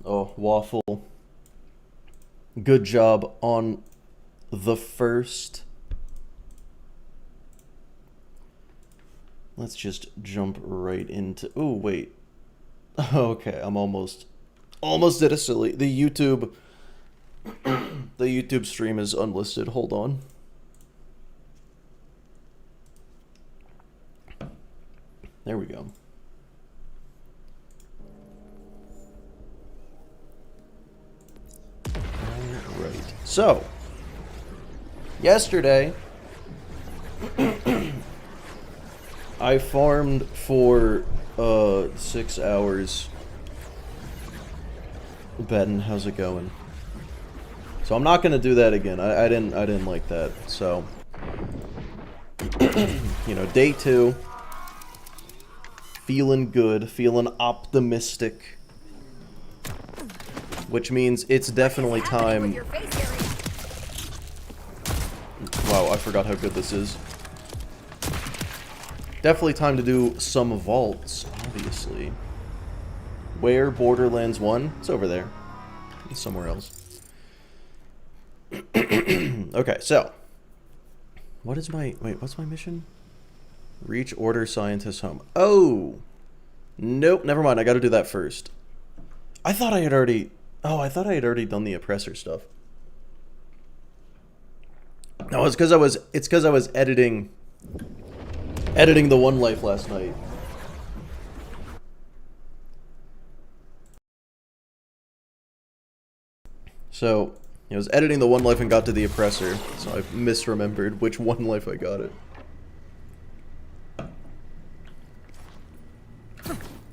Oh, Waffle. Good job on the first. Let's just jump right into... Oh, wait. Okay, I'm almost did a silly... The YouTube stream is unlisted. Hold on. There we go. Alright. So, yesterday, I farmed for 6 hours. Ben, how's it going? So I'm not gonna do that again. I didn't like that. So, you know, day 2. Feeling good, feeling optimistic. Which means it's definitely time... Wow, I forgot how good this is. Definitely time to do some vaults, obviously. Where? Borderlands 1? It's over there. It's somewhere else. Okay, so. What is my... Wait, what's my mission? Reach Order Scientist home. Oh! Nope, never mind. I gotta do that first. I thought I had already... Oh, I thought I had already done the oppressor stuff. No, it's because I was editing the One Life last night. So, I was editing the One Life and got to the oppressor, so I misremembered which One Life I got it.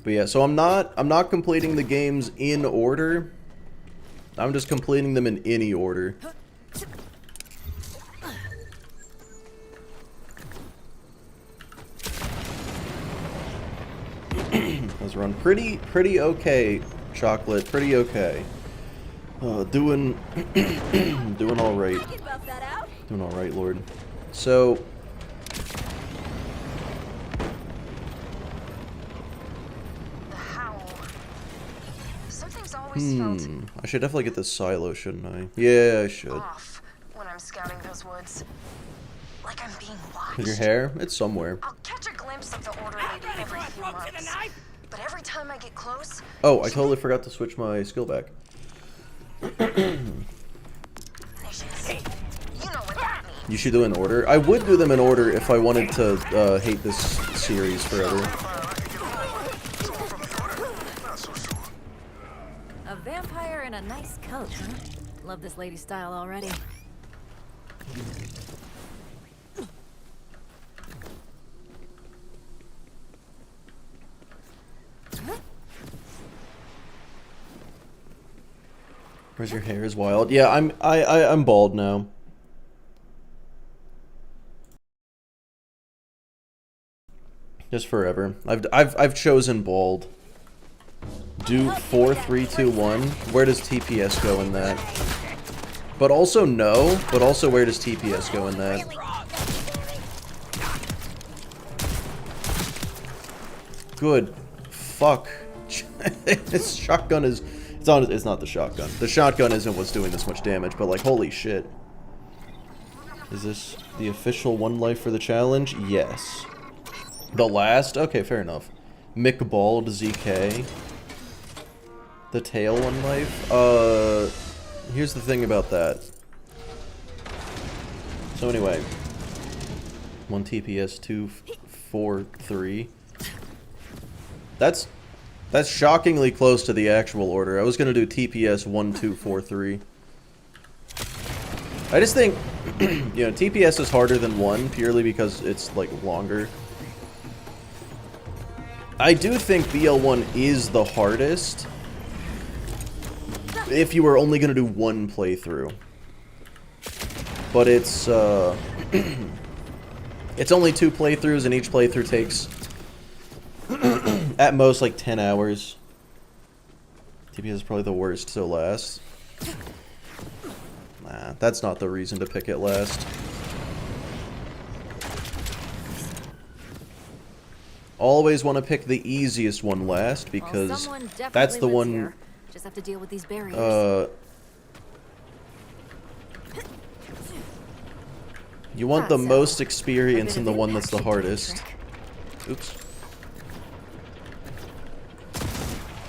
But yeah, so I'm not completing the games in order. I'm just completing them in any order. Those run pretty okay, Chocolate. Pretty okay. Doing all right. Doing all right, Lord. So. I should definitely get this silo, shouldn't I? Yeah, I should. Off when I'm scouting those woods. Like I'm being watched. With your hair? It's somewhere. I'll catch a glimpse of the order lady every few months. But every time I get close... Oh, I totally forgot to switch my skill back. You should do an order. I would do them in order if I wanted to hate this series forever. A vampire in a nice coat, huh? Love this lady style already. Where's your hair is wild? Yeah, I'm bald now. Just forever. I've chosen bald. Do 4, 3, 2, 1. Where does TPS go in that? But also no. But also where does TPS go in that? Good. Fuck. This shotgun is... It's not the shotgun. The shotgun isn't what's doing this much damage, but like, holy shit. Is this the official One Life for the challenge? Yes. The last? Okay, fair enough. McBald ZK. The tail One Life? Here's the thing about that. So anyway. 1 TPS, 2, 4, 3. That's shockingly close to the actual order. I was gonna do TPS 1, 2, 4, 3. I just think, you know, TPS is harder than 1 purely because it's, like, longer. I do think BL1 is the hardest if you were only gonna do 1 playthrough. But it's, it's only 2 playthroughs, and each playthrough takes at most like 10 hours. TPS is probably the worst, so last. Nah, that's not the reason to pick it last. always want to pick the easiest one last because that's the one. Here. Just have to deal with these barriers. You want the most experience in the one that's the hardest. Oops.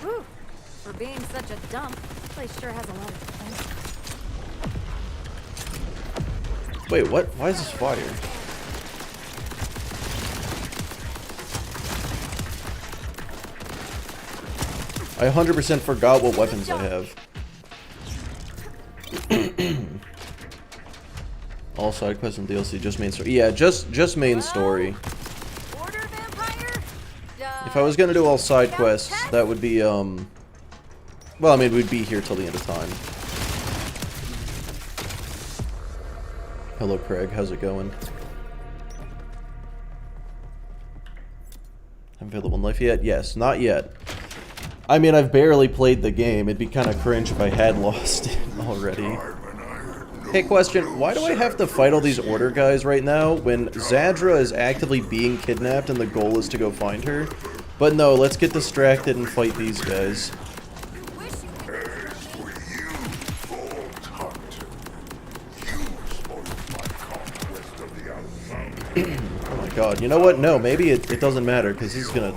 Whew. For being such a dump, this place sure has a lot of defense. Wait, what? Why is this fire? I 100% forgot what weapons I have. All side quests and DLC, just main story. Yeah, just main story. If I was gonna do all side quests, that would be, well, I mean, we'd be here till the end of time. Hello, Craig. How's it going? Haven't played the One Life yet? Yes, not yet. I mean, I've barely played the game. It'd be kind of cringe if I had lost it already. Hey, question. Why do I have to fight all these Order guys right now when Zadra is actively being kidnapped and the goal is to go find her? But no, let's get distracted and fight these guys. Oh my god. You know what? No, maybe it doesn't matter because he's gonna...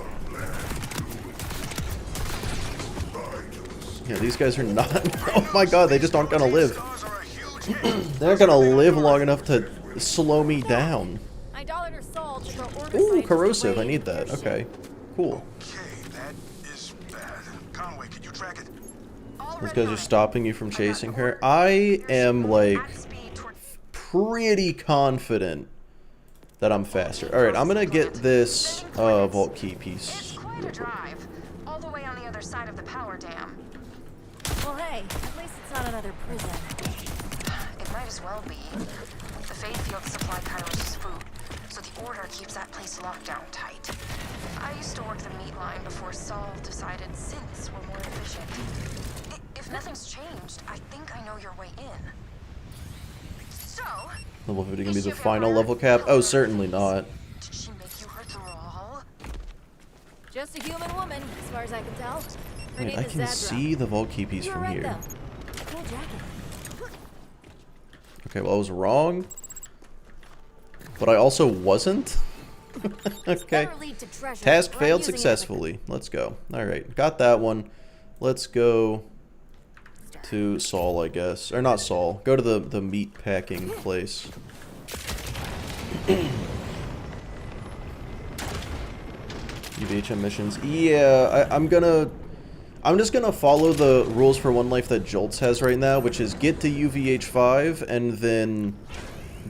Yeah, these guys are not... Oh my god, they just aren't gonna live. They're not gonna live long enough to slow me down. Ooh, corrosive. I need that. Okay. Cool. These guys are stopping you from chasing her. I am, like, pretty confident that I'm faster. Alright, I'm gonna get this vault key piece real quick. All the way on the other side of the power dam. Well, hey, at least it's not another prison. It might as well be. The Fade Fields supply Kairos' food, so the Order keeps that place locked down tight. I used to work the meat line before Saul decided synths were more efficient. If nothing's changed, I think I know your way in. So... Level 50 gonna be the final level cap? Oh, certainly not. Did she make you her thrall? Just a human woman, as far as I can tell. Her Wait, name I is can Zadra. see the vault key piece You're from right, here. though. Cool jacket. Okay, well, I was wrong. But I also wasn't. Okay. Task failed successfully. Let's go. Alright, got that one. Let's go to Saul, I guess. Or not Saul. Go to the meat packing place. UVH missions. Yeah, I'm just gonna follow the rules for One Life that Jolts has right now, which is get to UVH 5 and then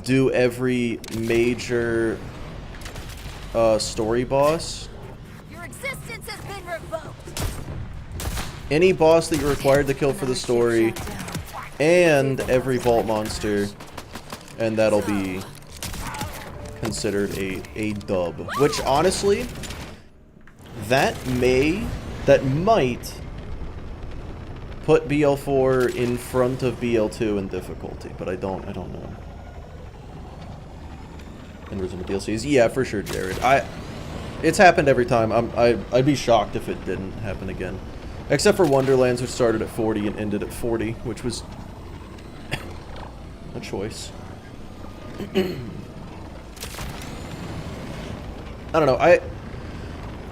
do every major story boss. Your existence has been revoked. Any boss that you're required to kill for the story, and every vault monster, and that'll be considered a dub. Which honestly, that might put BL4 in front of BL2 in difficulty, but I don't know. And resume DLCs, yeah, for sure, Jared. It's happened every time. I'd be shocked if it didn't happen again. Except for Wonderlands, which started at 40 and ended at 40, which was a choice. I don't know.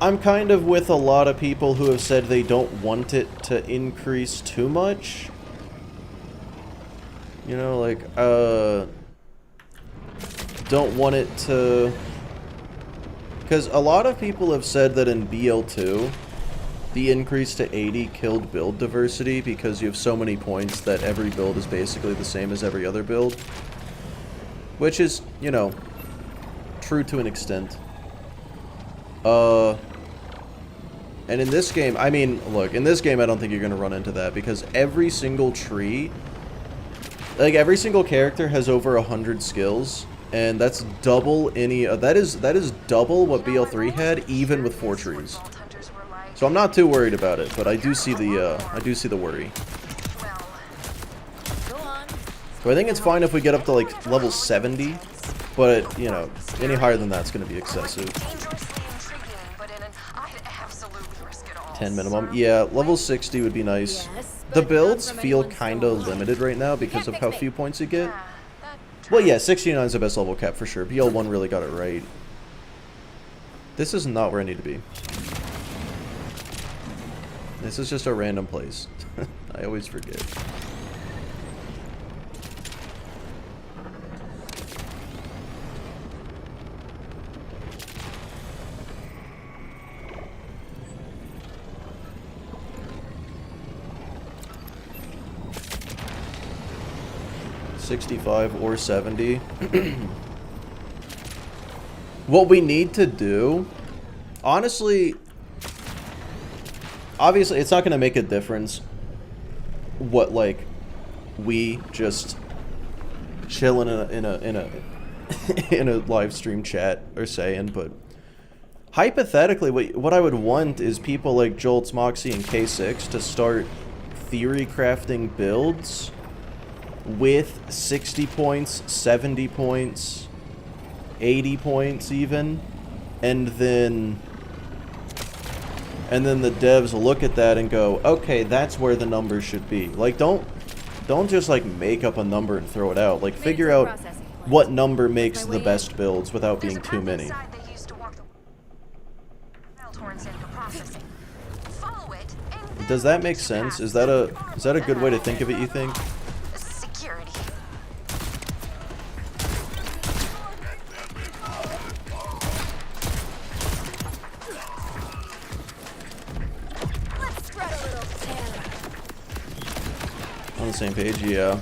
I'm kind of with a lot of people who have said they don't want it to increase too much. You know, like, don't want it to... Because a lot of people have said that in BL2, the increase to 80 killed build diversity because you have so many points that every build is basically the same as every other build. Which is, you know, true to an extent. And in this game, I mean, look, in this game I don't think you're going to run into that because every single tree, like every single character has over 100 skills, and that's double any, that is double what BL3 had, even with 4 trees. So I'm not too worried about it, but I do see the worry. So I think it's fine if we get up to like level 70, but you know, any higher than that's going to be excessive. Dangerously intriguing, but 10 minimum. Yeah, level 60 would be nice. Yes, The but builds not from feel anyone's kind of soul. limited right now because of how few points you get. Yeah, that Well, yeah, tracks. 69 is the best level cap for sure. BL1 really got it right. This is not where I need to be. This is just a random place. I always forget. $65 or $70. What we need to do, honestly, obviously, it's not going to make a difference what, like, we just chill in a in a live stream chat are saying, but hypothetically, what I would want is people like Jolts, Moxie, and K6 to start theory crafting builds with 60 points, 70 points, 80 points even, and then the devs look at that and go, okay, that's where the numbers should be. Like, don't just like make up a number and throw it out. Like, figure out what number makes the best builds without being too many. Does that make sense? Is that a good way to think of it, you think? Security. Let's spread a little terror. On the same page, yeah.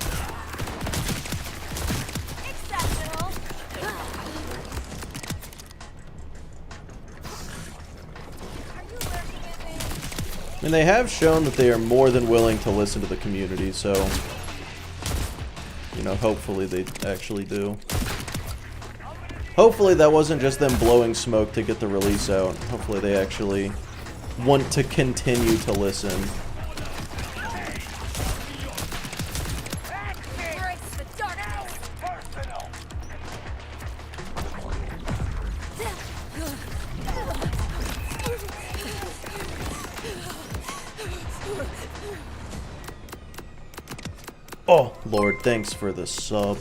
Exceptional. Are you lurking at me? I mean, they have shown that they are more than willing to listen to the community, so, you know, hopefully they actually do. Hopefully that wasn't just them blowing smoke to get the release out. Hopefully they actually want to continue to listen. Embrace the darkness. Oh, Lord, thanks for the sub.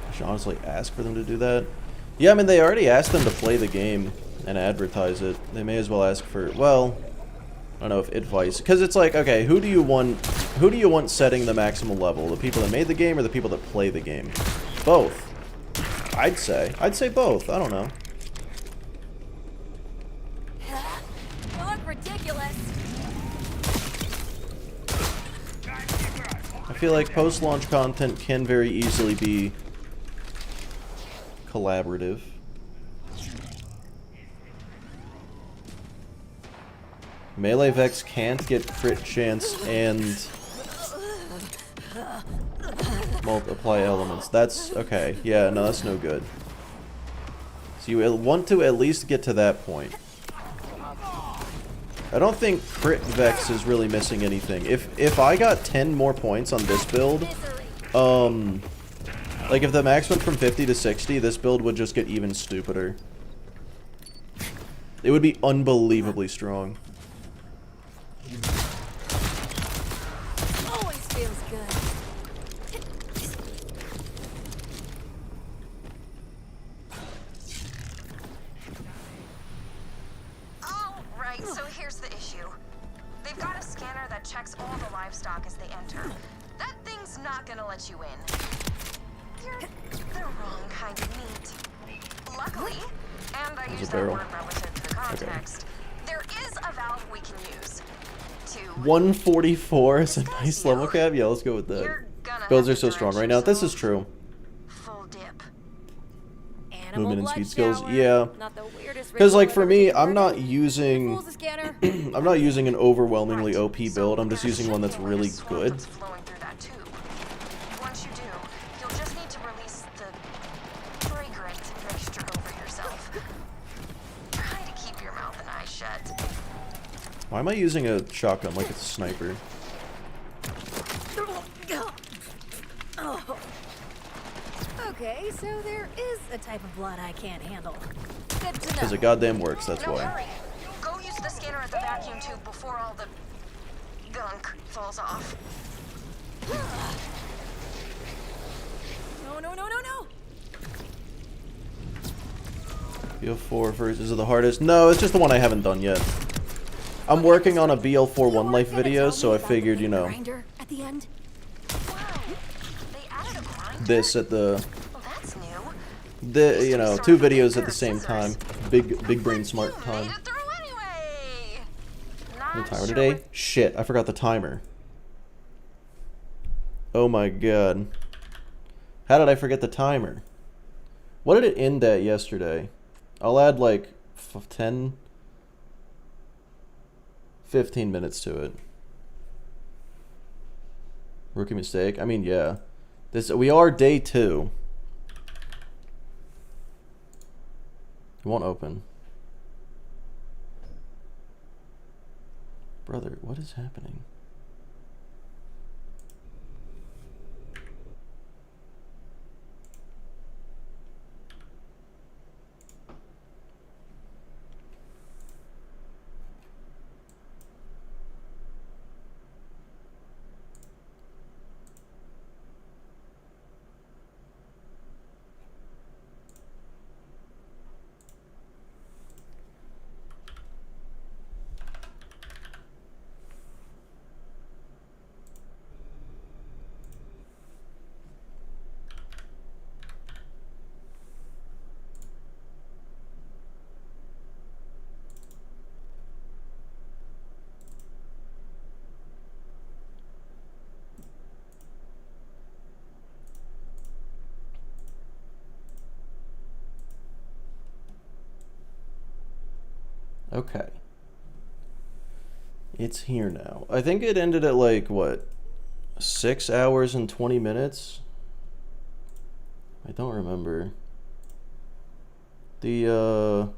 I should honestly ask for them to do that. Yeah, I mean, they already asked them to play the game and advertise it. They may as well ask for, well, I don't know if advice. Because it's like, okay, who do you want setting the maximum level? The people that made the game or the people that play the game? Both. I'd say both. I don't know. You look ridiculous. I feel like post-launch content can very easily be collaborative. Melee Vex can't get crit chance and multiply elements. That's okay. Yeah, no, that's no good. So you want to at least get to that point. I don't think crit Vex is really missing anything. If I got 10 more points on this build, like if the max went from 50 to 60, this build would just get even stupider. It would be unbelievably strong. Always feels good. Alright, so here's the issue. They've got a scanner that checks all the livestock as they enter. That thing's not gonna let you in. You're the wrong kind of meat. Luckily, and I use that barrel. word relative to the context, there is a valve we can use to 144 is a nice level cap. Yeah, let's go with that. You're gonna Builds have are to so strong direct right now. This is yourself true. full dip. Animal Movement and blood speed skills, shower. yeah. Not the weirdest Because like ritual for me, ever I'm not taken. using Fools a scanner. I'm not using an overwhelmingly Right, OP so build. I'm just there using one should that's be a way to really swap good. what's flowing through that tube. Once you do, you'll just need to release the fragrant mixture over yourself. Try to keep your mouth and eyes shut. Why am I using a shotgun like it's a sniper? Okay, so there is a type of blood I can't handle. Good to Because know. it goddamn works, that's No, why. hurry. Go use the scanner at the vacuum tube before all the gunk falls off. No, no, no, no, no. BL4 versus the hardest. No, it's just the one I haven't done yet. I'm working on a BL4 One Life video, so I figured, you know, Grinder at the end. Wow. They added a grinder? this at the, Well, that's new. you know, two videos at the same time. Big brain smart You time. made it through anyway. The Not timer sure today? what- Shit, I forgot the timer. Oh my god. How did I forget the timer? What did it end at yesterday? I'll add like 15 minutes to it. Rookie mistake? I mean, yeah. We are day 2. It won't open. Brother, what is happening? Okay. It's here now. I think it ended at like, what, 6 hours and 20 minutes? I don't remember. The,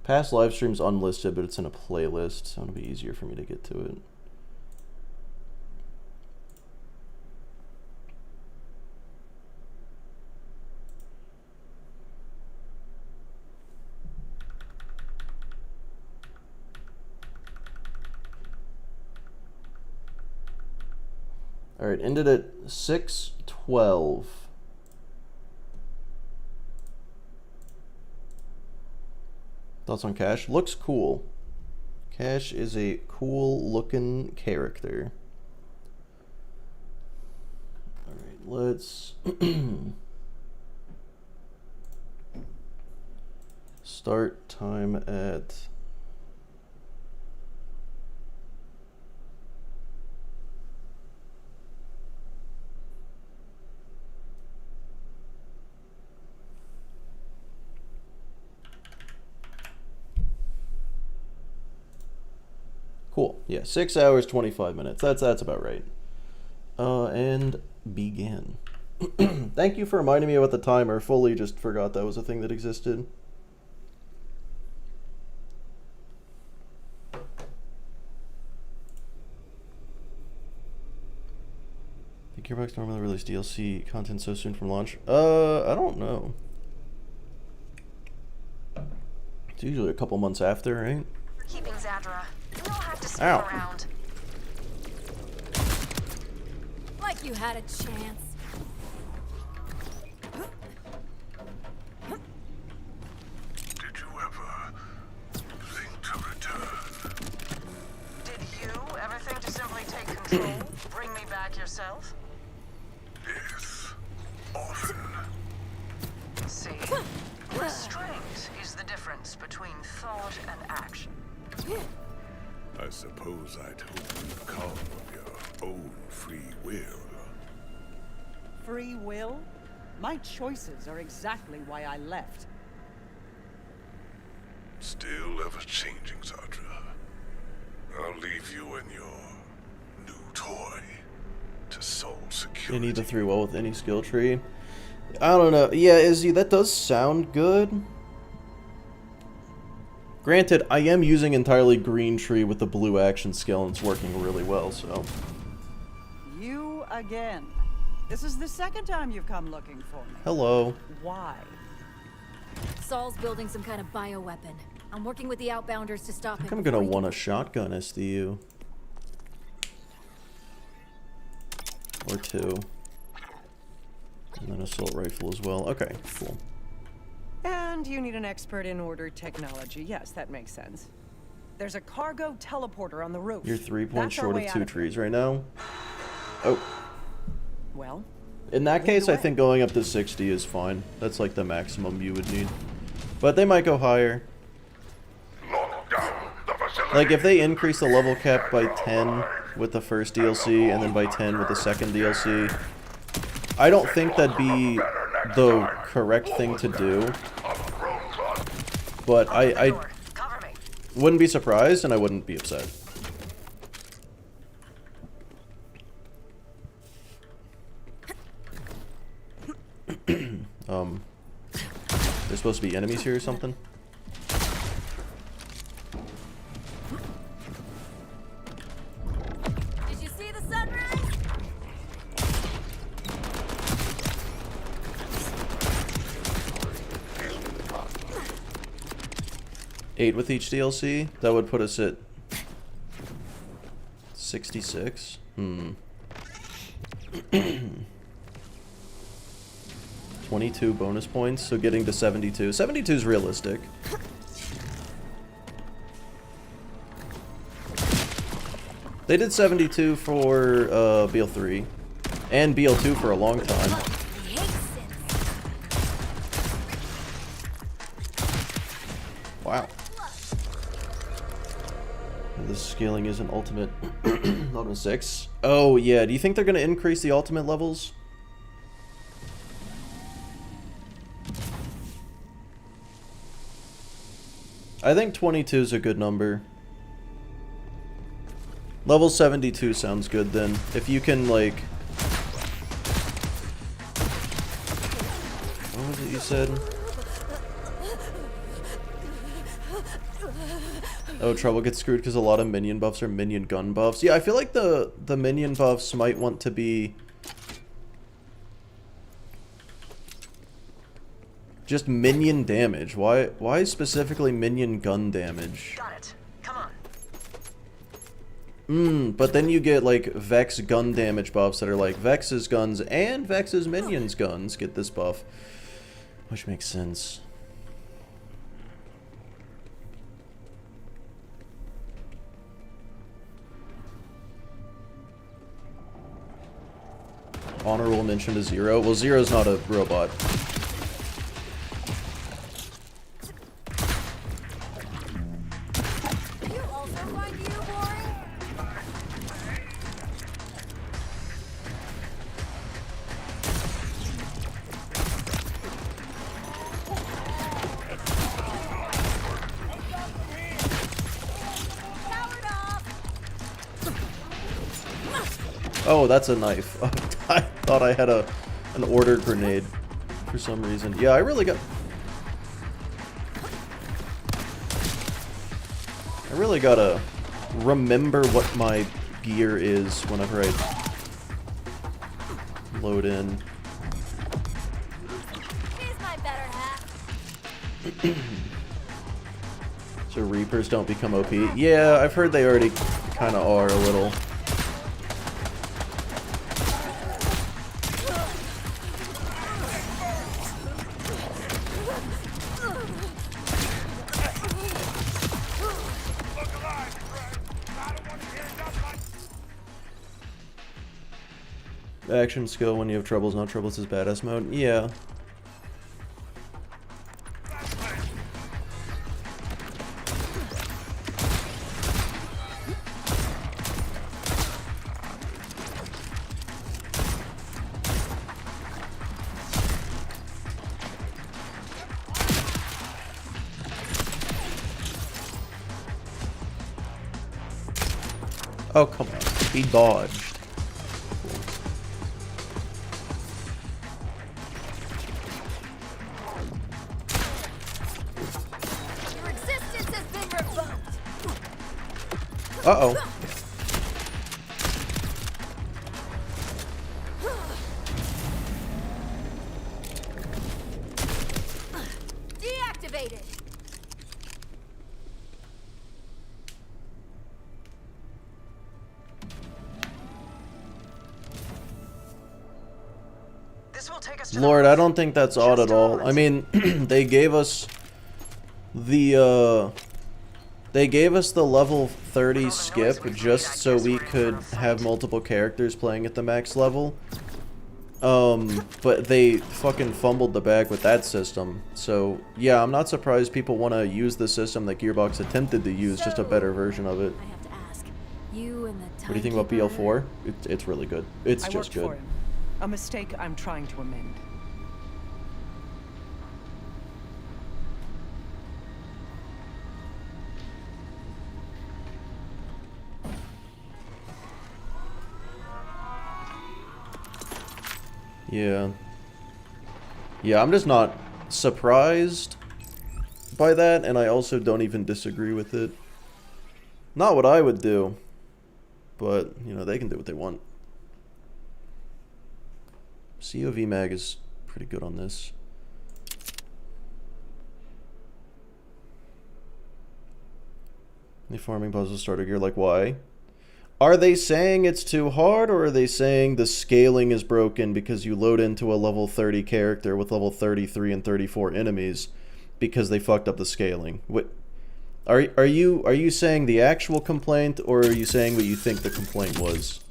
past live stream's unlisted, but it's in a playlist, so it'll be easier for me to get to it. Alright, ended at 6:12. Thoughts on Cash? Looks cool. Cash is a cool looking character. Alright, let's start time at cool. Yeah, 6 hours, 25 minutes. That's about right. And begin. Thank you for reminding me about the timer. Fully just forgot that was a thing that existed. The Gearbox normally release DLC content so soon from launch? I don't know. It's usually a couple months after, right? Keeping Zadra. We'll have to sneak Ow. around. Like you had a chance. Did you ever think to return? Did you ever think to simply take control? Bring me back yourself? Yes, often. See, restraint is the difference between thought and action. I suppose I'd hope you'd come of your own free will. Free will? My choices are exactly why I left. Still ever changing, Zadra. I'll leave you and your new toy to soul security. You need the 3-well with any skill tree. I don't know. Yeah, Izzy, that does sound good. Granted, I am using entirely green tree with the blue action skill, and it's working really well, so. You again. This is the second time you've come looking for me. Hello. Why? Saul's building some kind of bioweapon. I'm working with the outbounders to stop him. I'm gonna want a shotgun SDU. Or 2. And then assault rifle as well. Okay, cool. And you need an expert in order technology. Yes, that makes sense. There's a cargo teleporter on the roof. You're 3 points That's our short way of out 2 here. trees right now. Oh. Well, In that Lead case, the I way. think going up to 60 is fine. That's like the maximum you would need. But they might go higher. Lock down the facility. Like, if they increase the level cap by 10 with the first DLC, and then by 10 with the second DLC, I don't think that'd be the correct thing to do. But I Door. Cover me. wouldn't be surprised, and I wouldn't be upset. There's supposed to be enemies here or something? Did you see the sunrise? Eight with each DLC? That would put us at 66? 22 bonus points, so getting to 72. 72 is realistic. They did 72 for BL3 and BL2 for a long time. He hates it. Wow. The scaling isn't ultimate. Level 6. Oh yeah, do you think they're going to increase the ultimate levels? I think 22 is a good number. Level 72 sounds good then. If you can, like... What was it you said? Oh, Trouble gets screwed because a lot of minion buffs are minion gun buffs. Yeah, I feel like the minion buffs might want to be... just minion damage. Why specifically minion gun damage? Got it. Come on. But then you get like Vex gun damage buffs that are like Vex's guns and Vex's minions guns get this buff. Which makes sense. Honorable mention to Zero. Well, Zero's not a robot. You also find you boring? Powered off. Oh, that's a knife. I thought I had an order grenade for some reason. Yeah, I really gotta remember what my gear is whenever I load in. Here's my better half. So Reapers don't become OP. Yeah, I've heard they already kind of are a little. Action skill when you have troubles, not troubles is badass mode. Yeah. Oh, come on. He dodged. Your existence has been revoked. Uh-oh. This will take us to Lord, the I don't think that's odd at all. I mean, they gave us the level 30 skip just so we could have multiple characters playing at the max level. But they fucking fumbled the bag with that system. So, yeah, I'm not surprised people want to use the system that Gearbox attempted to use, just a better version of it. I have to ask. You and the What do you think about BL4? It's really good. It's I just worked for good. him. A mistake I'm trying to amend. Yeah. Yeah, I'm just not surprised by that, and I also don't even disagree with it. Not what I would do, but, you know, they can do what they want. COV mag is pretty good on this. The farming puzzle starter gear, like, why? Are they saying it's too hard, or are they saying the scaling is broken because you load into a level 30 character with level 33 and 34 enemies because they fucked up the scaling? What are you saying the actual complaint, or are you saying what you think the complaint was?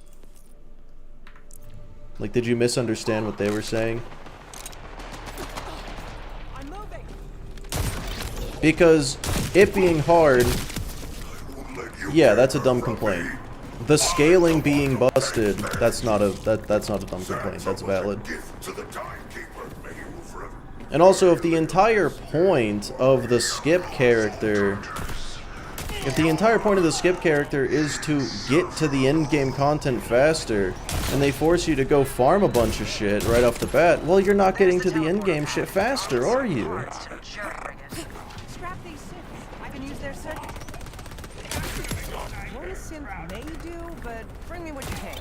Like, did you misunderstand what they were saying? I'm moving. Because it being hard, yeah, that's a dumb complaint. The scaling being busted, that's not a dumb complaint. That's valid. And also, if the entire point of the skip character, is to get to the end game content faster, and they force you to go farm a bunch of shit right off the bat, well, you're not getting to the end game shit faster, are you? Scrap these synths. I can use their circuit. One synth may do, but bring me what you can.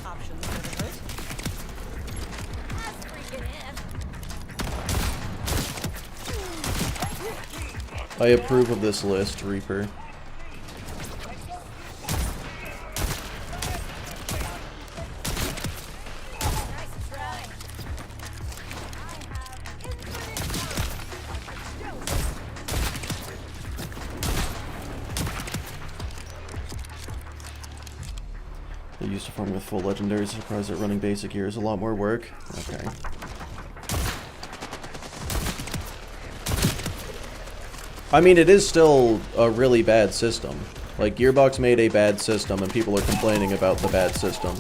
Options for the list. That's freaking in. I approve of this list, Reaper. Nice try. They used to farm with full legendaries. Surprised that running basic here is a lot more work. Okay. I mean, it is still a really bad system. Like, Gearbox made a bad system, and people are complaining about the bad system.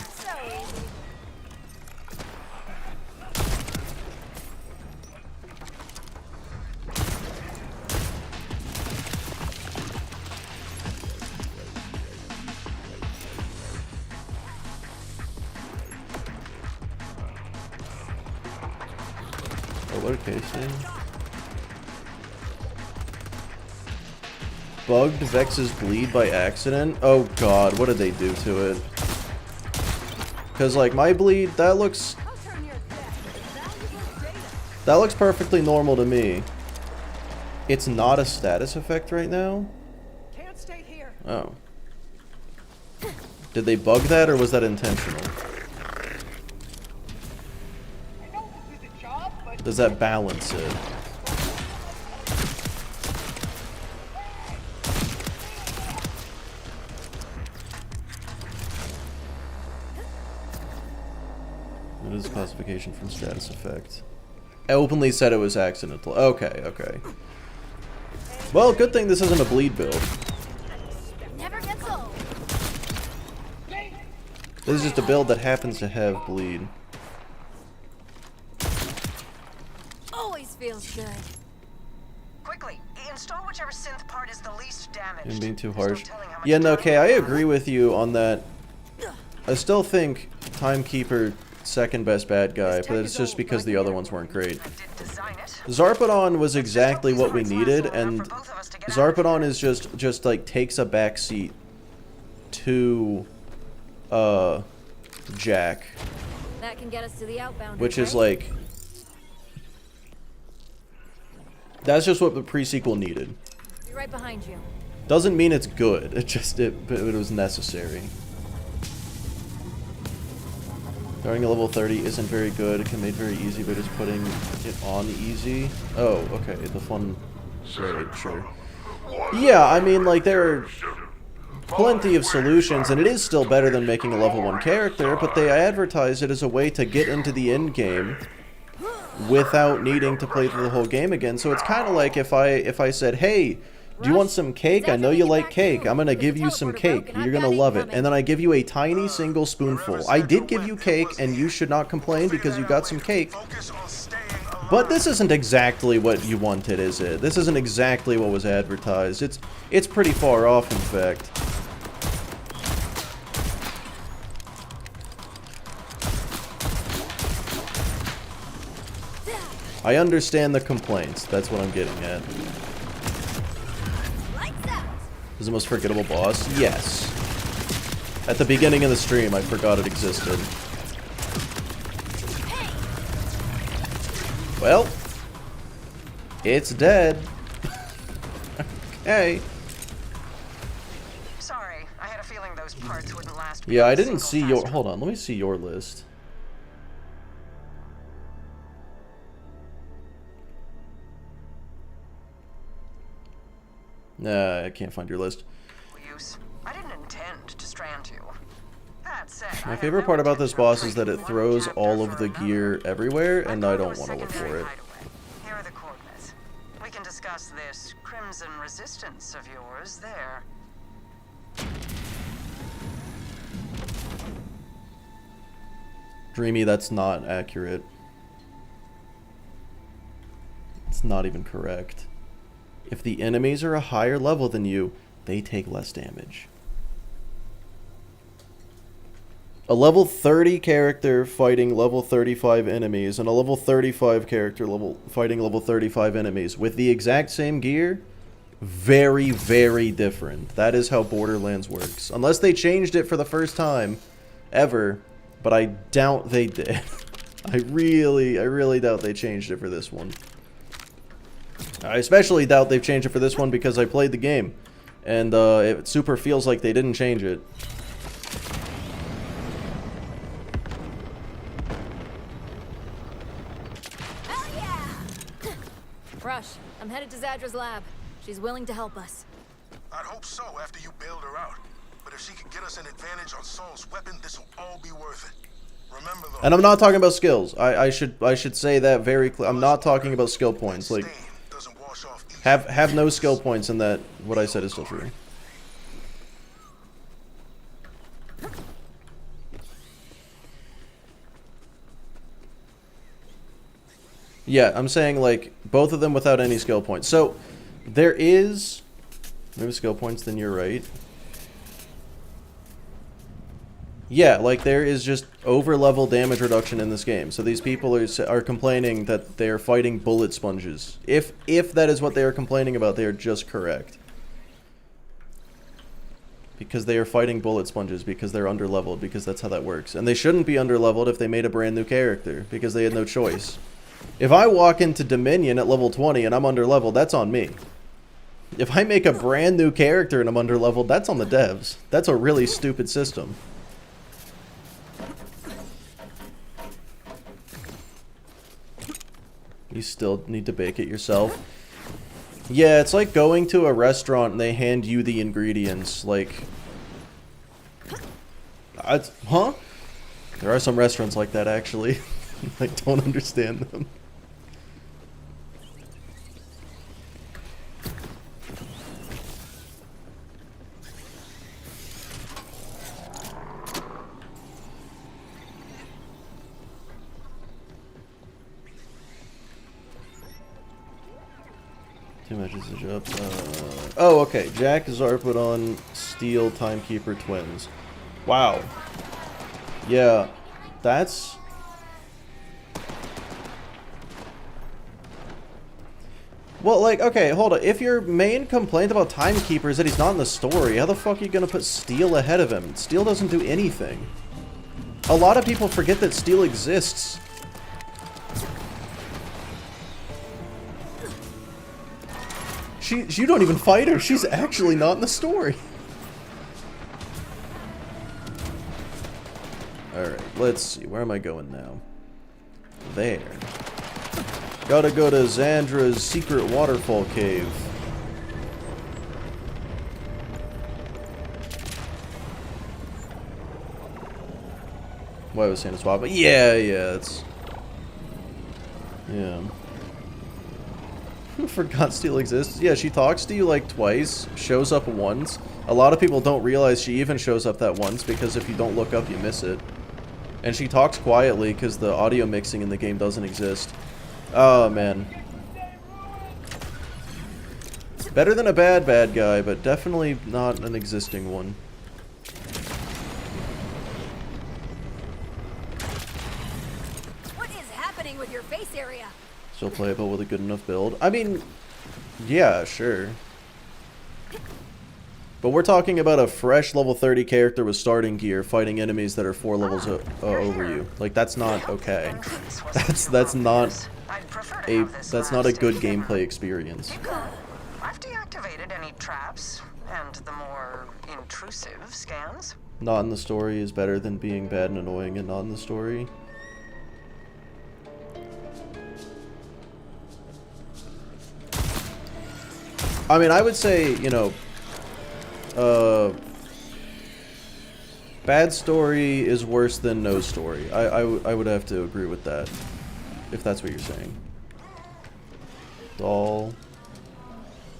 Oh, what a casing. Bugged Vex's bleed by accident? Oh god, what did they do to it? Because, like, my bleed, that looks perfectly normal to me. It's not a status effect right now? Can't stay here. Oh. Did they bug that, or was that intentional? Does that balance it? What is classification from status effect? I openly said it was accidental. Okay, okay. Well, good thing this isn't a bleed build. Never gets old. This is just a build that happens to have bleed. Always feels good. Quickly, install whichever synth part is the least damaged. And being too There's no harsh. telling how much Yeah, no, time okay, I you have. agree with you on that. I still think Timekeeper second best bad guy, but it's just because the other ones weren't great. I didn't design it. Zarpedon was exactly what we needed, and Zarpedon is just like takes a backseat to Jack, That can get us to the outbound. which is like, that's just what the pre-sequel needed. Be right behind you. Doesn't mean it's good. It was necessary. Starting at level 30 isn't very good. It can be made very easy by just putting it on easy. Oh, okay. The fun... Right, sure. Yeah, I mean, like, there are plenty of solutions, and it is still better than making a level 1 character, but they advertise it as a way to get into the end game without needing to play through the whole game again. So it's kind of like if I said, hey, do you want some cake? I know you like cake. I'm going to give you some cake. You're going to love it. And then I give you a tiny single spoonful. I did give you cake, and you should not complain because you got some cake. But this isn't exactly what you wanted, is it? This isn't exactly what was advertised. It's pretty far off, in fact. I understand the complaints. That's what I'm getting at. Is the most forgettable boss? Yes. At the beginning of the stream, I forgot it existed. Well, it's dead. Okay. Sorry, I had a feeling those parts wouldn't last. Yeah, I didn't see your... Hold on, let me see your list. Nah, I can't find your list. I didn't intend to strand you. That said, My favorite part about this boss is that it throws all of the gear everywhere, and I don't want to look for it. Here are the coordinates. We can discuss this crimson resistance of yours there. Dreamy, that's not accurate. It's not even correct. If the enemies are a higher level than you, they take less damage. A level 30 character fighting level 35 enemies, and a level 35 character fighting level 35 enemies with the exact same gear, very, very different. That is how Borderlands works. Unless they changed it for the first time ever, but I doubt they did. I really doubt they changed it for this one. I especially doubt they've changed it for this one because I played the game, and it super feels like they didn't change it. Hell yeah! Rush, I'm headed to Zadra's lab. She's willing to help us. I'd hope so after you bailed her out. But if she could get us an advantage on Saul's weapon, this will all be worth it. Remember though. And I'm not talking about skills. I should say that very clear. I'm not talking about skill points. Like, have no skill points, and that what I said is still true. Yeah, I'm saying like both of them without any skill points. So there is maybe skill points, then you're right. Yeah, like there is just over-level damage reduction in this game. So these people are complaining that they are fighting bullet sponges. If that is what they are complaining about, they are just correct. Because they are fighting bullet sponges, because they're under-leveled, because that's how that works. And they shouldn't be under-leveled if they made a brand new character, because they had no choice. If I walk into Dominion at level 20 and I'm under-leveled, that's on me. If I make a brand new character and I'm under-leveled, that's on the devs. That's a really stupid system. You still need to bake it yourself. Yeah, it's like going to a restaurant and they hand you the ingredients. Like, huh? There are some restaurants like that, actually. I don't understand them. Two matches to job. Oh, okay. Jack Zar put on Steel Timekeeper Twins. Wow. Yeah, that's... Well, like, okay, hold on. If your main complaint about Timekeeper is that he's not in the story, how the fuck are you gonna put Steel ahead of him? Steel doesn't do anything. A lot of people forget that Steel exists. You don't even fight her. She's actually not in the story. Alright, let's see. Where am I going now? There. Gotta go to Xandra's secret waterfall cave. Why was Santa swap? But yeah, it's... Yeah. Forgot Steel exists. Yeah, she talks to you like twice, shows up once. A lot of people don't realize she even shows up that once because if you don't look up, you miss it. And she talks quietly because the audio mixing in the game doesn't exist. Oh, man. Better than a bad guy, but definitely not an existing one. What is happening with your face area? Still playable with a good enough build. I mean, yeah, sure. But we're talking about a fresh level 30 character with starting gear fighting enemies that are 4 levels over you. Like, that's not okay. That's not a good gameplay experience. I've deactivated any traps and the more intrusive scans. Not in the story is better than being bad and annoying and not in the story. I mean, I would say, you know, bad story is worse than no story. I would have to agree with that, if that's what you're saying. Doll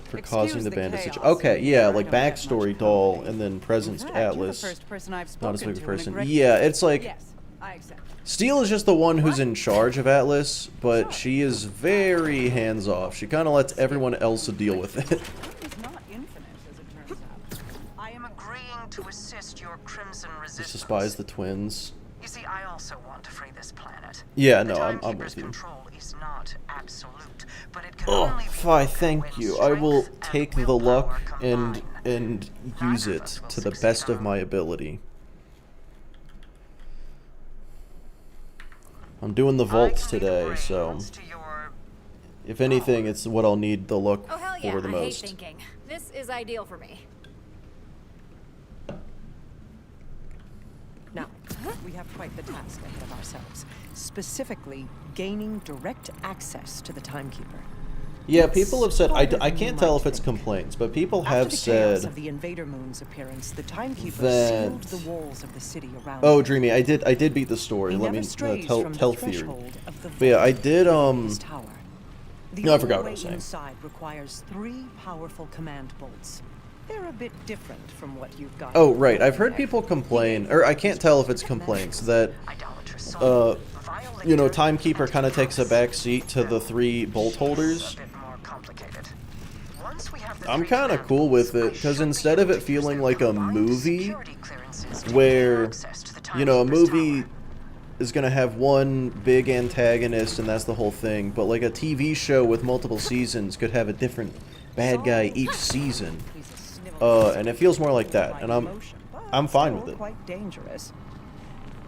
for causing the bandit situation. Okay, yeah, like backstory Doll and then presence Atlas. Not as big a person. Yeah, it's like Yes, I accept. Steel is just the one who's in charge of Atlas, but she is very hands-off. She kind of lets everyone else deal with it. It's not infinite, as it turns out. I am agreeing to assist your Crimson Just Resistance. despise the twins. You see, I also want to free this planet. Yeah, The no, I'm Timekeeper's with you. control is not absolute, but it can Oh, only be Fi, broken thank when you. I will strength take and the luck willpower and combine. use Neither of it us will to the succeed best of on. my ability. I'm doing the I vaults can be the today, so brains to your if anything, it's what I'll need the look Oh hell yeah, for the I hate most. thinking. This is ideal for me. Now, we have quite the task ahead of ourselves. Specifically, gaining direct access to the Timekeeper. Yeah, people have said harder I than can't you tell might if it's think. complaints, but people After have the chaos said. of the Invader Moon's appearance, the Timekeeper that- sealed the walls of the city around Oh, him. Dreamy, I did beat the story. He Let never me strays tell from the theory. threshold of the But yeah, I vault did within his tower. The No, I forgot only what I was way saying. inside requires 3 powerful command bolts. They're a bit different from what you've got. Oh, right. I've heard people complain, or I can't tell if it's complaints, that idolatrous soul, you know, violator, Timekeeper and kind of takes a promise. back seat to the 3 bolt holders. A bit more complicated. Once we have the I'm 3 kind of command cool with bolts, it, I because should be instead of able it to use feeling their like a combined movie, security clearances to gain where, access to the you know, a Timekeeper's movie tower. is going to have one big antagonist and that's the whole thing, but like a TV show with multiple seasons could have a different bad guy each season. He's a sniveling And it feels more like that, and emotion, I'm but fine still with it. Quite dangerous.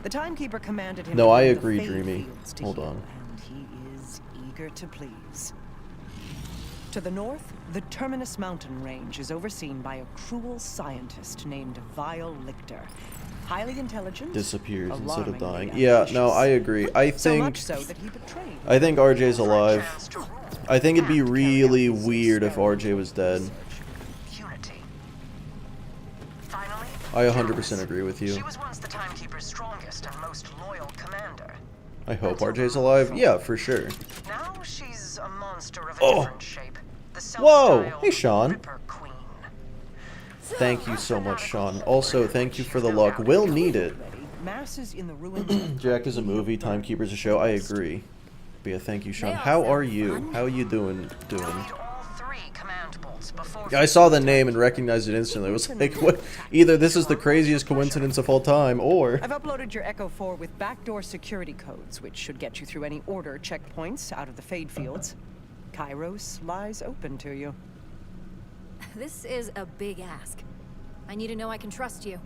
The Timekeeper commanded him No, to I bring the agree, Fade Dreamy. Fields to Hold heal, on. and he is eager to please. To the north, the Terminus mountain range is overseen by a cruel scientist named Vile Lictor. Highly intelligent, Disappears instead of dying. alarmingly Yeah, no, ambitious. I agree. So much so that he betrayed. RJ's For a alive. chance to rule I think it'd be and carry out really his weird if RJ experimental was dead. research. unity. Finally, I 100% Janice. agree with you. She was once the Timekeeper's strongest and most loyal commander. I hope RJ's alive. Yeah, for sure. Now she's a monster of a Oh. different shape. The Whoa! self-styled Hey, Sean. Ripper Queen. Thank you so much, Sean. Also, thank you for the luck. We'll need it. Masses in the ruins of Jack is a movie, Timekeeper's a show. I agree. But yeah, thank you, Sean. They all How are sound you? fun. How you doing? You'll need all 3 command bolts before I saw the name and recognized it instantly. I was like, what? Either this is the craziest coincidence of all time, or... I've uploaded your Echo 4 with backdoor security codes, which should get you through any order checkpoints out of the Fade Fields. Kairos lies open to you. This is a big ask. I need to know I can trust you.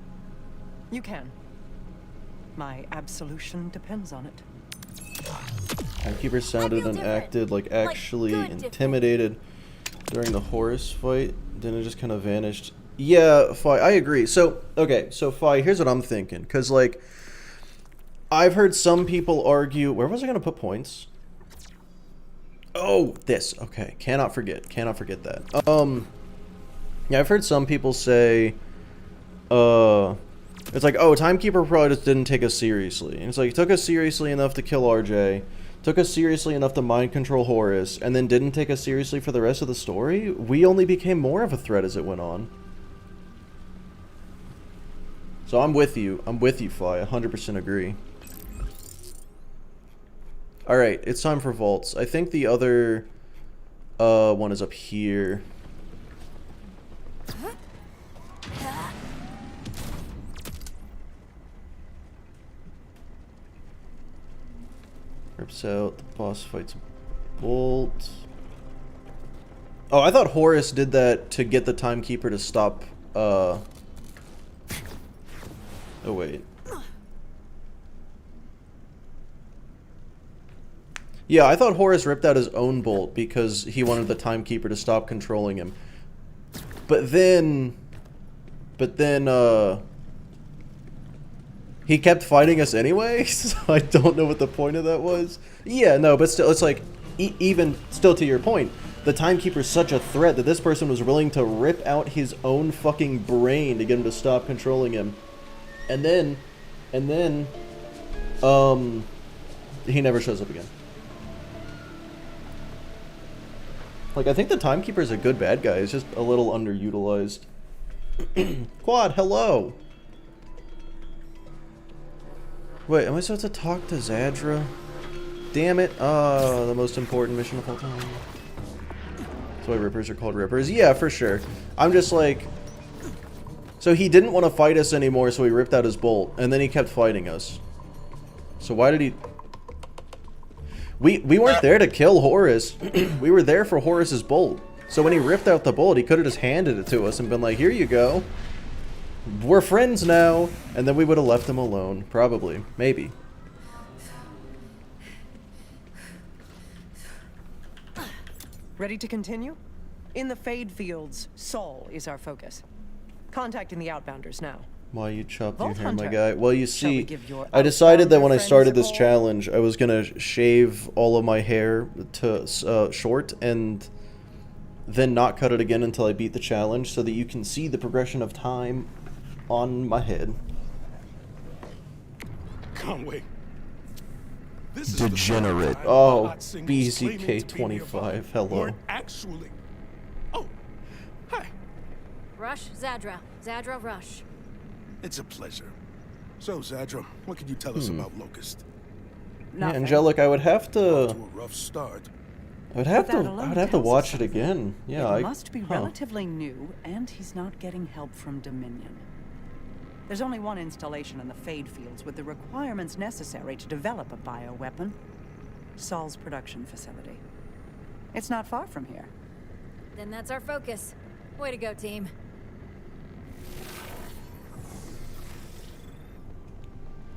You can. My absolution depends on it. Timekeeper sounded feel and different. acted like Like, actually good different. intimidated during the Horus fight. Then it just kind of vanished. Yeah, Fi, I agree. So, okay, so Fi, here's what I'm thinking. Because, like, I've heard some people argue... Where was I going to put points? Oh, this. Okay. Cannot forget. Cannot forget that. Yeah, I've heard some people say... It's like, oh, Timekeeper probably just didn't take us seriously. And it's like, he took us seriously enough to kill RJ, took us seriously enough to mind control Horace, and then didn't take us seriously for the rest of the story? We only became more of a threat as it went on. So I'm with you. I'm with you, Fly. 100% agree. Alright, it's time for vaults. I think the other one is up here. Rips out, the boss fights a bolt. Oh, I thought Horace did that to get the Timekeeper to stop, Oh, wait. Yeah, I thought Horace ripped out his own bolt because he wanted the Timekeeper to stop controlling him. But then, he kept fighting us anyway, so I don't know what the point of that was. Yeah, no, but still, it's like, even still to your point, the Timekeeper's such a threat that this person was willing to rip out his own fucking brain to get him to stop controlling him. And then, he never shows up again. Like, I think the Timekeeper's a good bad guy. He's just a little underutilized. Quad, hello! Wait, am I supposed to talk to Zadra? Damn it. The most important mission of all time. That's why Rippers are called Rippers. Yeah, for sure. I'm just like... So he didn't want to fight us anymore, so he ripped out his bolt. And then he kept fighting us. So why did he... We weren't there to kill Horace. We were there for Horace's bolt. So when he ripped out the bolt, he could have just handed it to us and been like, here you go. We're friends now. And then we would have left him alone. Probably. Maybe. Ready to continue? In the Fade Fields, Saul is our focus. Contacting the Outbounders now. Why you chopped your Vault hair, my Hunter. guy? Well, you Shall we see, give your I decided that Outbounder when I friends started a this call? challenge, I was gonna shave all of my hair to short and then not cut it again until I beat the challenge, so that you can see the progression of time on my head. Conway. This is Degenerate. the first time Oh, I've singles claiming to be BZK25, nearby hello. weren't actually. Oh, hi. Rush, Zadra. Zadra, Rush. It's a pleasure. So, Zadra, what can you tell us about Locust? Yeah, Nothing. Angelic, I would have to. Off to a rough start. I would have But that to. alone I would have to tells us watch it something. again. Yeah, It I must be relatively new, and he's not getting help from Dominion. There's only one installation in the Fade Fields with the requirements necessary to develop a bioweapon. Saul's production facility. It's not far from here. Then that's our focus. Way to go, team.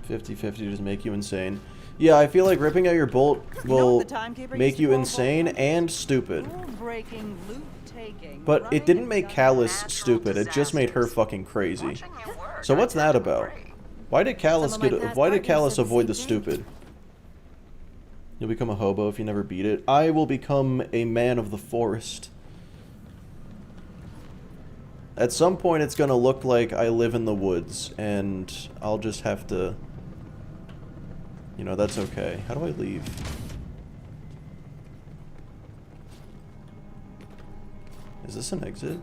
50-50 just make you insane. Yeah, I feel like ripping out your bolt You know will what the Timekeeper make used to you call insane Vault and stupid. Rule-breaking, loot-taking, But it running didn't and make gunning Callus natural stupid. It just made her disasters. fucking crazy. Watching you work, So what's I that tend to about? agree. Why did Callus Some of my get? past Why did partners Callus said the avoid the same thing. stupid? You'll become a hobo if you never beat it. I will become a man of the forest. At some point, it's gonna look like I live in the woods, and I'll just have to. You know, that's okay. How do I leave? Is this an exit?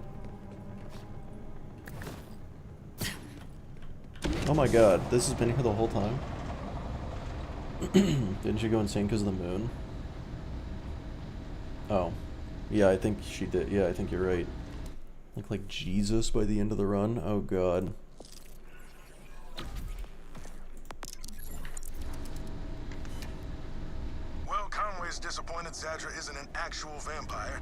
Oh my god, this has been here the whole time? Didn't she go insane because of the moon? Oh. Yeah, I think she did. Yeah, I think you're right. Look like Jesus by the end of the run? Oh god. Well, Conway's disappointed Zadra isn't an actual vampire.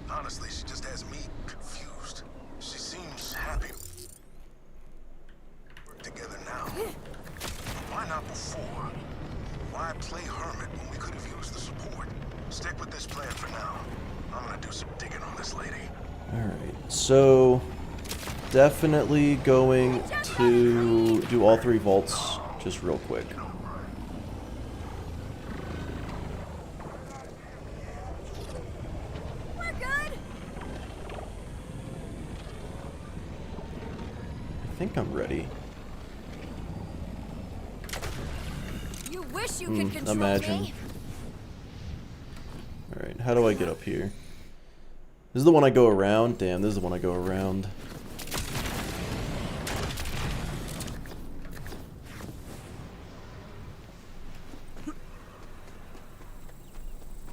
Honestly, she just has me confused. She seems happy. We're together now. Why not before? Why play hermit when we could have used the support? Stick with this plan for now. I'm gonna do some digging on this lady. Alright, so definitely going to do all three vaults just real quick. think I'm ready. You wish you could control Imagine. me. Alright, how do I get up here? This is the one I go around? Damn, this is the one I go around.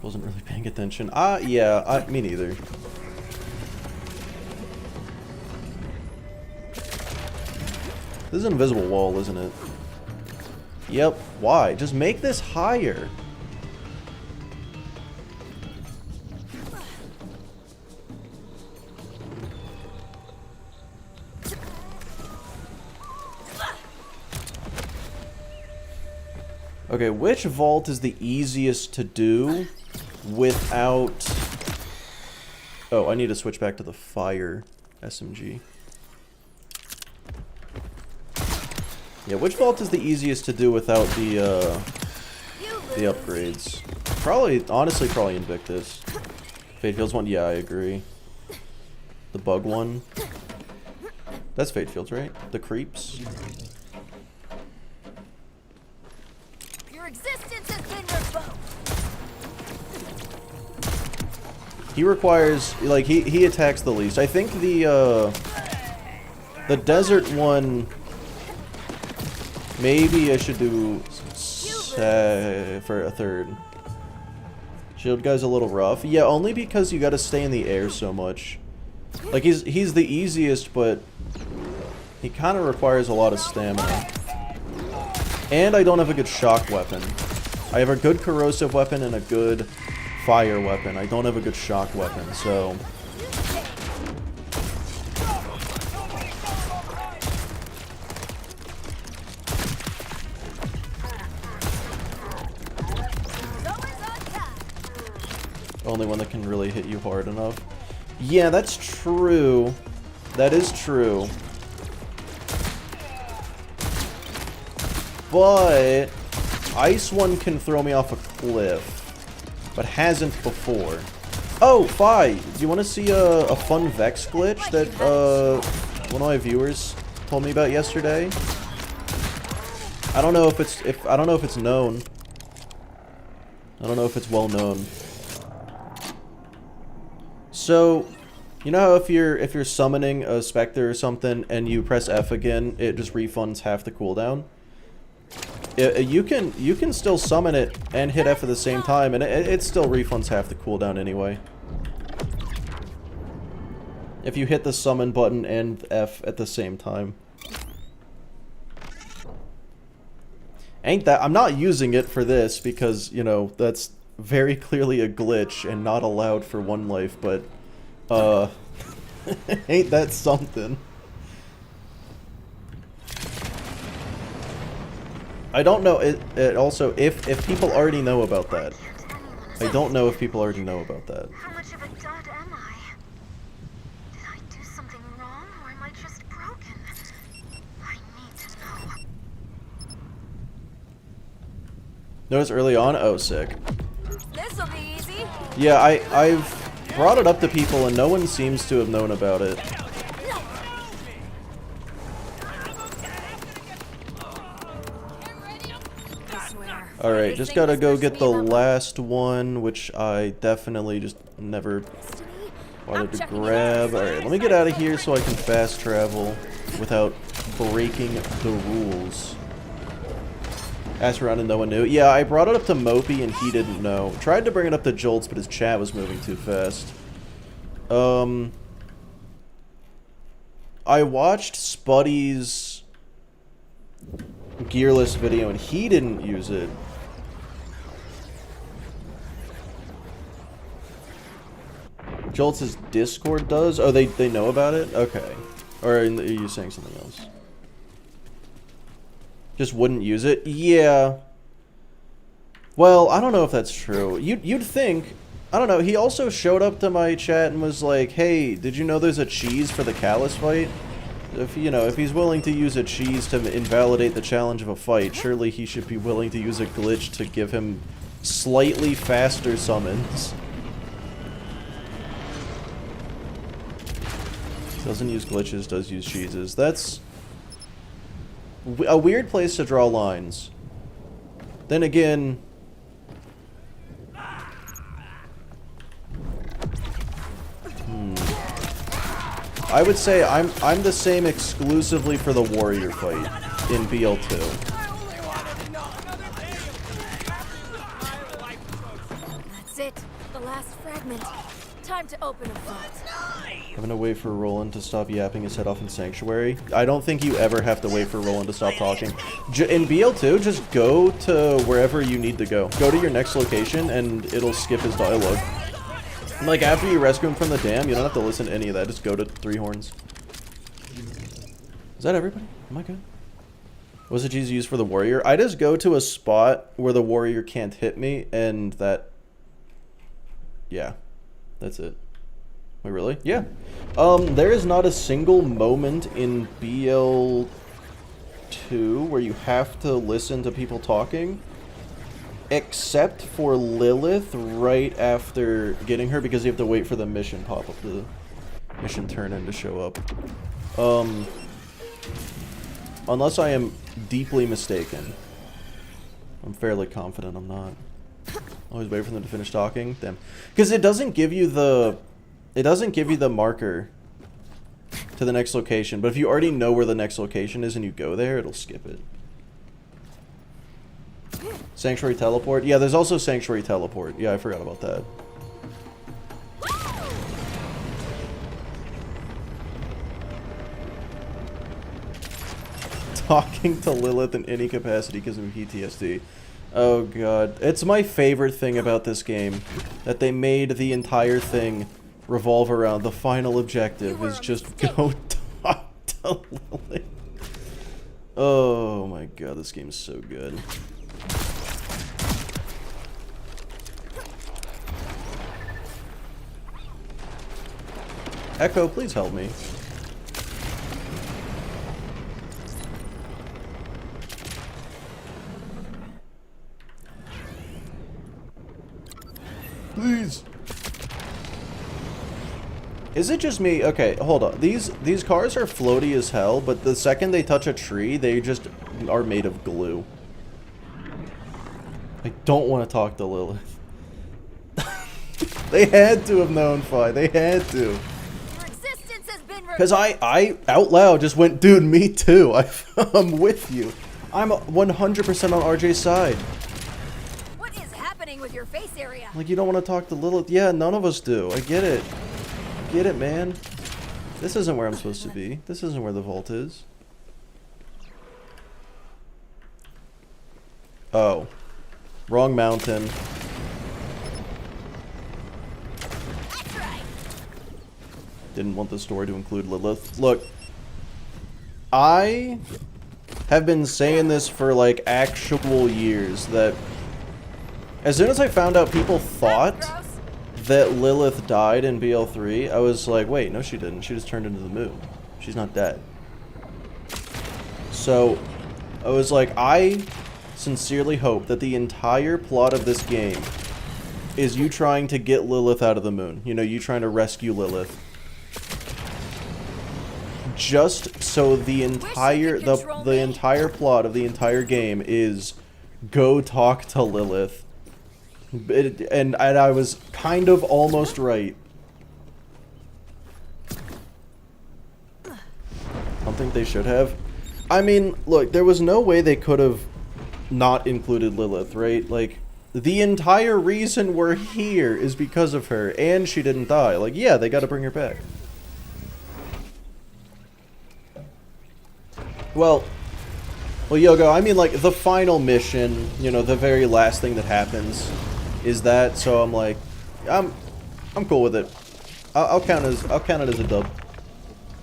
Wasn't really paying attention. Yeah, me neither. This is an invisible wall, isn't it? Yep. Why? Just make this higher. Okay, which vault is the easiest to do without... Oh, I need to switch back to the fire SMG. Yeah, which vault is the easiest to do without the upgrades? Probably, honestly, probably Invictus. Fate Fields one, yeah, I agree. The bug one. That's Fate Fields, right? The creeps. Your existence has been revoked. He requires, like, he attacks the least. I think the desert one, maybe I should do for a third. Shield guy's a little rough. Yeah, only because you gotta stay in the air so much. Like, he's the easiest, but he kind of requires a lot of stamina. And I don't have a good shock weapon. I have a good corrosive weapon and a good fire weapon. I don't have a good shock weapon, so... Only one that can really hit you hard enough. Yeah, that's true. That is true. But Ice one can throw me off a cliff, but hasn't before. Oh, Fi, do you want to see a fun Vex glitch that one of my viewers told me about yesterday? I don't know if it's known. I don't know if it's well known. So, you know how if you're summoning a Spectre or something and you press F again, it just refunds half the cooldown? You can still summon it and hit F at the same time, and it still refunds half the cooldown anyway. If you hit the summon button and F at the same time. I'm not using it for this because, you know, that's very clearly a glitch and not allowed for one life, but ain't that something? I don't know it also if people already know about that. I don't know if people already know about that. How much of a dud am I? Did I do something wrong, or am I just broken? I need to know. Notice early on? Oh, sick. This'll be easy. Yeah, I've brought it up to people and no one seems to have known about it. Alright, just gotta go get the last one, which I definitely just never bothered to grab. Alright, let me get out of here so I can fast travel without breaking the rules. Asked around and no one knew. Yeah, I brought it up to Mopey and he didn't know. Tried to bring it up to Jolts, but his chat was moving too fast. I watched Spuddy's gearless video and he didn't use it. Jolts' Discord does? Oh, they know about it? Okay. Or are you saying something else? Just wouldn't use it? Yeah. Well, I don't know if that's true. You'd think... I don't know, he also showed up to my chat and was like, hey, did you know there's a cheese for the Callus fight? If, you know, if he's willing to use a cheese to invalidate the challenge of a fight, surely he should be willing to use a glitch to give him slightly faster summons. Doesn't use glitches, does use cheeses. That's a weird place to draw lines. Then again, I would say I'm the same exclusively for the warrior fight in BL2. That's it. The last fragment. Time to open a vault. Having to wait for Roland to stop yapping his head off in Sanctuary. I don't think you ever have to wait for Roland to stop talking. In BL2, just go to wherever you need to go. Go to your next location and it'll skip his dialogue. Like, after you rescue him from the dam, you don't have to listen to any of that. Just go to Three Horns. Is that everybody? Am I good? What's the cheese used for the warrior? I just go to a spot where the warrior can't hit me, and that... Yeah. That's it. Wait, really? Yeah. There is not a single moment in BL2 where you have to listen to people talking. Except for Lilith right after getting her, because you have to wait for the mission pop-up, the mission turn-in to show up. Unless I am deeply mistaken. I'm fairly confident I'm not. Always wait for them to finish talking. Damn. Because it doesn't give you the... It doesn't give you the marker to the next location. But if you already know where the next location is and you go there, it'll skip it. Sanctuary teleport? Yeah, there's also Sanctuary teleport. Yeah, I forgot about that. Talking to Lilith in any capacity because of PTSD. Oh god. It's my favorite thing about this game. That they made the entire thing revolve around the final objective is just go talk to Lilith. Oh my god, this game is so good. Echo, please help me. Please. Is it just me? Okay, hold on. These cars are floaty as hell, but the second they touch a tree, they just are made of glue. I don't want to talk to Lilith. They had to have known, Fi. They had to. Because I out loud just went, dude, me too. I'm with you. I'm 100% on RJ's side. What is happening with your face area? Like, you don't want to talk to Lilith. Yeah, none of us do. I get it. I get it, man. This isn't where I'm supposed to be. This isn't where the vault is. Oh. Wrong mountain. Didn't want the story to include Lilith. Look, I have been saying this for like actual years that as soon as I found out people thought that Lilith died in BL3, I was like, wait, no she didn't. She just turned into the moon. She's not dead. So I was like, I sincerely hope that the entire plot of this game is you trying to get Lilith out of the moon. You know, you trying to rescue Lilith. Just so the entire plot of the entire game is go talk to Lilith. And I was kind of almost right. I don't think they should have. I mean, look, there was no way they could have not included Lilith, right? Like, the entire reason we're here is because of her, and she didn't die. Like, yeah, they gotta bring her back. Well, Yogo, I mean, like, the final mission, you know, the very last thing that happens is that, so I'm like, I'm cool with it. I'll count it as a dub.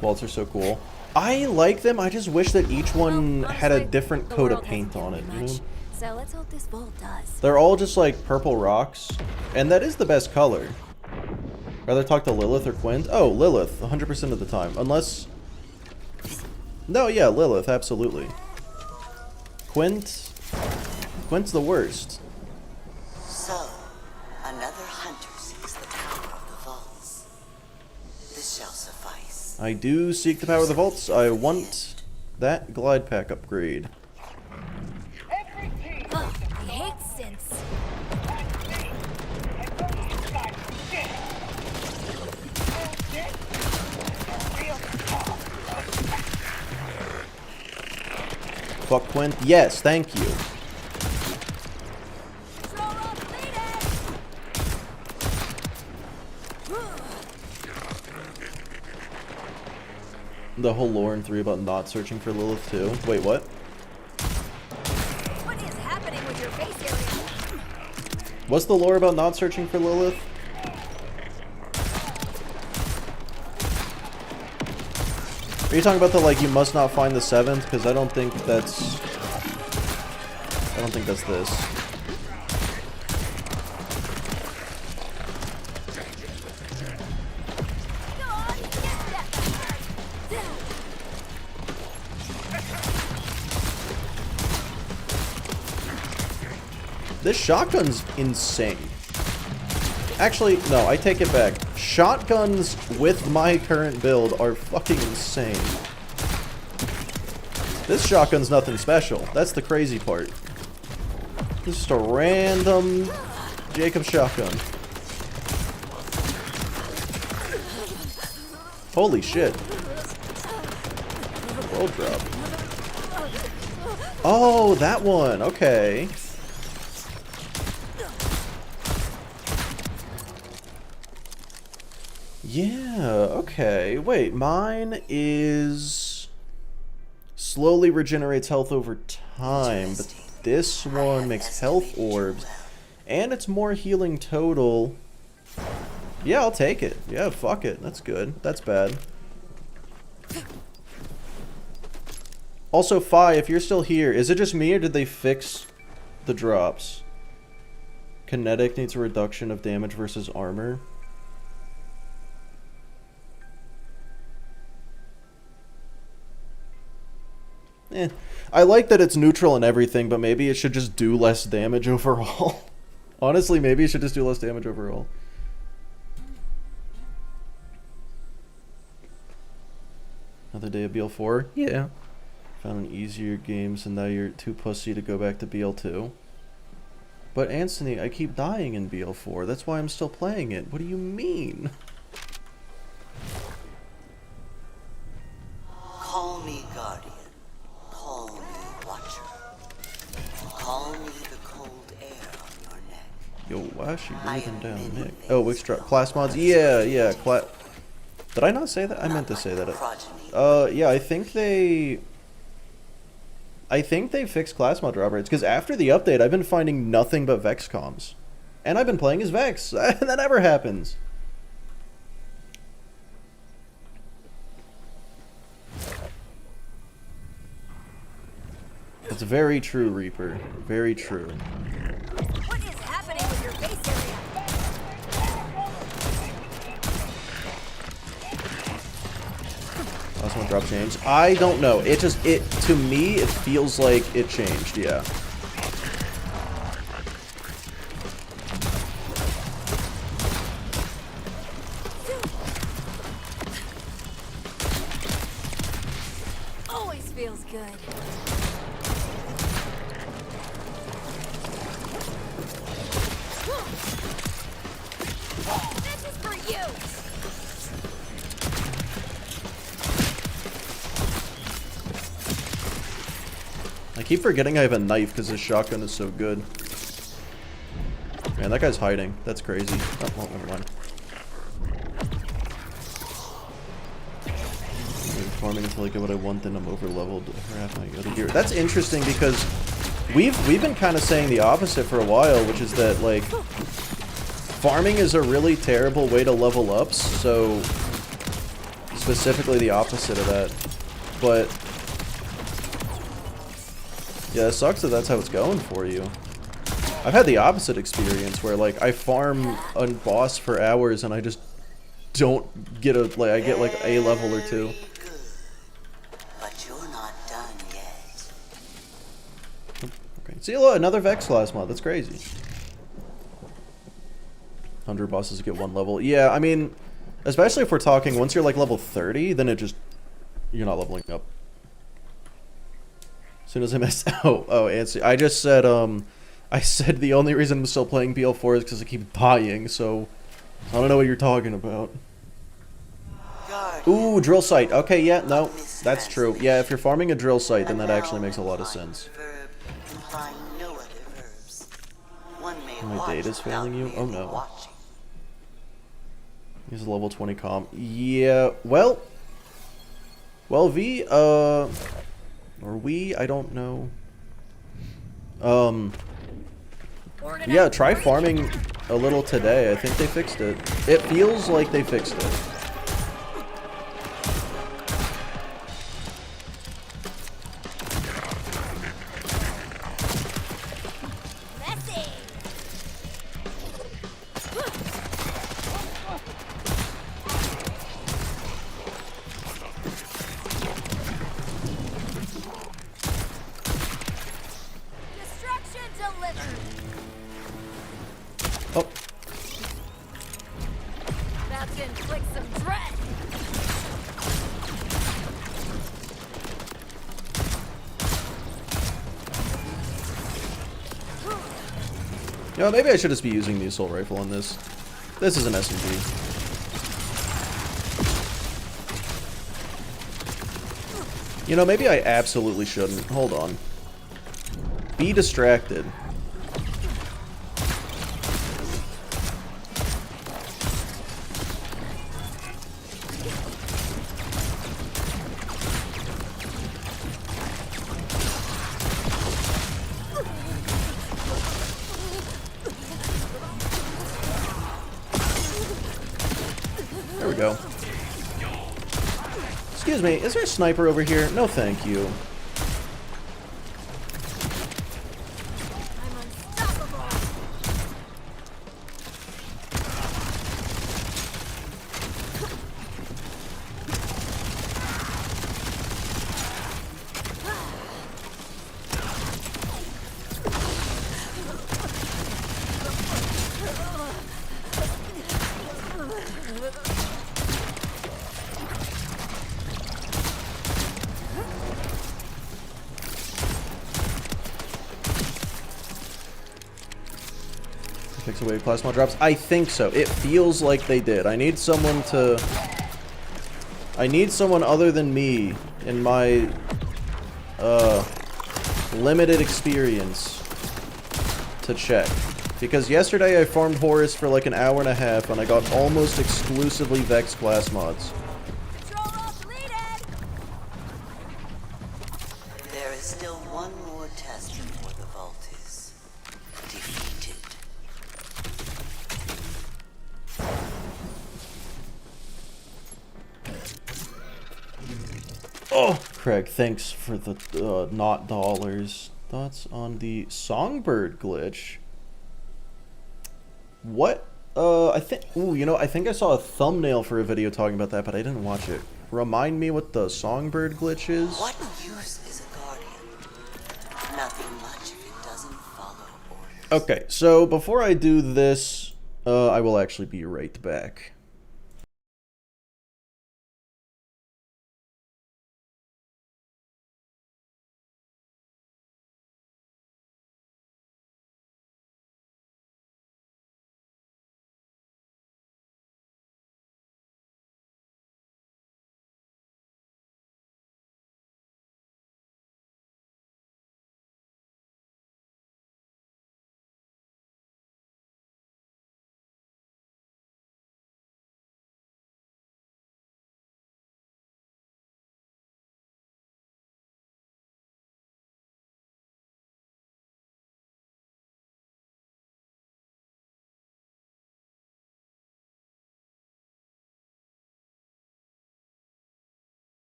Vaults are so cool. I like them, I just wish that each one had a different coat of paint on it, you know? So let's hope this vault does. They're all just like purple rocks, and that is the best color. Rather talk to Lilith or Quint? Oh, Lilith, 100% of the time, unless... No, yeah, Lilith, absolutely. Quint's the worst. So, another hunter seeks the power of the vaults. This shall suffice. I do seek the power of the vaults. I want that glide pack upgrade. Ugh, I hate synths. Fuck Quint. Yes, thank you. The whole lore in 3 about not searching for Lilith too. Wait, what? What is happening with your face area? What's the lore about not searching for Lilith? Are you talking about the, like, you must not find the 7th? Because I don't think that's... I don't think that's this. This shotgun's insane. Actually, no, I take it back. Shotguns with my current build are fucking insane. This shotgun's nothing special. That's the crazy part. This is just a random Jacob shotgun. Holy shit. World drop. Oh, that one. Okay. Yeah, okay. Wait, mine is slowly regenerates health over time, but this one makes health orbs, and it's more healing total. Yeah, I'll take it. Yeah, fuck it. That's good. That's bad. Also, Fi, if you're still here, is it just me or did they fix the drops? Kinetic needs a reduction of damage versus armor. I like that it's neutral and everything, but maybe it should just do less damage overall. Honestly, maybe it should just do less damage overall. Another day of BL4? Yeah. Found an easier games and now you're too pussy to go back to BL2. But Anthony, I keep dying in BL4. That's why I'm still playing it. What do you mean? Call me guardian. Call me watcher. Call me the cold air on your neck. Yo, why is she breathing down Nick? Oh, extra class mods? Yeah, yeah. Did I not say that? I meant to say that. Yeah, I think they fixed class mod drop rates, because after the update, I've been finding nothing but Vex comms. And I've been playing as Vex. That never happens. It's very true, Reaper. Very true. What is happening with your face area? Last one drop changed. I don't know. To me, it feels like it changed, yeah. Always feels good. This is for you. I keep forgetting I have a knife because this shotgun is so good. Man, that guy's hiding. That's crazy. Oh, well, never mind. I'm farming until I get what I want, then I'm over leveled for half my other gear. That's interesting because we've been kind of saying the opposite for a while, which is that like farming is a really terrible way to level up. So specifically the opposite of that, but. Yeah, it sucks that that's how it's going for you. I've had the opposite experience where, like, I farm a boss for hours and I just don't get I get, like, a level or two. Good. But you're not done yet. Okay. See, look, another Vex class mod. That's crazy. 100 bosses get 1 level. Yeah, I mean, especially if we're talking, once you're, like, level 30, then it just... You're not leveling up. As soon as I messed Ansi. I just said, I said the only reason I'm still playing BL4 is because I keep dying, so I don't know what you're talking about. Ooh, drill site. Okay, yeah, no, that's true. Yeah, if you're farming a drill site, then that actually makes a lot of sense. My data's failing you? Oh no. He's a level 20 comm. Yeah, well, V, or we, I don't know. Yeah, try farming a little today. I think they fixed it. It feels like they fixed it. Oh. About to inflict some dread. You know, maybe I should just be using the assault rifle on this. This is an SMG. You know, maybe I absolutely shouldn't. Hold on. Be distracted. There we go. Excuse me, is there a sniper over here? No, thank you. I'm unstoppable. Takes away plasma drops. I think so. It feels like they did. I need someone to... I need someone other than me in my limited experience to check. Because yesterday I farmed Horus for like an hour and a half and I got almost exclusively Vex class mods. Control all deleted. There is still one more test before the vault is defeated. Oh, Craig, thanks for the not dollars. Thoughts on the Songbird glitch? What? I think. Ooh, you know, I think I saw a thumbnail for a video talking about that, but I didn't watch it. Remind me what the Songbird glitch is? What use is a guardian? Nothing much if it doesn't follow orders. Okay, so before I do this, I will actually be right back.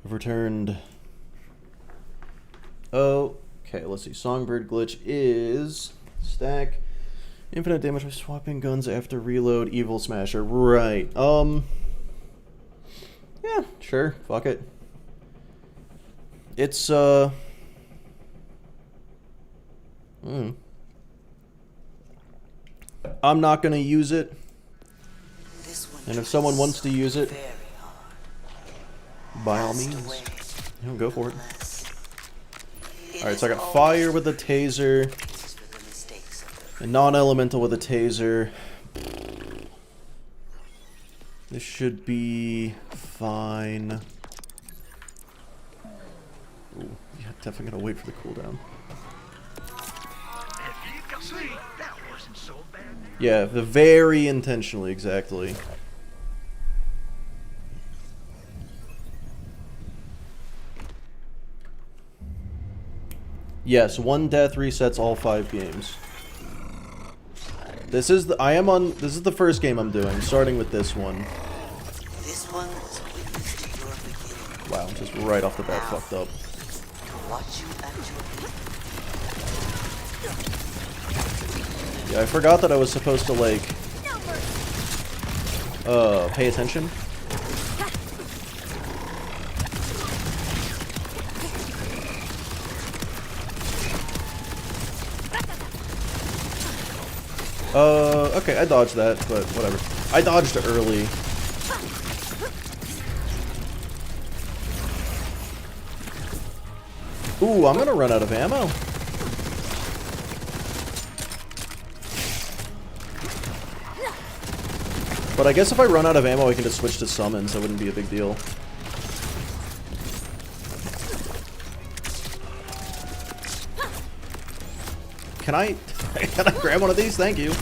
I've returned. Oh, okay. Let's see. Songbird glitch is stack infinite damage by swapping guns after reload. Evil Smasher. Right. Yeah. Sure. Fuck it. It's I'm not gonna use it. And if someone wants to use it, by all means, go for it. Alright, so I got fire with a taser, and non-elemental with a taser. This should be fine. Ooh, yeah, definitely gotta wait for the cooldown. Yeah, very intentionally, exactly. Yes, one death resets all 5 games. This is the first game I'm doing, starting with this one. This one is witness to your beginning. Wow, just right off the bat fucked up. Watch you at your Yeah, I forgot that I was supposed to, like, pay attention. Okay, I dodged that, but whatever. I dodged early. Ooh, I'm gonna run out of ammo. But I guess if I run out of ammo, I can just switch to summons. That wouldn't be a big deal. Can I grab one of these? Thank you.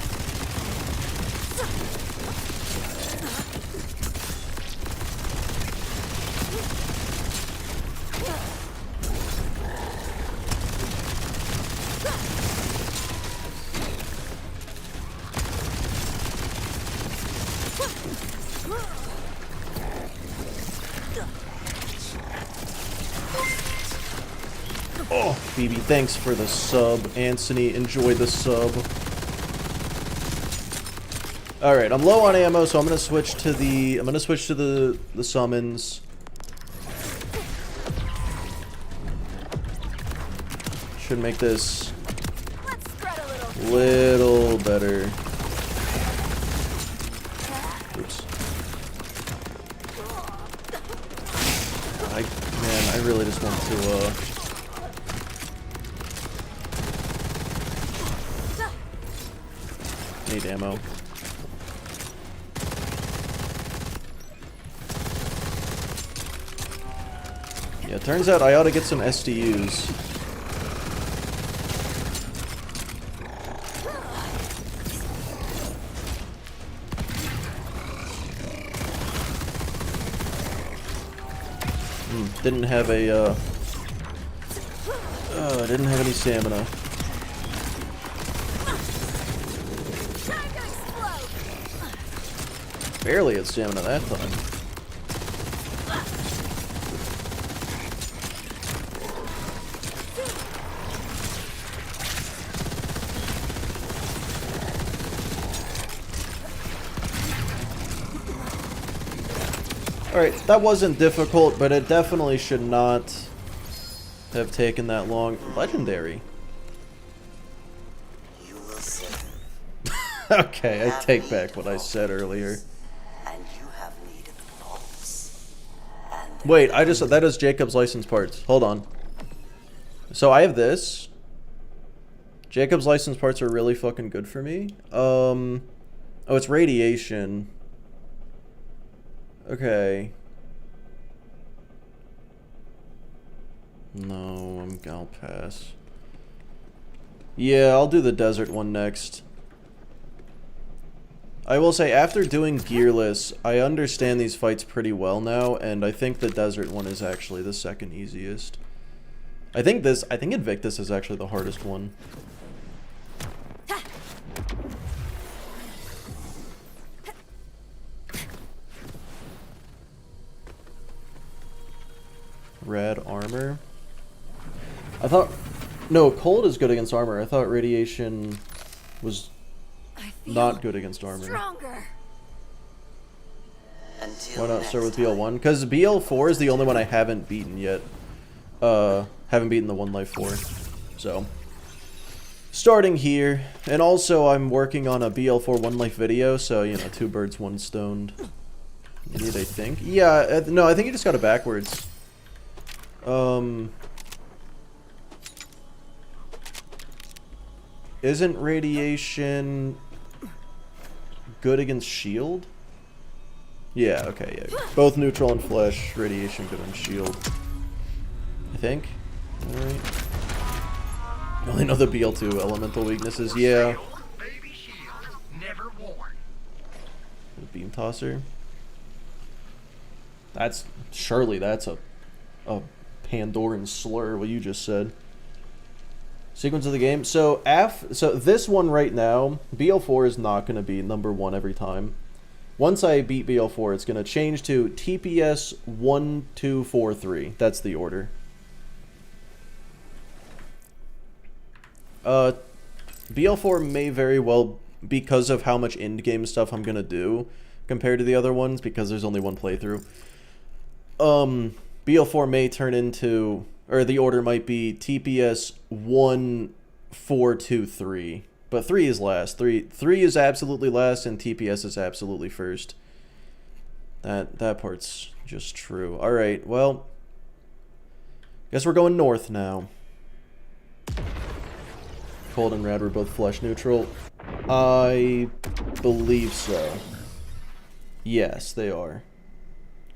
Oh, BB, thanks for the sub. Anthony, enjoy the sub. Alright, I'm low on ammo, so I'm gonna switch to the summons. Should make this a little better. Oops. Man, I really just want to need ammo. Yeah, turns out I ought to get some SDUs. Didn't have a, didn't have any stamina. Barely had stamina that time. Alright, that wasn't difficult, but it definitely should not have taken that long. Legendary. You will serve. Okay, I take back what I said earlier. And you have need of the bolts. And Wait, that is Jacob's license parts. Hold on. So I have this. Jacob's license parts are really fucking good for me. Oh, it's radiation. Okay. No, I'll pass. Yeah, I'll do the desert one next. I will say, after doing Gearless, I understand these fights pretty well now, and I think the desert one is actually the second easiest. I think Invictus is actually the hardest one. Rad armor. I thought... No, cold is good against armor. I thought radiation was not good against armor. Stronger. Why not start with BL1? Because BL4 is the only one I haven't beaten yet. Haven't beaten the 1 life 4. So, starting here. And also, I'm working on a BL4 1 life video, so, you know, 2 birds, 1 stoned. Indeed, I think. Yeah, no, I think you just got it backwards. Isn't radiation good against shield? Yeah, okay, yeah. Both neutral and flesh, radiation good on shield. I think. Alright. I only know the BL2 elemental weaknesses, yeah. The beam tosser. Surely that's a Pandoran slur, what you just said. Sequence of the game. So this one right now, BL4 is not going to be number 1 every time. Once I beat BL4, it's going to change to TPS 1, 2, 4, 3. That's the order. BL4 may very well, because of how much end-game stuff I'm going to do compared to the other ones, because there's only 1 playthrough. BL4 may turn into, or the order might be TPS 1, 4, 2, 3. But 3 is last. 3 is absolutely last, and TPS is absolutely first. That part's just true. Alright, well, guess we're going north now. Cold and Rad were both flesh neutral. I believe so. Yes, they are.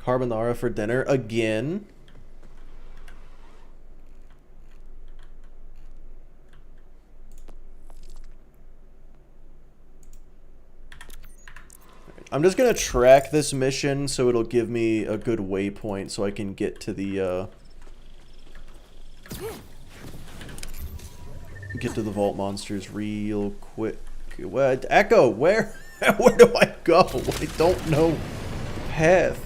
Carbonara for dinner again. I'm just gonna track this mission so it'll give me a good waypoint so I can get to the vault monsters real quick. What? Echo, where do I go? I don't know the path.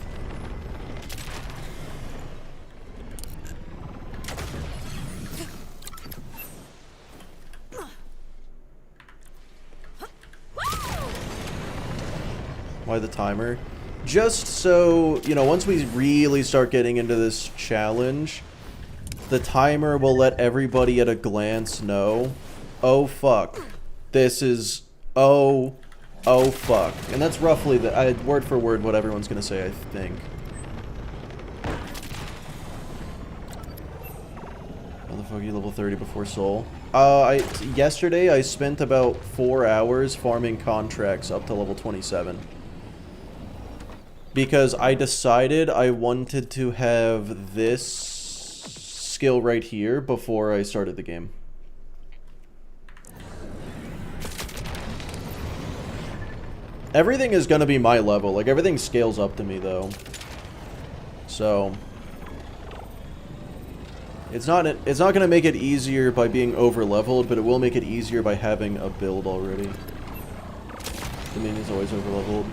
Why the timer? Just so, you know, once we really start getting into this challenge, the timer will let everybody at a glance know, oh fuck, this is, oh fuck. And that's roughly the, word for word what everyone's gonna say, I think. Motherfucker, you level 30 before soul. Yesterday I spent about 4 hours farming contracts up to level 27. Because I decided I wanted to have this skill right here before I started the game. Everything is gonna be my level. Like, everything scales up to me, though. So it's not gonna make it easier by being over-leveled, but it will make it easier by having a build already. Dominion's always over-leveled.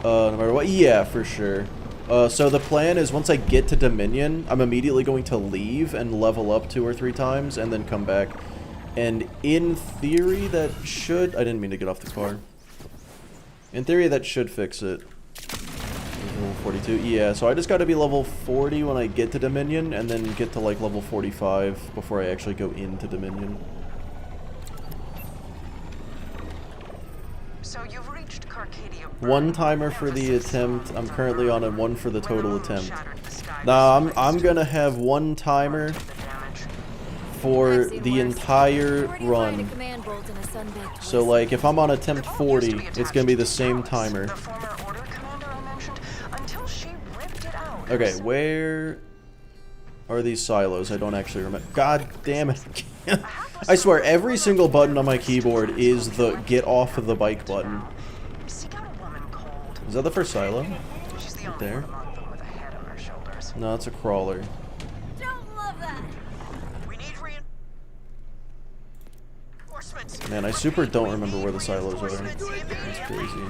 No matter what? Yeah, for sure. So the plan is once I get to Dominion, I'm immediately going to leave and level up 2 or 3 times and then come back. And in theory, that should... I didn't mean to get off the car. In theory, that should fix it. Level 42. Yeah, so I just got to be level 40 when I get to Dominion and then get to like level 45 before I actually go into Dominion. So you've reached Carcadia. 1 timer for the attempt. I'm currently on a 1 for the total attempt. Nah, I'm gonna have 1 timer for the entire run. So like if I'm on attempt 40, it's gonna be the same timer. Okay, where are these silos? I don't actually remember. God damn it. I swear, every single button on my keyboard is the get off of the bike button. Is that the first silo? Right there? No, it's a crawler. Man, I super don't remember where the silos are. That's crazy.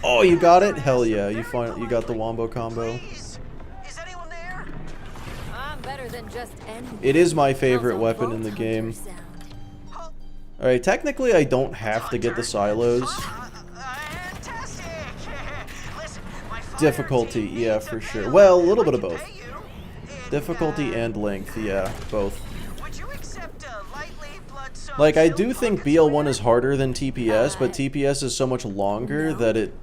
Oh, you got it? Hell yeah, you got the wombo combo. Please? Is anyone there? I'm better than just any. It is my favorite weapon in the game. Alright, technically I don't have to get the silos. Fantastic. Listen, my fire Difficulty, team yeah, needs for a sure. bill. Well, a little bit I of can both. pay you in, Difficulty and length, yeah, both. Would you accept a lightly blood-soaked Like, I silk do think pocket BL1 square? is harder than TPS, but TPS is so much longer that it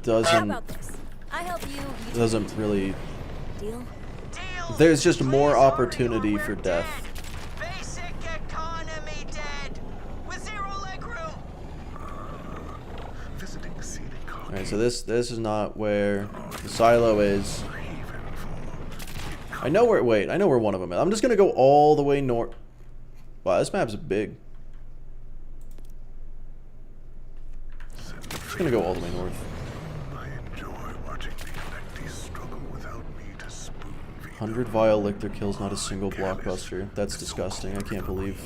How doesn't about this? I help you. You doesn't really. deal? Deal. There's just more Please hurry opportunity or for we're death. dead. Basic economy dead. With zero leg room. Visiting Alright, so this is not where the silo is. I know where. Wait, I know where one of them is. I'm just gonna go all the way north. Wow, this map's big. Just gonna go all the way north. I enjoy watching the electies struggle without me to spoon feed 100 vial lictor kills, not a single blockbuster. That's disgusting. I can't believe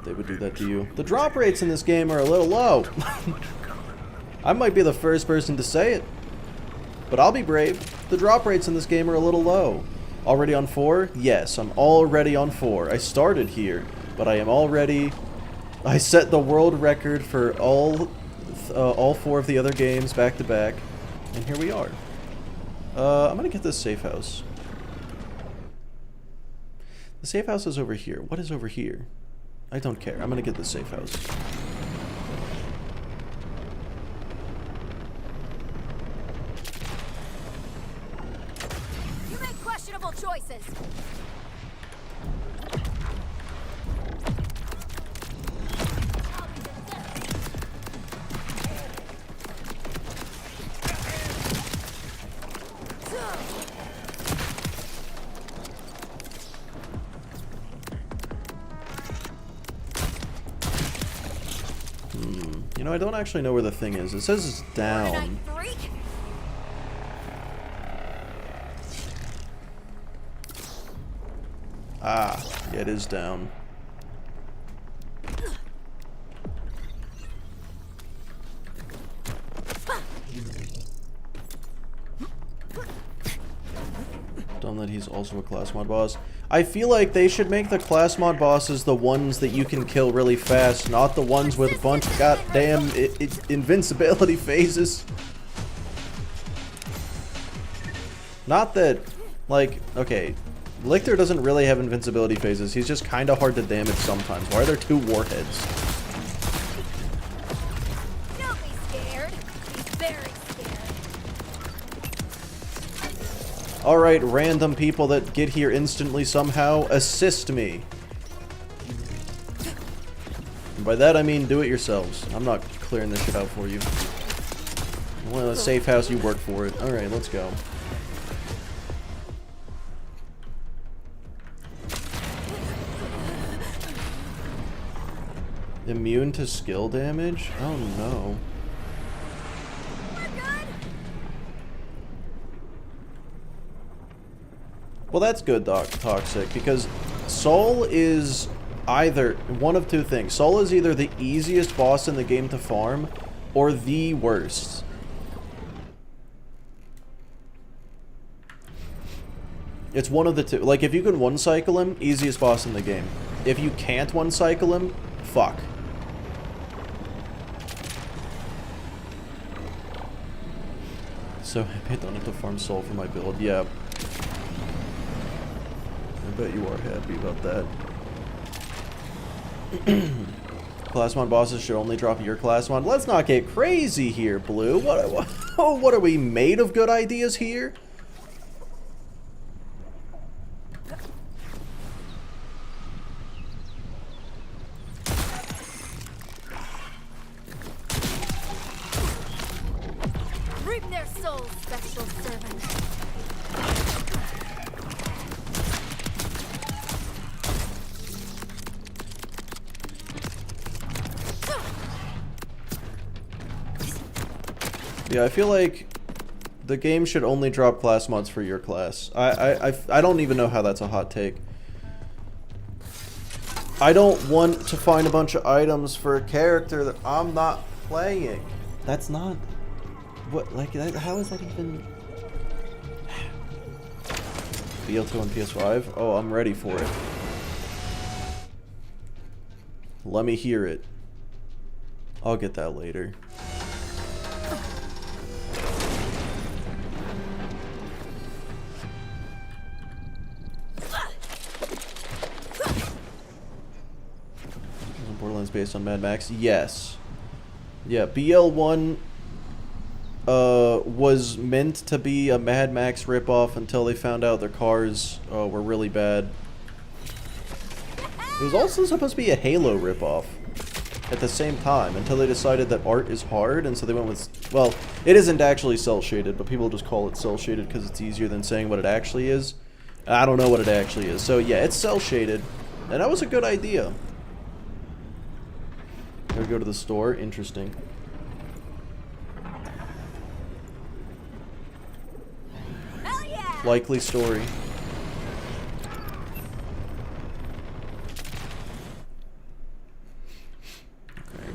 they would do that to you. The drop rates in this game are a little low. I might be the first person to say it, but I'll be brave. The drop rates in this game are a little low. Already on 4? Yes, I'm already on 4. I started here, but I am already... I set the world record for all 4 of the other games back to back, and here we are. I'm gonna get this safe house. The safe house is over here. What is over here? I don't care. I'm gonna get the safe house. You make questionable choices. You know, I don't actually know where the thing is. It says it's down. Freak. Ah, yeah, it is down. Dumb that he's also a class mod boss. I feel like they should make the class mod bosses the ones that you can kill really fast, not the ones with a bunch of goddamn invincibility phases. Not that, like, okay, Lictor doesn't really have invincibility phases. He's just kind of hard to damage sometimes. Why are there 2 warheads? Don't be scared. Be very scared. Alright, random people that get here instantly somehow, assist me. And by that I mean do it yourselves. I'm not clearing this shit out for you. Well, a safe house, you work for it. Alright, let's go. Immune to skill damage? Oh no. Well, that's good, Toxic, because Soul is either one of 2 things. Soul is either the easiest boss in the game to farm, or the worst. It's one of the 2. Like, if you can one-cycle him, easiest boss in the game. If you can't one-cycle him, fuck. So happy I don't have to farm Soul for my build. Yeah. I bet you are happy about that. Class mod bosses should only drop your class mod. Let's not get crazy here, Blue. What are we, made of good ideas here? Reap their souls, special servant. Yeah, I feel like the game should only drop class mods for your class. I don't even know how that's a hot take. I don't want to find a bunch of items for a character that I'm not playing. That's not What, like, how is that even... BL2 on PS5? Oh, I'm ready for it. Let me hear it. I'll get that later. Borderlands based on Mad Max? Yes. Yeah, BL1 was meant to be a Mad Max ripoff until they found out their cars were really bad. It was also supposed to be a Halo ripoff at the same time until they decided that art is hard, and so they went with... Well, it isn't actually cel-shaded, but people just call it cel-shaded because it's easier than saying what it actually is. I don't know what it actually is. So yeah, it's cel-shaded, and that was a good idea. Gotta go to the store. Interesting. Hell yeah! Likely story. Okay.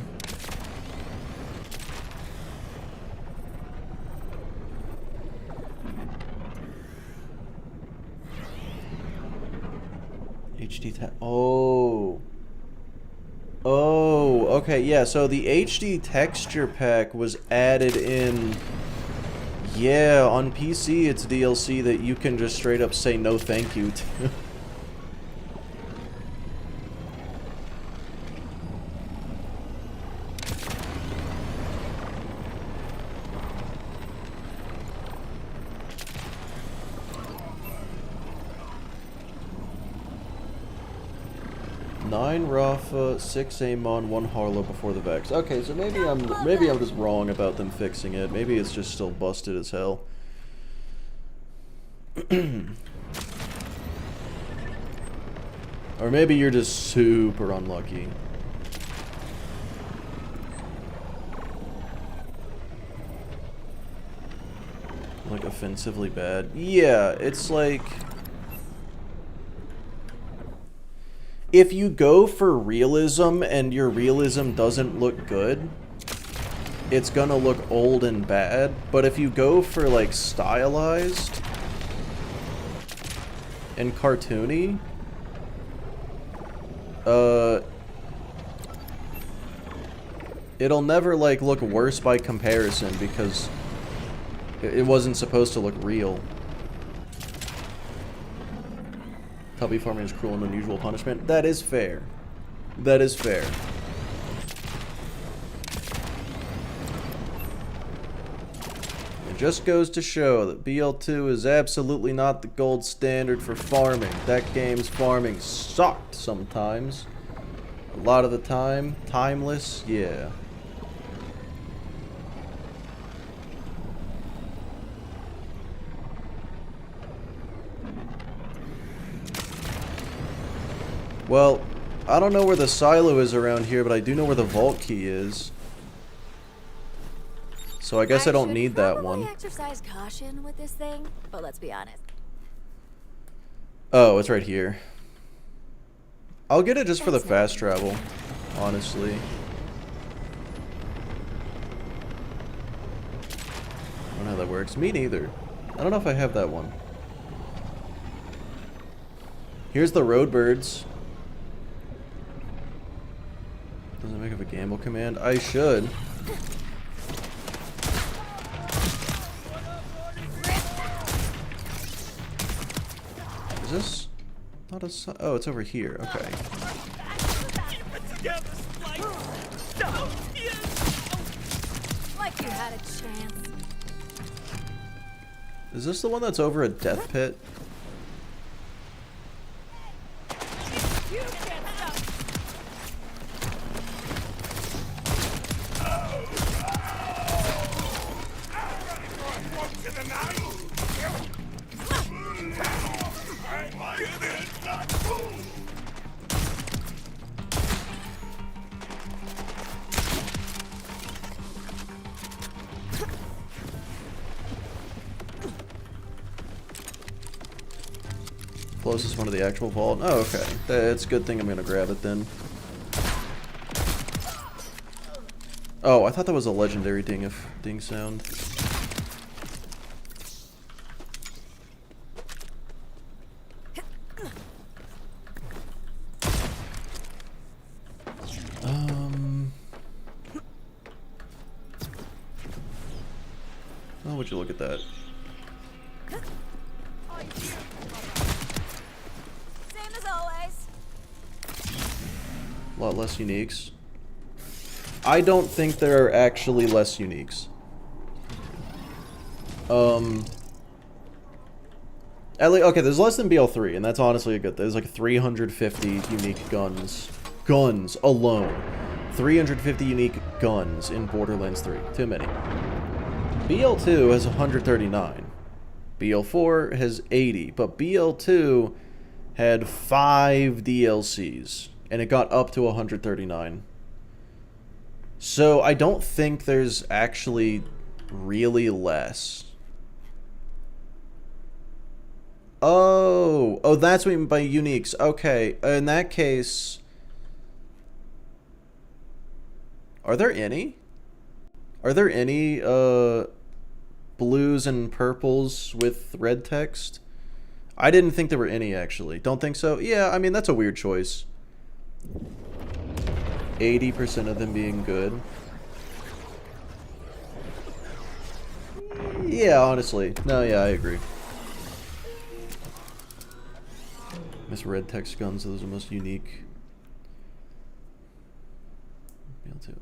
HD oh. Oh, okay, yeah, so the HD texture pack was added in... Yeah, on PC it's DLC that you can just straight up say no thank you to. 9 Rafa, 6 Amon, 1 Harlow before the Vex. Okay, so maybe I'm just wrong about them fixing it. Maybe it's just still busted as hell. Or maybe you're just super unlucky. Like offensively bad. Yeah, it's like... If you go for realism and your realism doesn't look good, it's gonna look old and bad. But if you go for like stylized and cartoony, it'll never like look worse by comparison because it wasn't supposed to look real. Tubby farming is cruel and unusual punishment. That is fair. That is fair. It just goes to show that BL2 is absolutely not the gold standard for farming. That game's farming sucked sometimes. A lot of the time. Timeless, yeah. Well, I don't know where the silo is around here, but I do know where the vault key is. So I guess I don't need that one. Exercise caution with this thing, but let's be honest. Oh, it's right here. I'll get it just for the fast travel, honestly. I don't know how that works. Me neither. I don't know if I have that one. Here's the roadbirds. Doesn't make up a gamble command. I should. Is this not a... Oh, it's over here. Okay. Like you had a chance. Is this the one that's over a death pit? Closest one to the actual vault. Oh, okay. That's a good thing I'm gonna grab it then. Oh, I thought that was a legendary ding sound. Would you look at that? Same as always. A lot less uniques. I don't think there are actually less uniques. At least, okay, there's less than BL3, and that's honestly a good thing. There's like 350 unique guns. Guns alone. 350 unique guns in Borderlands 3. Too many. BL2 has 139. BL4 has 80, but BL2 had 5 DLCs, and it got up to 139. So I don't think there's actually really less. Oh, that's what you mean by uniques. Okay, in that case, are there any? Are there any blues and purples with red text? I didn't think there were any, actually. Don't think so? Yeah, I mean, that's a weird choice. 80% of them being good. Yeah, honestly. No, yeah, I agree. Miss red text guns, those are most unique.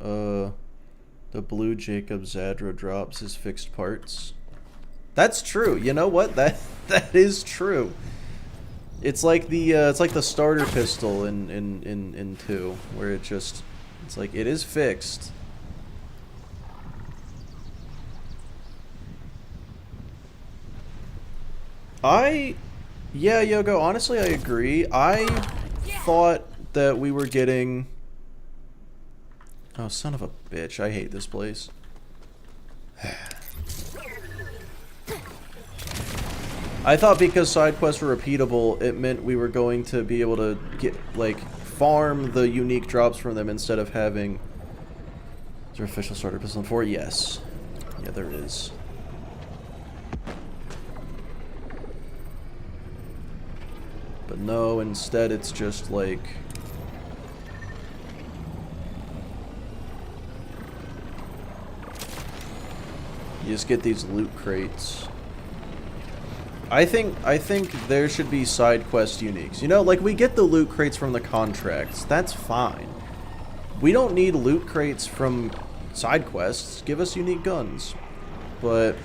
The blue Jacob Zadra drops his fixed parts. That's true. You know what? That is true. It's like the starter pistol in 2, where it's like it is fixed. Yeah, Yogo, honestly, I agree. I thought that we were getting... Oh, son of a bitch. I hate this place. I thought because side quests were repeatable, it meant we were going to be able to get, like, farm the unique drops from them instead of having... Is there official starter pistol in 4? Yes. Yeah, there is. But no, instead it's just like... You just get these loot crates. I think there should be side quest uniques. You know, like we get the loot crates from the contracts. That's fine. We don't need loot crates from side quests. Give us unique guns. But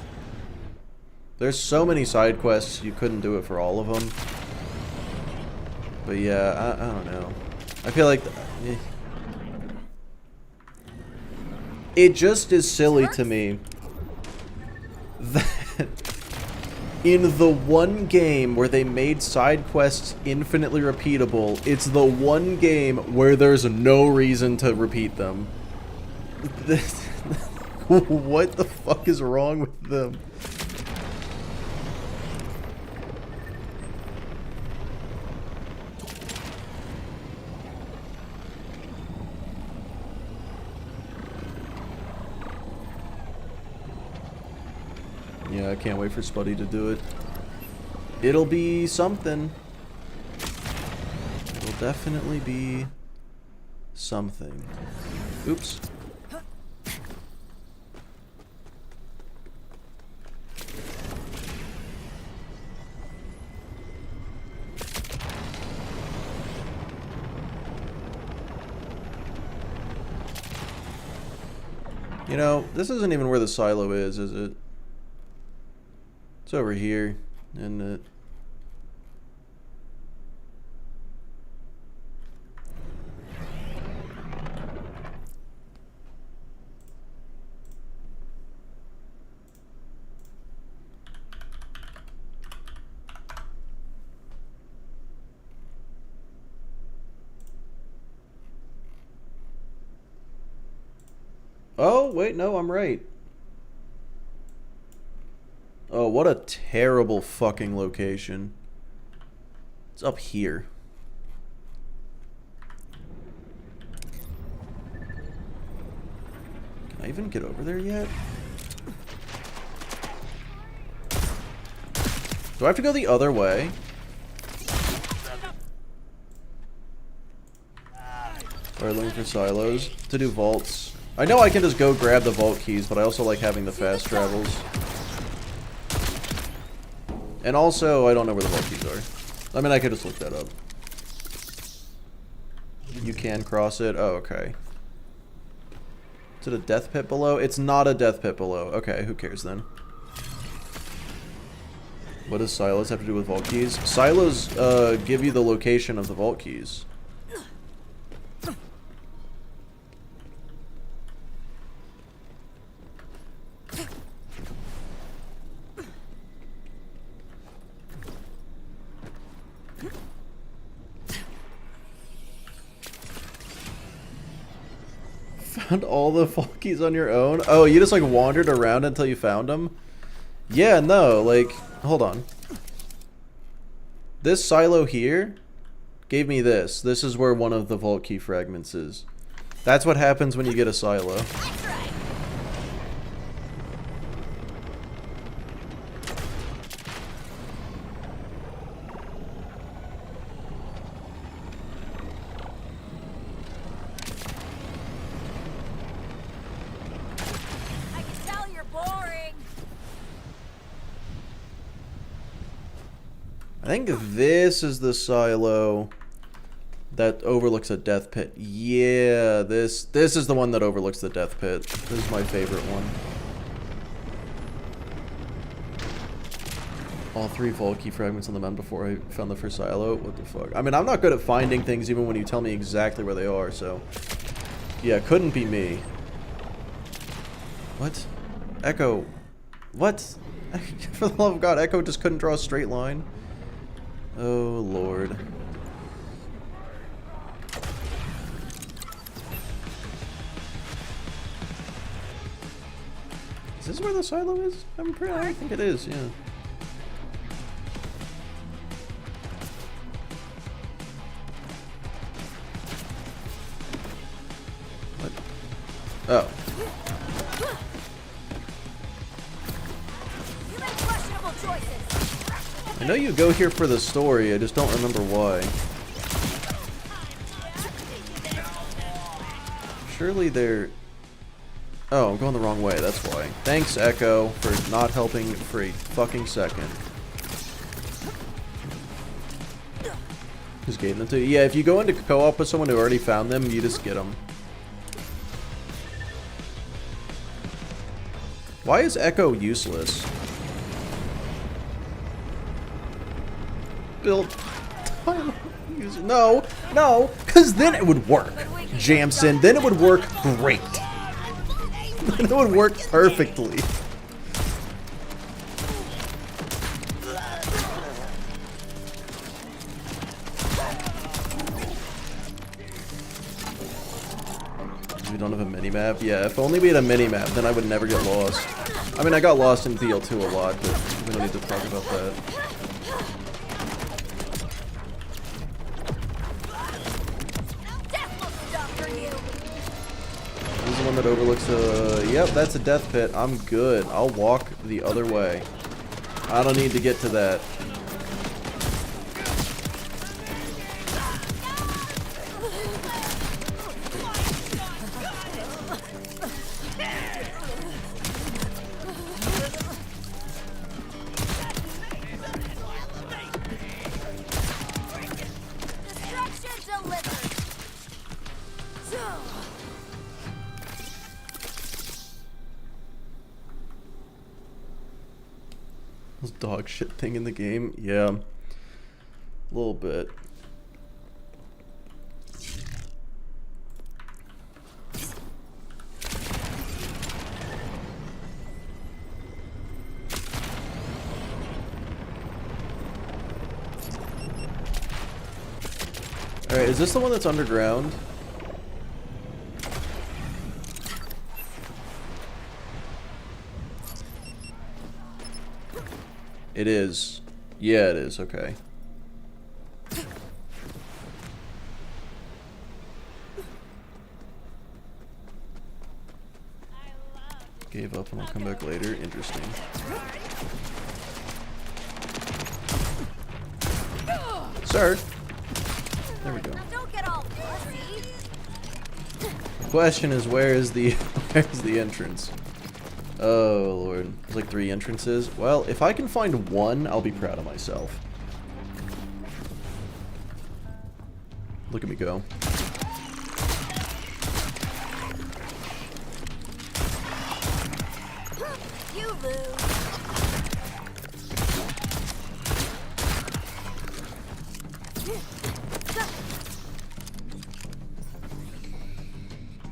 there's so many side quests, you couldn't do it for all of them. But yeah, I don't know. I feel like... It just is silly to me that in the one game where they made side quests infinitely repeatable, it's the one game where there's no reason to repeat them. What the fuck is wrong with them? Yeah, I can't wait for Spuddy to do it. It'll be something. It'll definitely be something. Oops. You know, this isn't even where the silo is it? It's over here, isn't it? Oh, wait, no, I'm right. Oh, what a terrible fucking location. It's up here. Can I even get over there yet? Do I have to go the other way? Alright, looking for silos. To do vaults. I know I can just go grab the vault keys, but I also like having the fast travels. And also, I don't know where the vault keys are. I mean, I could just look that up. You can cross it. Oh, okay. Is it a death pit below? It's not a death pit below. Okay, who cares then? What does silos have to do with vault keys? Silos give you the location of the vault keys. Found all the vault keys on your own? Oh, you just like wandered around until you found them? Yeah, no, like, hold on. This silo here gave me this. This is where one of the vault key fragments is. That's what happens when you get a silo. I think this is the silo that overlooks a death pit. Yeah, this is the one that overlooks the death pit. This is my favorite one. All 3 vault key fragments on the map before I found the first silo. What the fuck? I mean, I'm not good at finding things even when you tell me exactly where they are, so... Yeah, couldn't be me. What? Echo. What? For the love of God, Echo just couldn't draw a straight line. Oh, Lord. Is this where the silo is? I think it is, yeah. What? Oh. You make questionable choices. I know you go here for the story, I just don't remember why. Surely they're... Oh, I'm going the wrong way, that's why. Thanks, Echo, for not helping for a fucking second. Just gave them to you. Yeah, if you go into co-op with someone who already found them, you just get them. Why is Echo useless? Build. No, no, because then it would work, Jamson. Then it would work great. Then it would work perfectly. We don't have a mini-map? Yeah, if only we had a mini-map, then I would never get lost. I mean, I got lost in BL2 a lot, but we don't need to talk about that. This is the one that overlooks yep, that's a death pit. I'm good. I'll walk the other way. I don't need to get to that. This dog shit thing in the game, yeah, a little bit. Alright, is this the one that's underground? It is. Yeah, it is. Okay. Gave up and I'll come back later. Interesting. Sir. There we go. Don't get all fussy. The question is, where's the entrance? Oh, Lord. There's like 3 entrances. Well, if I can find one, I'll be proud of myself. Look at me go. You lose.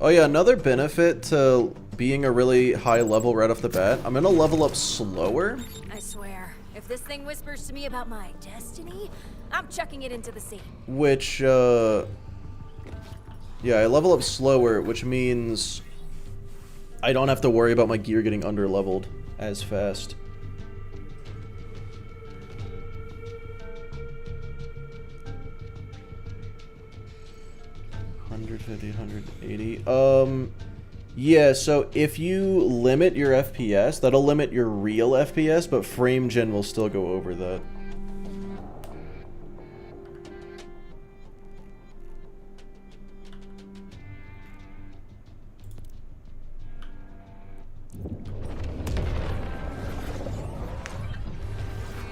Oh yeah, another benefit to being a really high level right off the bat, I'm gonna level up slower. I swear, if this thing whispers to me about my destiny, I'm chucking it into the sea. Which, yeah, I level up slower, which means I don't have to worry about my gear getting under-leveled as fast. $150, $180. Yeah, so if you limit your FPS, that'll limit your real FPS, but frame gen will still go over that.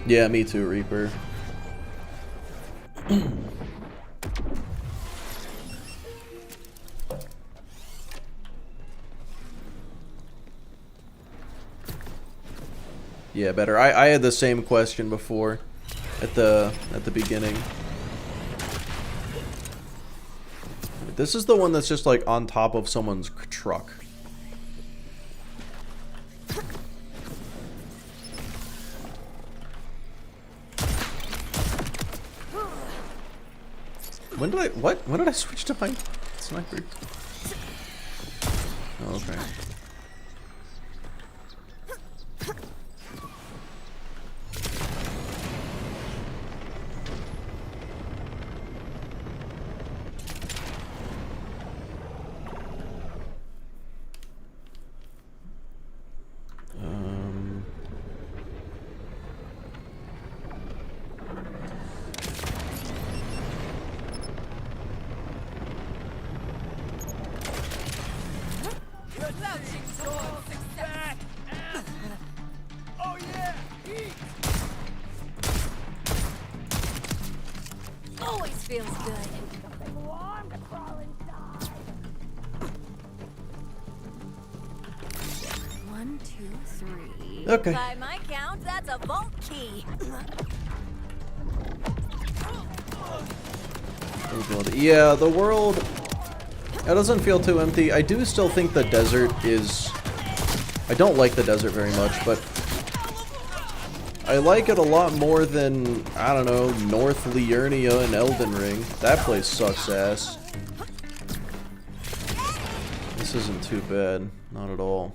Yeah, me too, Reaper. Yeah, better. I had the same question before at the beginning. This is the one that's just like on top of someone's truck. When did I when did I switch to my sniper? Oh, okay. Always feels good. 1, 2, 3. Okay. By my count, that's a vault key. Yeah, the world, it doesn't feel too empty. I do still think the desert is, I don't like the desert very much, but I like it a lot more than, I don't know, North Liurnia and Elden Ring. That place sucks ass. This isn't too bad, not at all.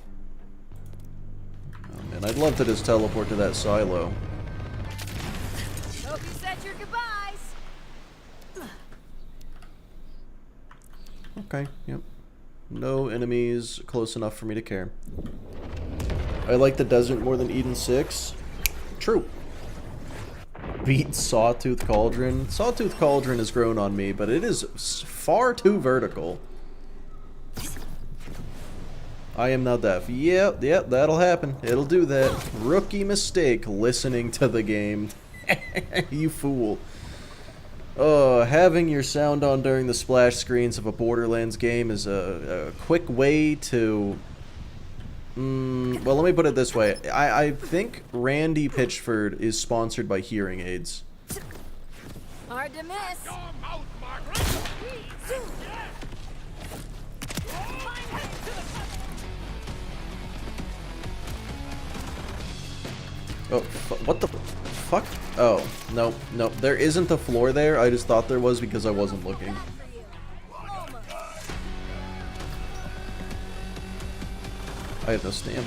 Oh man, I'd love to just teleport to that silo. Hope you said your goodbyes. Okay, yep. No enemies close enough for me to care. I like the desert more than Eden 6. True. Beat Sawtooth Cauldron. Sawtooth Cauldron has grown on me, but it is far too vertical. I am now deaf. Yep, that'll happen. It'll do that. Rookie mistake listening to the game. You fool. Having your sound on during the splash screens of a Borderlands game is a quick way to... well, let me put it this way. I think Randy Pitchford is sponsored by hearing aids. Hard to miss. Oh, what the fuck? Oh, no, no. There isn't a floor there. I just thought there was because I wasn't looking. I have no stamina.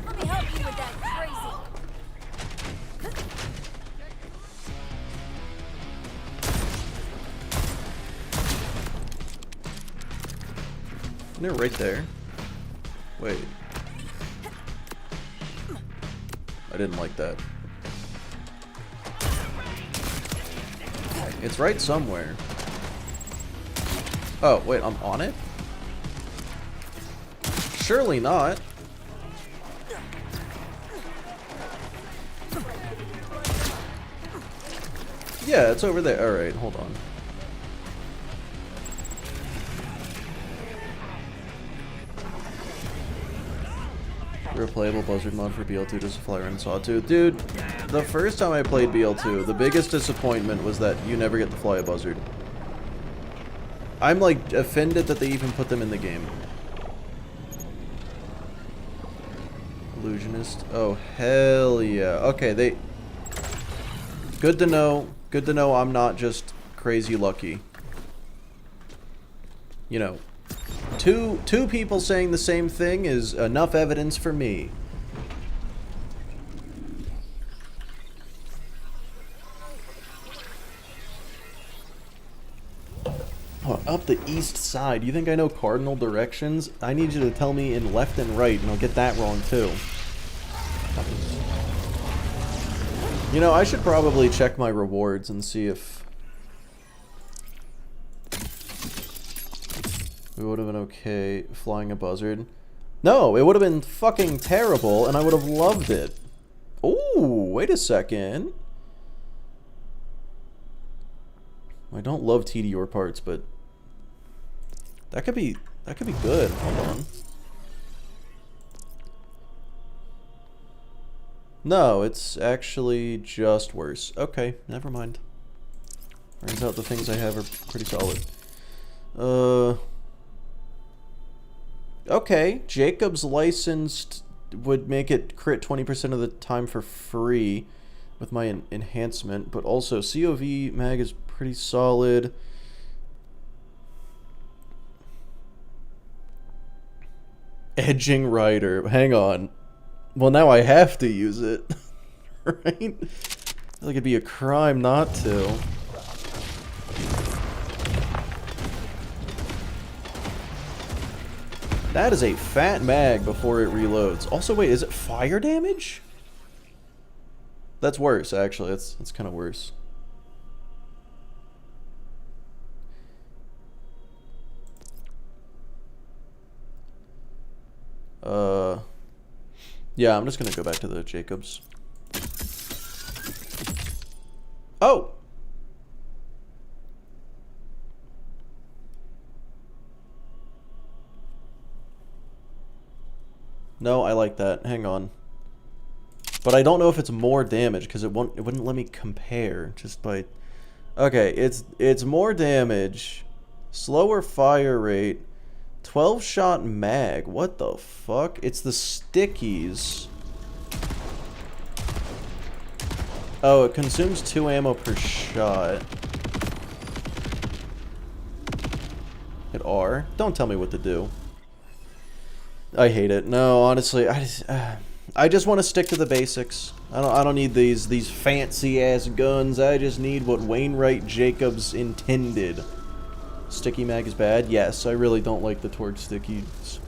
Let me help you with that crazy. They're right there. Wait. I didn't like that. It's right somewhere. Oh, wait, I'm on it? Surely not. Yeah, it's over there. Alright, hold on. Replayable buzzard mod for BL2 just to fly around Sawtooth. Dude, the first time I played BL2, the biggest disappointment was that you never get to fly a buzzard. I'm like offended that they even put them in the game. Illusionist. Oh, hell yeah. Okay, they... Good to know. Good to know I'm not just crazy lucky. You know, two people saying the same thing is enough evidence for me. Oh, up the east side. You think I know cardinal directions? I need you to tell me in left and right, and I'll get that wrong too. You know, I should probably check my rewards and see if it would have been okay flying a buzzard. No, it would have been fucking terrible, and I would have loved it. Oh, wait a second. I don't love TDR parts, but that could be good. Hold on. No, it's actually just worse. Okay, never mind. Turns out the things I have are pretty solid. Okay, Jacob's licensed would make it crit 20% of the time for free with my enhancement, but also COV mag is pretty solid. Edging Rider. Hang on. Well, now I have to use it. Right? I feel like it'd be a crime not to. That is a fat mag before it reloads. Also, wait, is it fire damage? That's worse, actually. That's kind of worse. Yeah, I'm just gonna go back to the Jacobs. Oh! No, I like that. Hang on. But I don't know if it's more damage because it wouldn't let me compare just by. Okay, it's more damage, slower fire rate, 12-shot mag. What the fuck? It's the stickies. Oh, it consumes 2 ammo per shot. Hit R. Don't tell me what to do. I hate it. No, honestly, I just want to stick to the basics. I don't need these fancy ass guns. I just need what Wainwright Jacobs intended. Sticky mag is bad. Yes, I really don't like the torch stickies.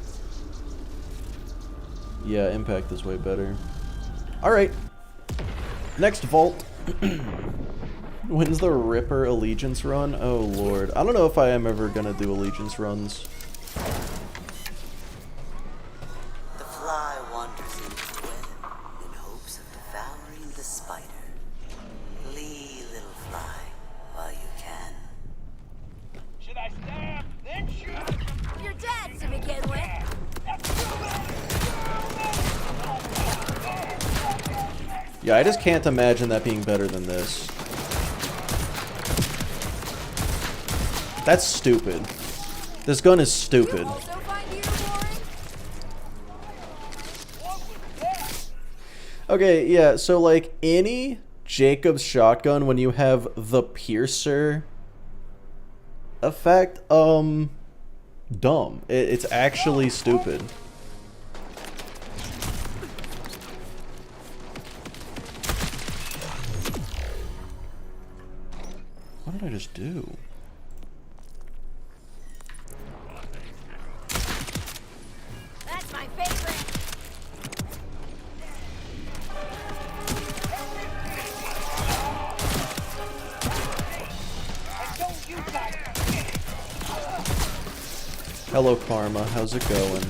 Yeah, impact is way better. All right. Next vault. When's the Ripper Allegiance run? Oh lord, I don't know if I am ever gonna do Allegiance runs. Yeah, I just can't imagine that being better than this. That's stupid. This gun is stupid. Okay, yeah, so like any Jacobs shotgun, when you have the piercer effect, dumb. It's actually stupid. What did I just do? That's my favorite. Hello, Karma. How's it going?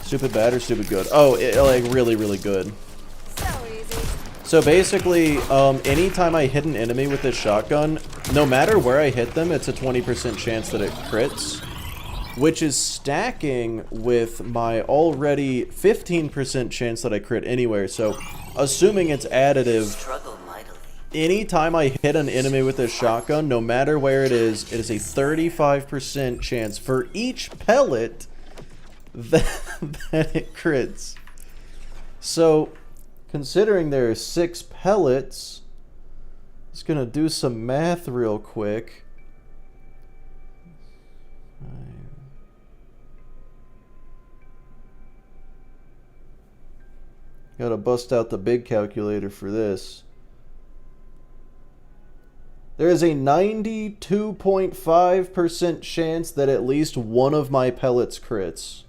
Stupid bad or stupid good? Oh, like really, really good. So easy. So basically, anytime I hit an enemy with this shotgun, no matter where I hit them, it's a 20% chance that it crits, which is stacking with my already 15% chance that I crit anywhere. So, assuming it's additive, Struggle mightily. anytime I hit an enemy with this shotgun, no matter where it is a 35% chance for each pellet that it crits. So, considering there are 6 pellets, just gonna do some math real quick. Gotta bust out the big calculator for this. There is a 92.5% chance that at least one of my pellets crits.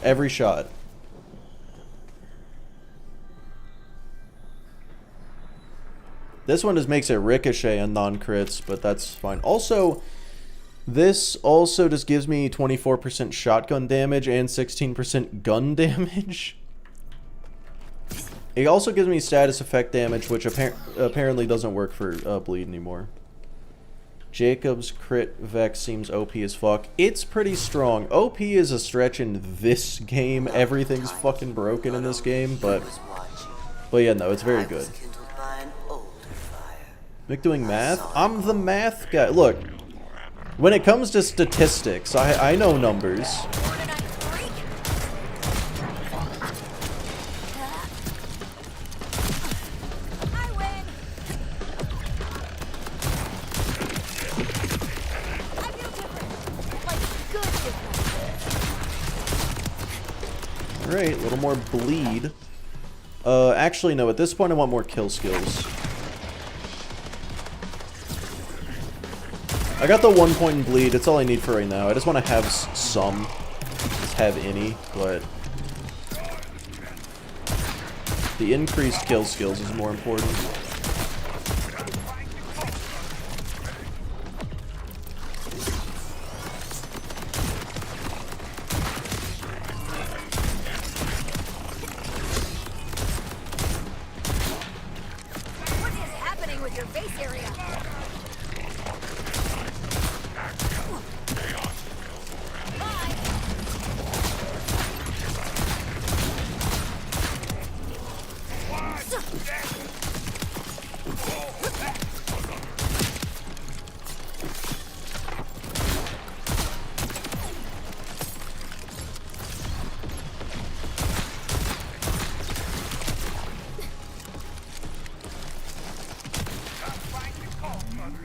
Every shot. This one just makes it ricochet and non-crits, but that's fine. Also, this also just gives me 24% shotgun damage and 16% gun damage. It also gives me status effect damage, which apparently doesn't work for bleed anymore. Jacob's crit vex seems OP as fuck. It's pretty strong. OP is a stretch in this game. Everything's fucking broken in this game, but yeah, no, it's very good. Mick doing math? I'm the math guy. Look, when it comes to statistics, I know numbers. Alright, a little more bleed. Actually, no, at this point I want more kill skills. I got the 1 point in bleed, it's all I need for right now. I just want to have some. Just have any, but... the increased kill skills is more important.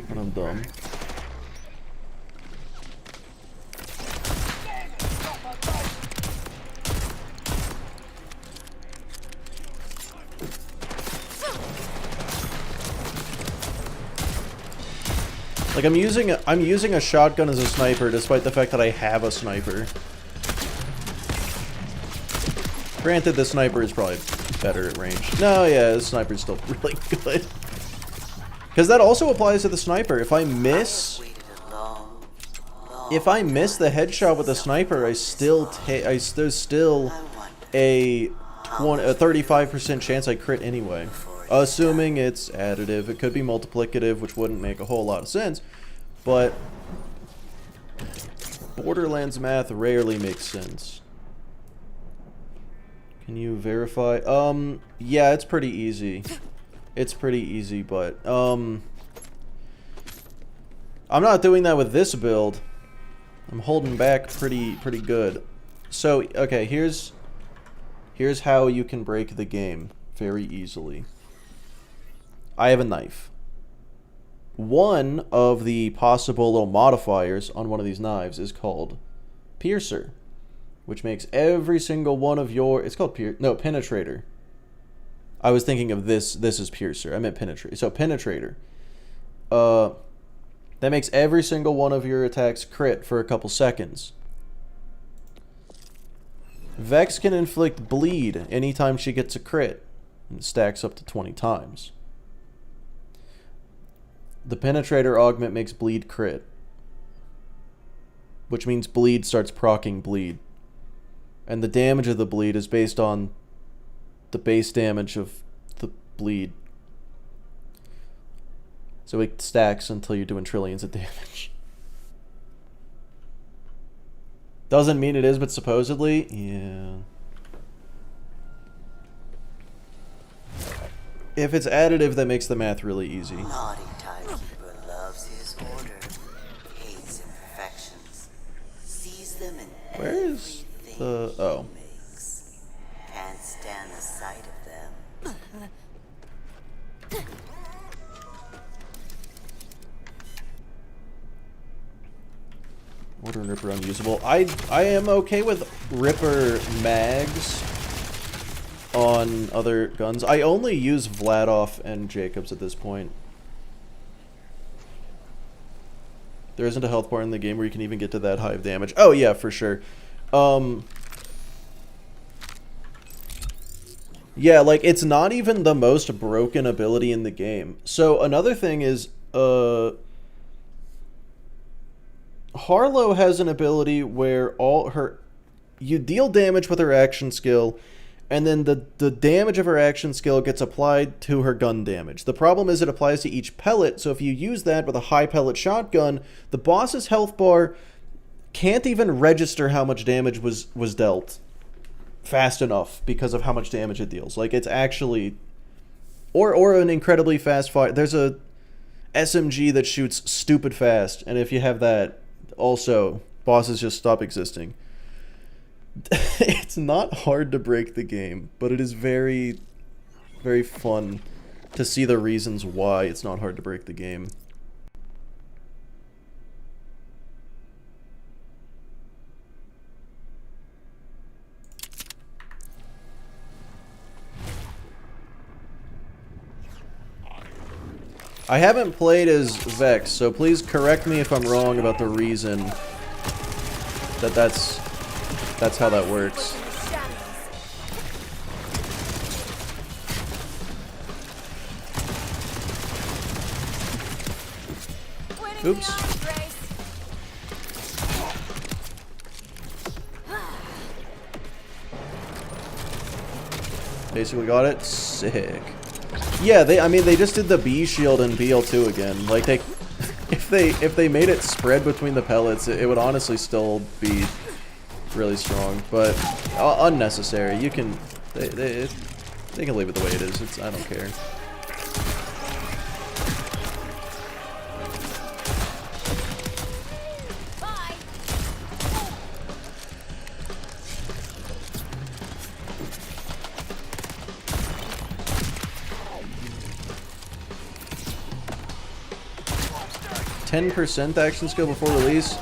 And I'm dumb. Like I'm using a shotgun as a sniper despite the fact that I have a sniper. Granted, the sniper is probably better at range. No, yeah, the sniper's still really good. Because that also applies to the sniper. If I miss the headshot with the sniper, there's still a 35% chance I crit anyway. Assuming it's additive. It could be multiplicative, which wouldn't make a whole lot of sense. But Borderlands math rarely makes sense. Can you verify? Yeah, it's pretty easy. It's pretty easy, but I'm not doing that with this build. I'm holding back pretty good. So, okay, here's how you can break the game very easily. I have a knife. one of the possible little modifiers on one of these knives is called Piercer, which makes every single one of your... It's called Penetrator. I was thinking of this. This is Piercer. I meant Penetrator. So Penetrator. That makes every single one of your attacks crit for a couple seconds. Vex can inflict bleed anytime she gets a crit. And it stacks up to 20 times. The Penetrator augment makes bleed crit, which means bleed starts proccing bleed. And the damage of the bleed is based on the base damage of the bleed. So it stacks until you're doing trillions of damage. Doesn't mean it is, but supposedly, yeah. If it's additive, that makes the math really easy. Naughty timekeeper loves his order, hates imperfections, sees them in Where is the... Oh. makes. Can't stand the sight of them. Order and Ripper unusable. I am okay with Ripper mags on other guns. I only use Vladoff and Jacobs at this point. There isn't a health bar in the game where you can even get to that high of damage. Oh yeah, for sure. Yeah, like, it's not even the most broken ability in the game. So another thing is, Harlow has an ability where you deal damage with her action skill, and then the damage of her action skill gets applied to her gun damage. The problem is it applies to each pellet, so if you use that with a high pellet shotgun, the boss's health bar can't even register how much damage was dealt fast enough because of how much damage it deals. Like, it's actually... Or an incredibly fast fire. There's a SMG that shoots stupid fast, and if you have that, also, bosses just stop existing. It's not hard to break the game, but it is very, very fun to see the reasons why it's not hard to break the game. I haven't played as Vex, so please correct me if I'm wrong about the reason that's how that works. Oops. Basically got it. Sick. Yeah, I mean, they just did the B shield in BL2 again. Like, if they made it spread between the pellets, it would honestly still be really strong, but unnecessary. You can they can leave it the way it is. I don't care. Bye. 10% action skill before release.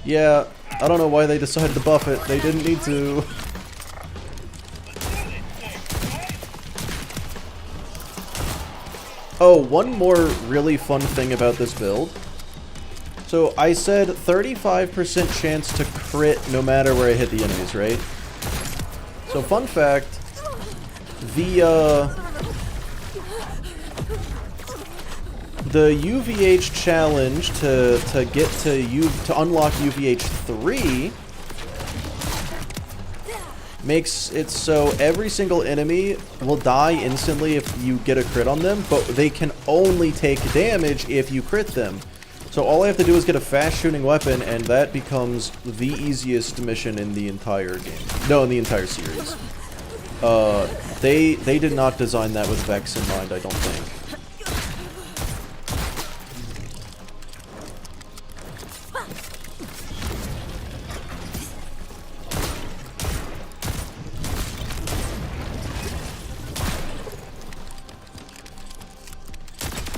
Yeah, I don't know why they decided to buff it. They didn't need to. Oh, one more really fun thing about this build. So I said 35% chance to crit no matter where I hit the enemies, right? So fun fact, the UVH challenge to unlock UVH 3 makes it so every single enemy will die instantly if you get a crit on them, but they can only take damage if you crit them. So all I have to do is get a fast shooting weapon, and that becomes the easiest mission in the entire game. No, in the entire series. They did not design that with Vex in mind, I don't think.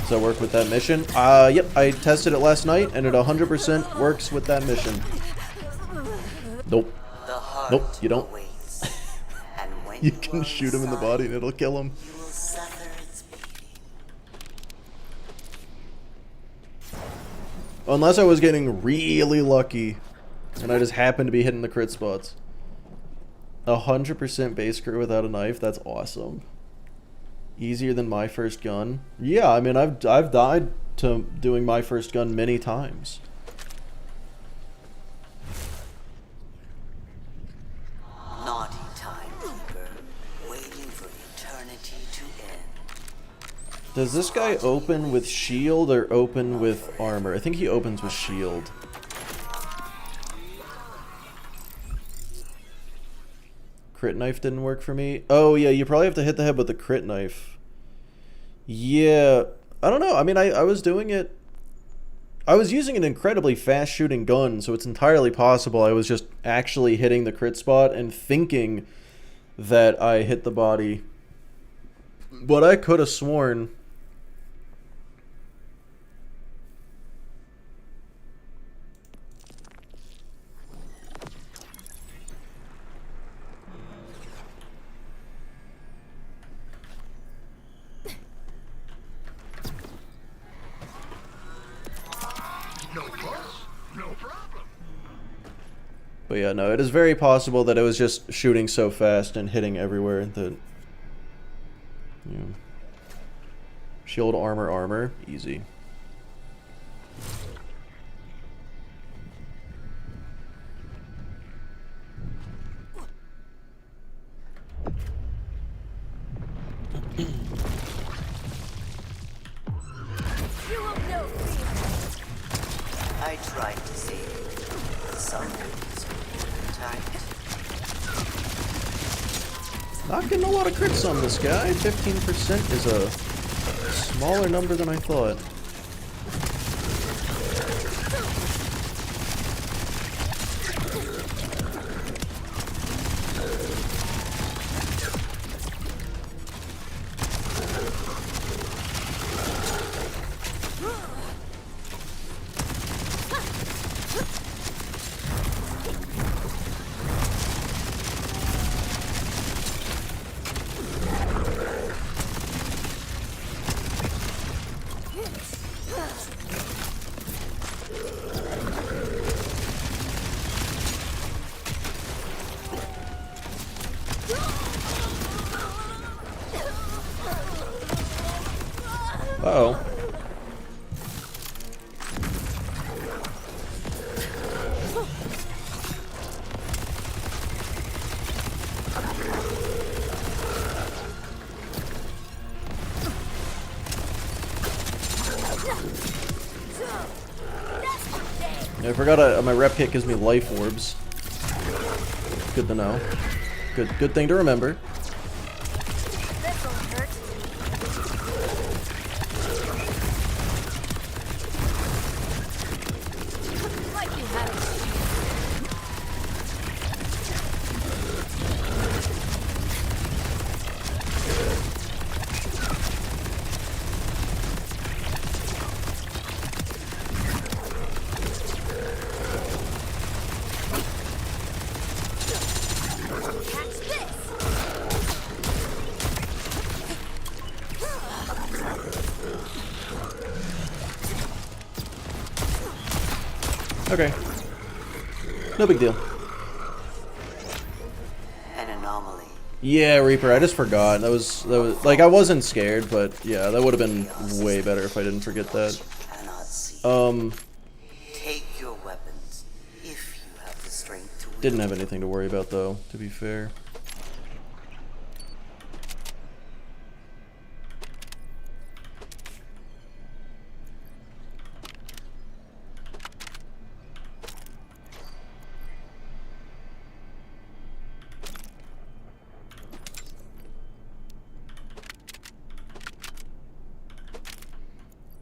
Does that work with that mission? Yep, I tested it last night, and it 100% works with that mission. Nope. The heart Nope, you don't. awaits, and when You can shoot him in the body and it'll kill him. you will suffer its beating. Unless I was getting really lucky, and I just happened to be hitting the crit spots. 100% base crit without a knife, that's awesome. Easier than my first gun. Yeah, I mean, I've died to doing my first gun many times. Naughty timekeeper, waiting for eternity to end. Does this guy open with shield or open with armor? I think he opens with shield. Crit knife didn't work for me. Oh yeah, you probably have to hit the head with the crit knife. Yeah, I don't know. I mean, I was doing it. I was using an incredibly fast shooting gun, so it's entirely possible I was just actually hitting the crit spot and thinking that I hit the body. But I could have sworn. But yeah, no, it is very possible that it was just shooting so fast and hitting everywhere that, you know, shield, armor, easy. I tried to save you. Some tight. Not getting a lot of crits on this guy. 15% is a smaller number than I thought. Uh-oh. I forgot my rep kit gives me life orbs. Good to know. Good thing to remember. Okay. No big deal. An anomaly. Yeah, Reaper, I just forgot. That was like, I wasn't scared, but yeah, that would have been way better if I didn't forget that. Cannot see. Take your weapons if you have the strength to. Didn't have anything to worry about though, to be fair.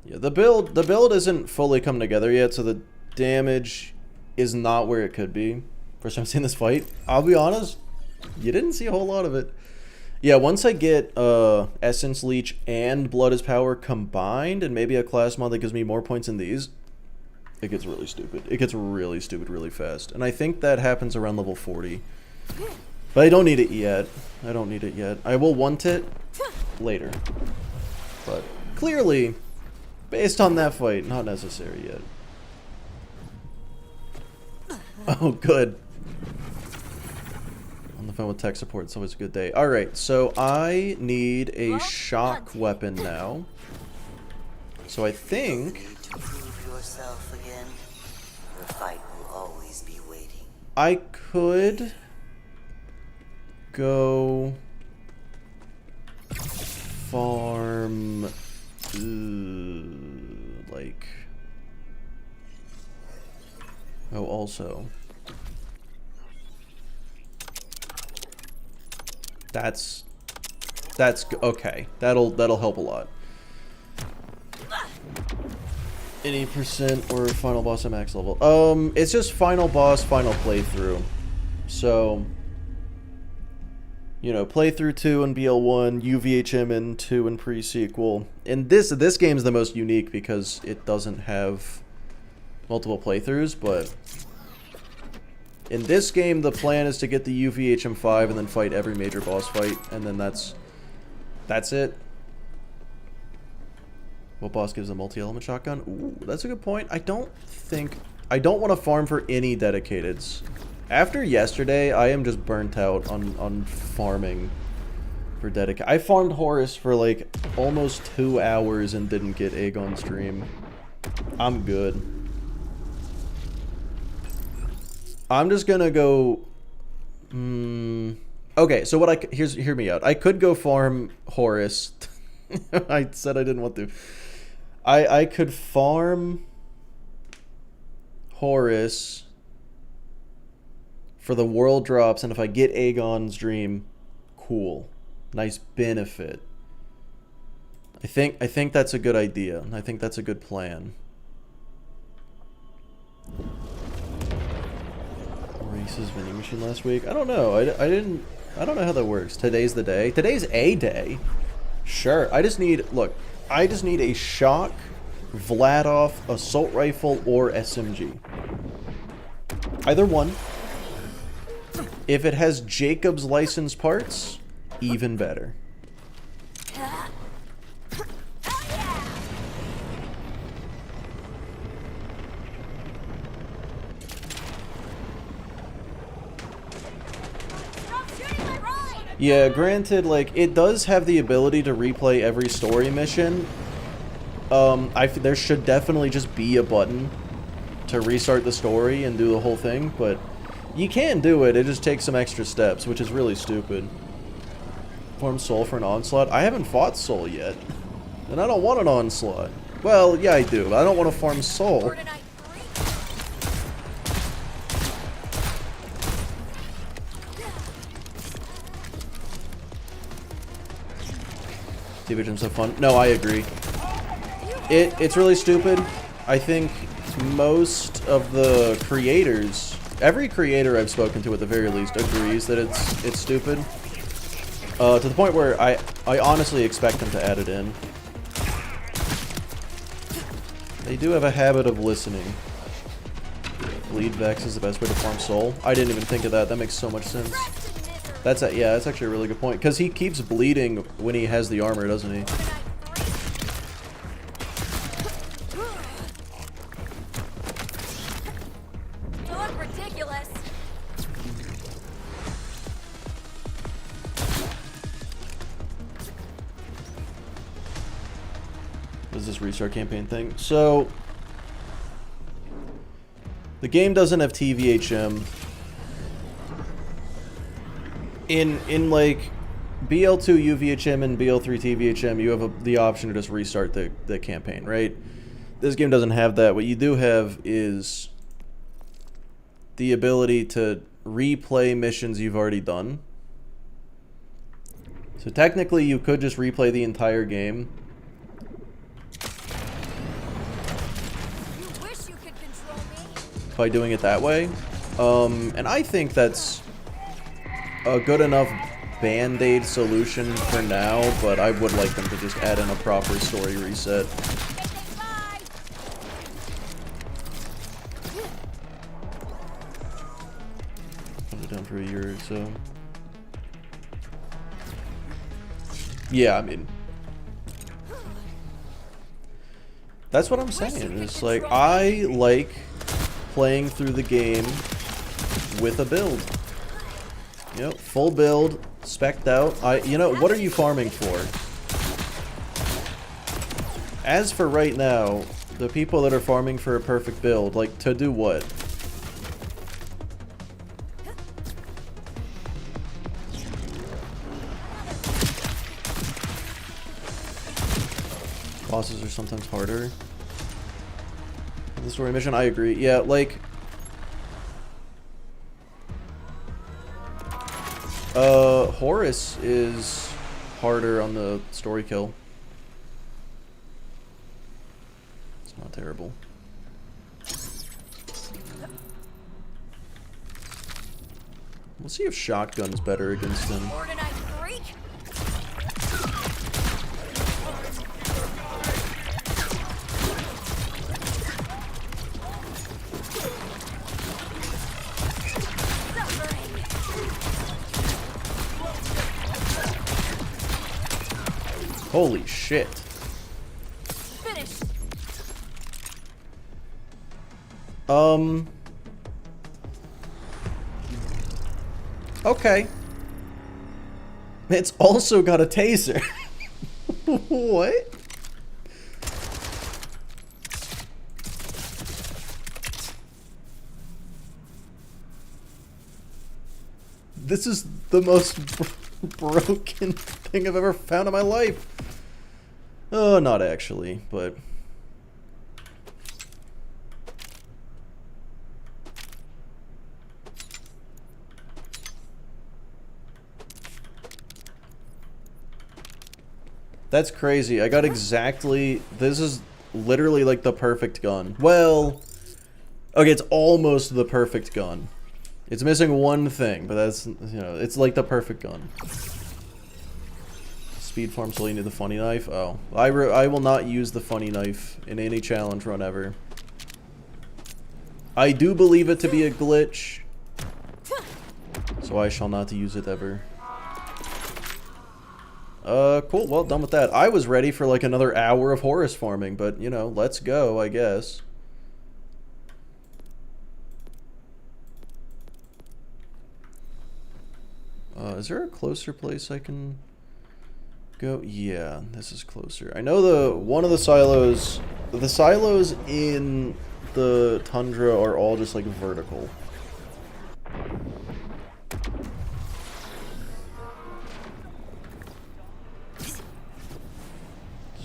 Yeah, the build isn't fully come together yet, so the damage is not where it could be. First time seeing this fight, I'll be honest, you didn't see a whole lot of it. Yeah, once I get Essence Leech and Blood is Power combined, and maybe a class mod that gives me more points than these, it gets really stupid. It gets really stupid really fast. And I think that happens around level 40. But I don't need it yet. I don't need it yet. I will want it later. But clearly, based on that fight, not necessary yet. Oh, good. On the phone with tech support, it's always a good day. Alright, so I need a shock weapon now. So I think... Need to prove yourself again. The fight will always be waiting. I could... go... farm... like... oh, also... That's okay. That'll help a lot. Any percent or final boss at max level? It's just final boss, final playthrough. So, you know, playthrough 2 in BL1, UVHM in 2 in pre-sequel. And this game is the most unique because it doesn't have multiple playthroughs, but in this game, the plan is to get the UVHM5 and then fight every major boss fight, and then that's it. What boss gives a multi-element shotgun? Ooh, that's a good point. I don't want to farm for any dedicateds. After yesterday, I am just burnt out on farming for dedicated. I farmed Horus for like almost 2 hours and didn't get egg on stream. I'm good. I'm just gonna go... okay, so what hear me out. I could go farm Horus. I said I didn't want to. I could farm Horus for the world drops, and if I get Aegon's Dream, cool. Nice benefit. I think that's a good idea. I think that's a good plan. Reese's vending machine last week? I don't know. I don't know how that works. Today's the day. Today's a day. Sure. I just need a shock, Vladov, assault rifle, or SMG. Either one. If it has Jacob's license parts, even better. Yeah, granted, like, it does have the ability to replay every story mission. There should definitely just be a button to restart the story and do the whole thing, but you can do it, it just takes some extra steps, which is really stupid. Farm Soul for an onslaught? I haven't fought Soul yet, and I don't want an onslaught. Well, yeah, I do, but I don't want to farm Soul. Division's so fun. No, I agree. It's really stupid. I think most of the creators, every creator I've spoken to at the very least, agrees that it's stupid. To the point where I honestly expect them to add it in. They do have a habit of listening. Bleed Vex is the best way to farm Soul. I didn't even think of that. That makes so much sense. Yeah, that's actually a really good point. Because he keeps bleeding when he has the armor, doesn't he? You look ridiculous. What is this restart campaign thing? So, the game doesn't have TVHM. In like BL2 UVHM and BL3 TVHM, you have the option to just restart the campaign, right? This game doesn't have that. What you do have is the ability to replay missions you've already done. So technically you could just replay the entire game. You wish you could control me. By doing it that way. And I think that's a good enough band-aid solution for now, but I would like them to just add in a proper story reset. Put it down for a year or so. Yeah, I mean, that's what I'm saying. It's like, I like playing through the game with a build. You know, full build, spec'd out. You know, what are you farming for? As for right now, the people that are farming for a perfect build, like, to do what? Bosses are sometimes harder. The story mission, I agree. Yeah, like... Horus is harder on the story kill. It's not terrible. We'll see if shotgun's better against him. Holy shit. Finished. Okay. It's also got a taser. What? This is the most broken thing I've ever found in my life. Oh, not actually, but... That's crazy. I got exactly... This is literally like the perfect gun. Well... Okay, it's almost the perfect gun. It's missing one thing, but that's, you know, it's like the perfect gun. Speed farm, so you need the funny knife. Oh, I will not use the funny knife in any challenge run ever. I do believe it to be a glitch, so I shall not use it ever. Cool. Well, done with that. I was ready for like another hour of Horus farming, but you know, let's go, I guess. Is there a closer place I can go? Yeah, this is closer. I know one of the silos in the tundra are all just like vertical.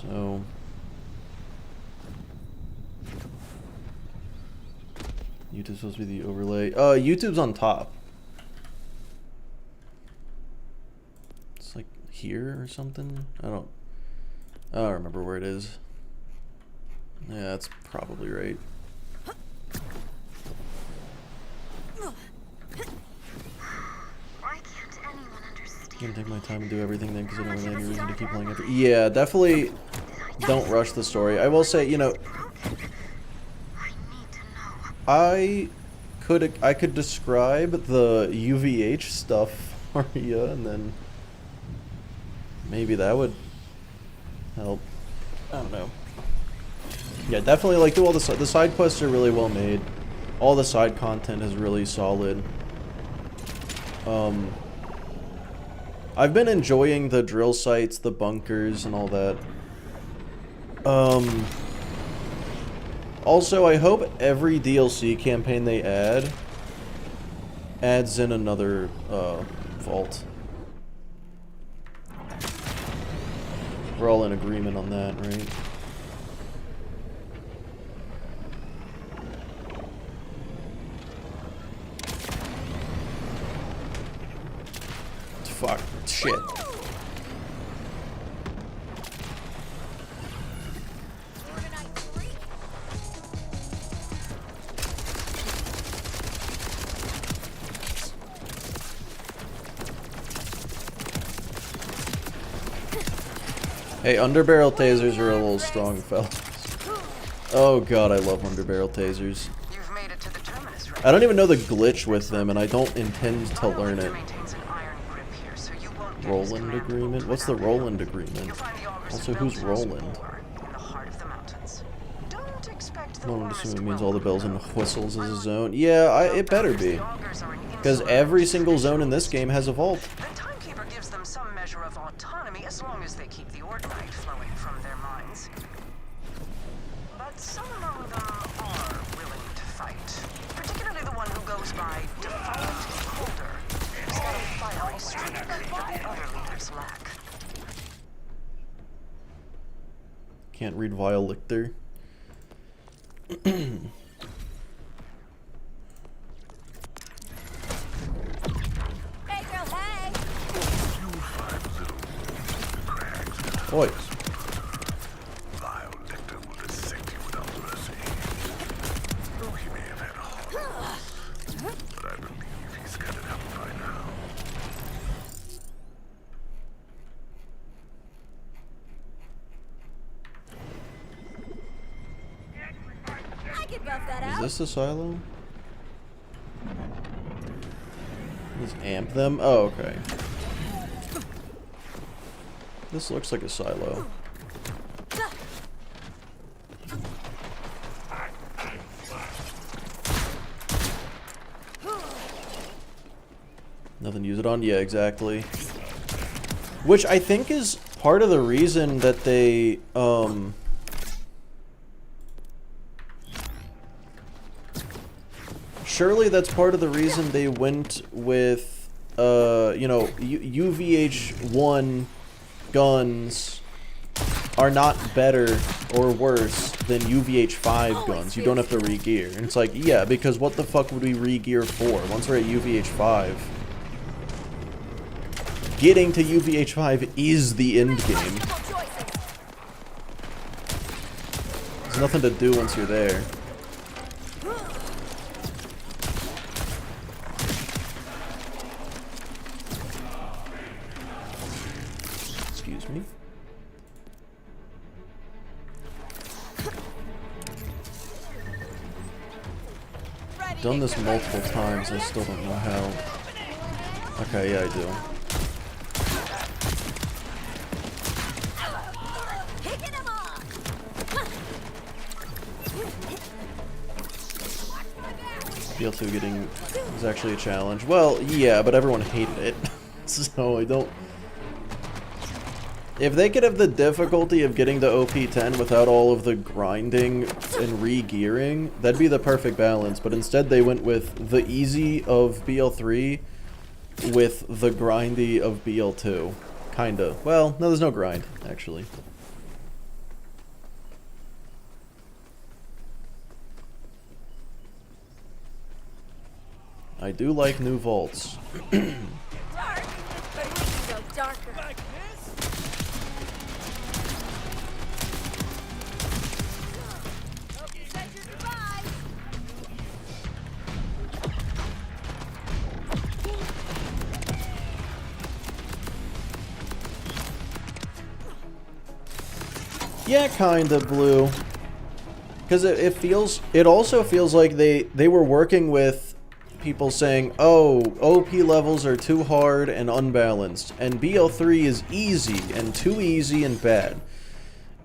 So YouTube's supposed to be the overlay. YouTube's on top. Here or something? I don't remember where it is. Yeah, that's probably right. Why can't anyone understand? I'm gonna take my time and do everything then because I don't really have any reason to keep playing after. Yeah, definitely don't rush the story. I will say, you know, I could describe the UVH stuff for you, and then maybe that would help. I don't know. Yeah, definitely like do all the side quests are really well made. All the side content is really solid. I've been enjoying the drill sites, the bunkers, and all that. Also, I hope every DLC campaign they add adds in another vault. We're all in agreement on that, right? Fuck. Shit. Hey, underbarrel tasers are a little strong, fellas. Oh god, I love underbarrel tasers. You've made it to the terminus, right? I don't even know the glitch with them, and I don't intend to learn it. Maintains an iron grip here, so you won't get his Roland command agreement? bolt What's the without Roland help. agreement? You'll find the augers Also, of who's Belton's Roland? War in the heart of the mountains. Don't expect the No, I'm warmest assuming it means all the bells and welcome, whistles is a though. zone. Yeah, it better be. The augers are an Because insular every single zone in traditionalist. this game has a vault. The Timekeeper gives them some measure of autonomy as long as they keep the Ordinite flowing from their minds. But some among them are willing to fight. Particularly the one who goes by Defiant Beholder. He's got a fiery streak that the other leaders lack. Can't read Vile Lictor. Hey, girl, hey! Boy. Vile Lictor will dissect you without mercy. Though he may have had a heart, but I believe he's got it out by now. I could buff that Is out. this the silo? Just amp them? Oh, okay. This looks like a silo. Nothing to use it on? Yeah, exactly. Which I think is part of the reason that they, surely that's part of the reason they went with, you know, UVH1 guns are not better or worse than UVH5 guns. You don't have to re-gear. And it's like, yeah, because what the fuck would we re-gear for? Once we're at UVH5, getting to UVH5 is the end game. There's nothing to do once you're there. Excuse me. Done this multiple times, I still don't know how. Okay, yeah, I do. BL2 getting is actually a challenge. Well, yeah, but everyone hated it. So I don't... If they could have the difficulty of getting to OP10 without all of the grinding and re-gearing, that'd be the perfect balance. But instead they went with the easy of BL3 with the grindy of BL2. Kinda. Well, no, there's no grind, actually. I do like new vaults. Dark, but we can go darker. Like this? Said your goodbye. Yeah, kinda, Blue. Because it also feels like they were working with people saying, oh, OP levels are too hard and unbalanced, and BL3 is easy and too easy and bad.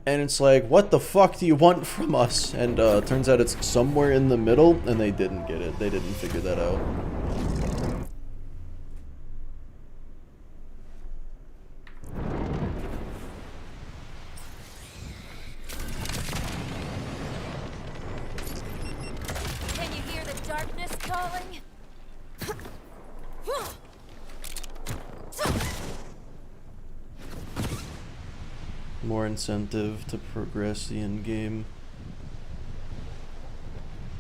And it's like, what the fuck do you want from us? And turns out it's somewhere in the middle, and they didn't get it. They didn't figure that out. Can you hear the darkness calling? More incentive to progress the end game.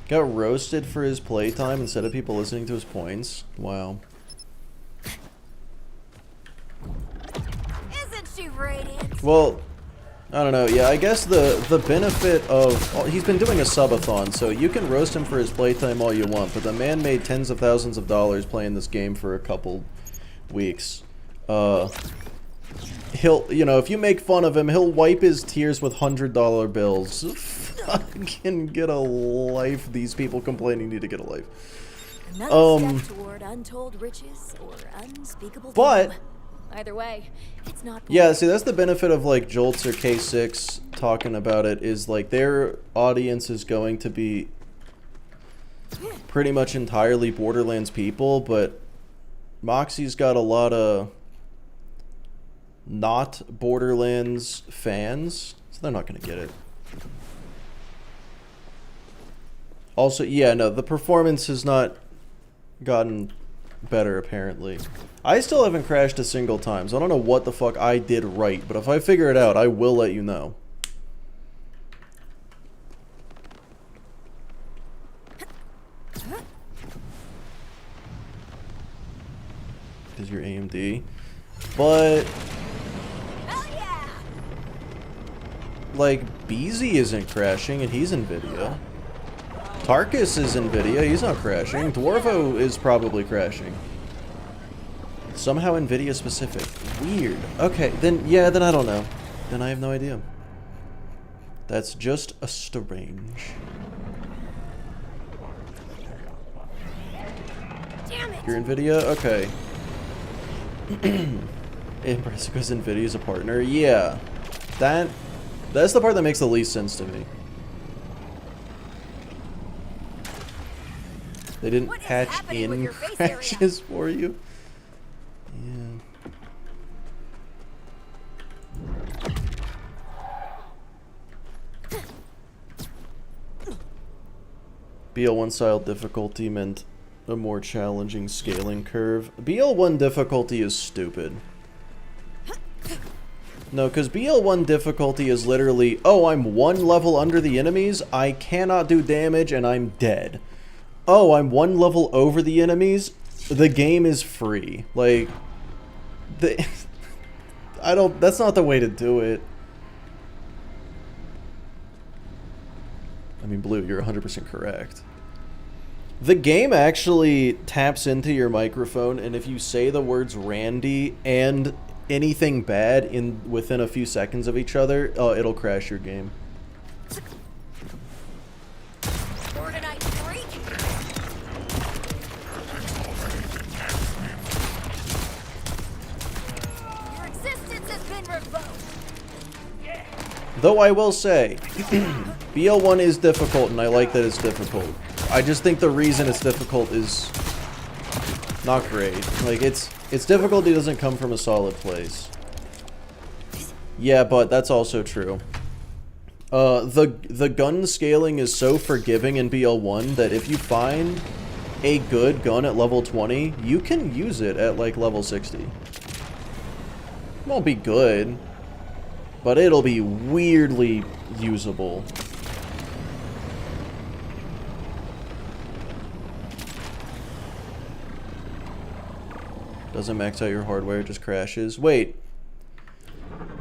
Got roasted for his playtime instead of people listening to his points. Wow. Isn't she radiant? Well, I don't know. Yeah, I guess the benefit of... he's been doing a subathon, so you can roast him for his playtime all you want, but the man made tens of thousands of dollars playing this game for a couple weeks. he'll, you know, if you make fun of him, he'll wipe his tears with $100 bills. Fucking get a life. These people complaining need to get a life. Another step toward untold riches or unspeakable But doom. Either way, it's not. yeah, see, that's the benefit of like Jolts or K6 talking about it, is like their audience is going to be pretty much entirely Borderlands people, but Moxie's got a lot of not Borderlands fans, so they're not going to get it. Also, yeah, no, the performance has not gotten better, apparently. I still haven't crashed a single time, so I don't know what the fuck I did right, but if I figure it out, I will let you know. Is your AMD? But like, Beezy isn't crashing, and he's NVIDIA. Tarkus is NVIDIA, he's not crashing. Dwarvo is probably crashing. Somehow NVIDIA specific. Weird. Okay, then, yeah, then I don't know. Then I have no idea. That's just a strange. Damn it. You're NVIDIA? Okay. Brassica's NVIDIA's a partner? Yeah. That's the part that makes the least sense to me. They didn't patch in crashes for you. Yeah. BL1 style difficulty meant a more challenging scaling curve. BL1 difficulty is stupid. No, because BL1 difficulty is literally, oh, I'm one level under the enemies, I cannot do damage, and I'm dead. Oh, I'm one level over the enemies, the game is free. Like, that's not the way to do it. I mean, Blue, you're 100% correct. The game actually taps into your microphone, and if you say the words Randy and anything bad within a few seconds of each other, it'll crash your game. Your existence has been revoked. Though I will say, BL1 is difficult, and I like that it's difficult. I just think the reason it's difficult is not great. Like, its difficulty doesn't come from a solid place. Yeah, but that's also true. The gun scaling is so forgiving in BL1 that if you find a good gun at level 20, you can use it at like level 60. It won't be good, but it'll be weirdly usable. Doesn't max out your hardware, it just crashes. Wait.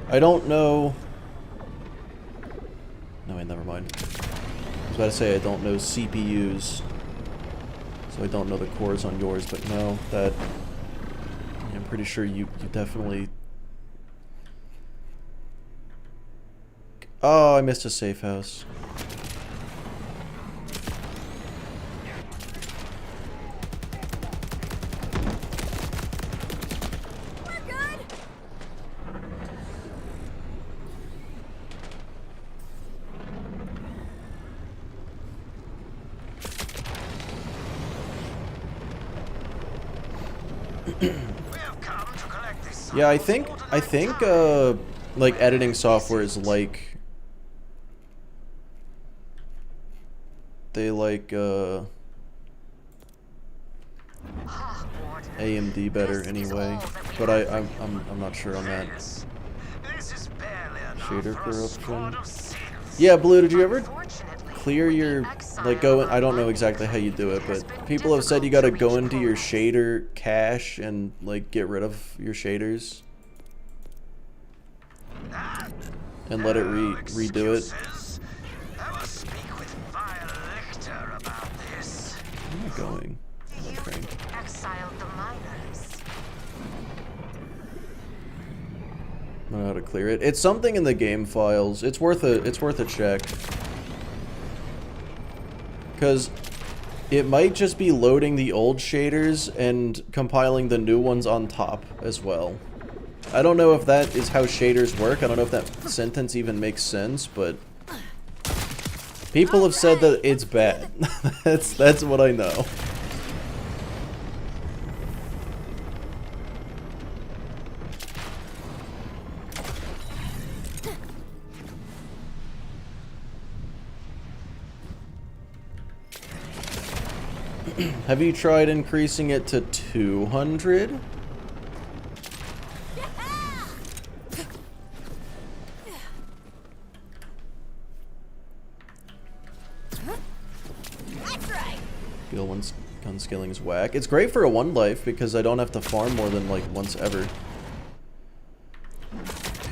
I don't know. No, wait, never mind. I was about to say I don't know CPUs. So I don't know the cores on yours, but no, that... I'm pretty sure you definitely... Oh, I missed a safe house. Yeah, I think like editing software is like they like AMD better anyway, but I'm not sure on that. Shader corruption. Yeah, Blue, did you ever clear your, like, I don't know exactly how you do it, but people have said you gotta go into your shader cache and, like, get rid of your shaders and let it redo it. Where am I going? Okay. I don't know how to clear it. It's something in the game files. It's worth a check. Because it might just be loading the old shaders and compiling the new ones on top as well. I don't know if that is how shaders work. I don't know if that sentence even makes sense, but people have said that it's bad. That's what I know. Have you tried increasing it to 200? Gun skilling is whack. It's great for a 1 life because I don't have to farm more than like once ever.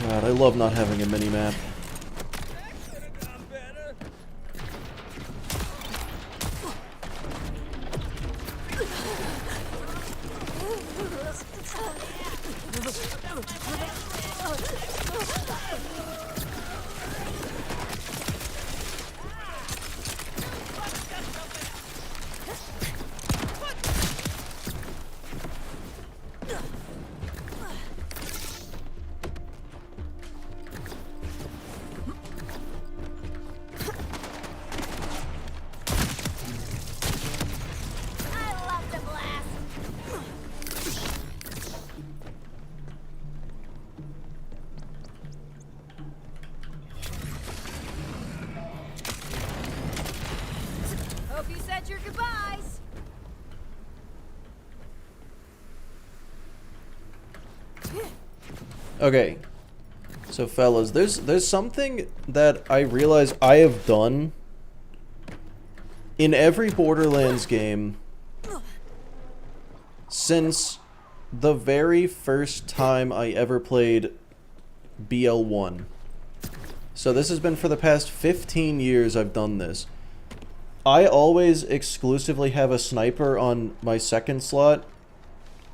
God, I love not having a mini-map. Hope you said your goodbyes. Okay. So fellas, there's something that I realize I have done in every Borderlands game since the very first time I ever played BL1. So this has been for the past 15 years I've done this. I always exclusively have a sniper on my second slot,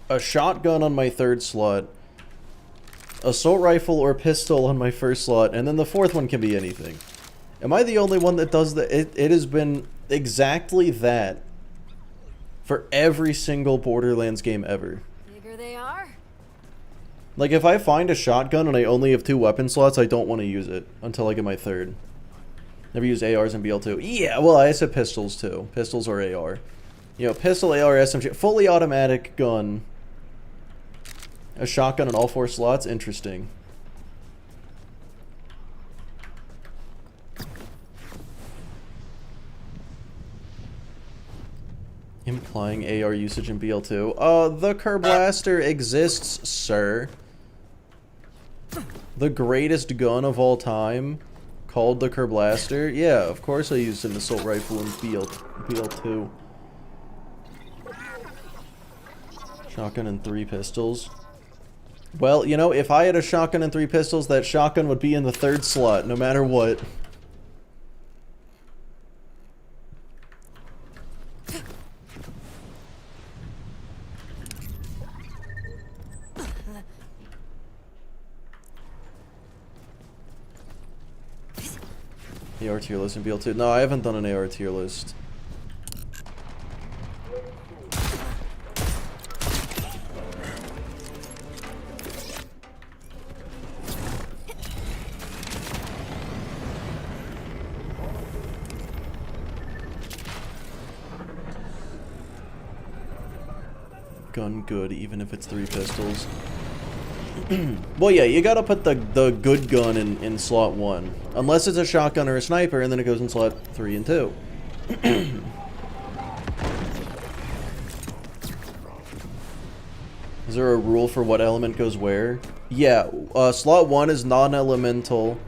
a shotgun on my third slot, assault rifle or pistol on my first slot, and then the fourth one can be anything. Am I the only one that does that? It has been exactly that for every single Borderlands game ever. Bigger they are. Like, if I find a shotgun and I only have 2 weapon slots, I don't want to use it until I get my third. Never used ARs in BL2. Yeah, well, I said pistols too. Pistols or AR. You know, pistol, AR, SMG, fully automatic gun. A shotgun in all 4 slots? Interesting. Implying AR usage in BL2. The Kerblaster exists, sir. The greatest gun of all time, called the Kerblaster. Yeah, of course I used an assault rifle in BL2. Shotgun and 3 pistols. Well, you know, if I had a shotgun and 3 pistols, that shotgun would be in the 3rd slot, no matter what. AR tier list in BL2. No, I haven't done an AR tier list. Gun good, even if it's 3 pistols. Well, yeah, you gotta put the good gun in slot 1. Unless it's a shotgun or a sniper, and then it goes in slot 3 and 2. Is there a rule for what element goes where? Yeah, slot 1 is non-elemental.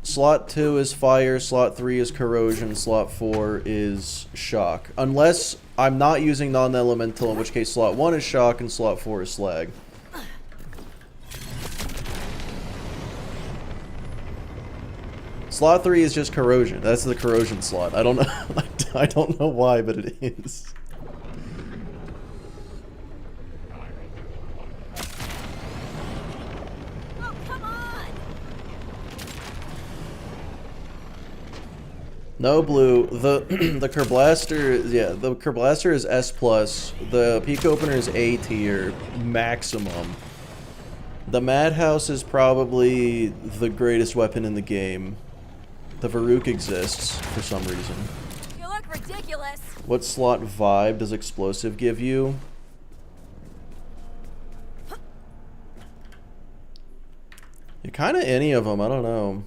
Slot 2 is fire, slot 3 is corrosion, slot 4 is shock. Unless I'm not using non-elemental, in which case slot 1 is shock and slot 4 is slag. Slot 3 is just corrosion. That's the corrosion slot. I don't know. I don't know why, but it is. No blue. The the Kerblaster, yeah, the Kerblaster is S+. The peak opener is A tier maximum. The Madhouse is probably the greatest weapon in the game. The Varuk exists for some reason. You look ridiculous. What slot vibe does explosive give you? Yeah, kind of any of them. I don't know.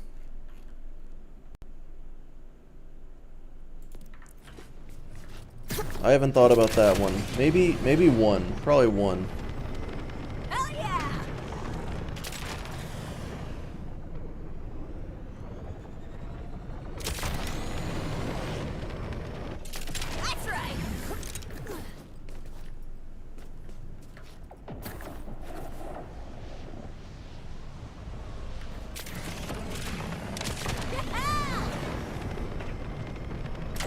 I haven't thought about that one. Maybe one. Probably one. Hell yeah! That's right.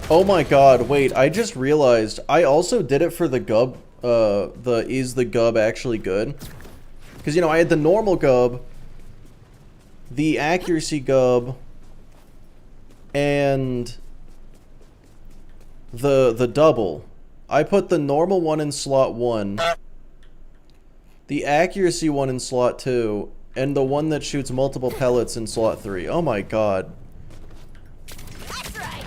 Oh my god, wait, I just realized I also did it for the gub, is the gub actually good? Because, you know, I had the normal gub, the accuracy gub, and the double. I put the normal one in slot 1, the accuracy one in slot 2, and the one that shoots multiple pellets in slot 3. Oh my god. That's right.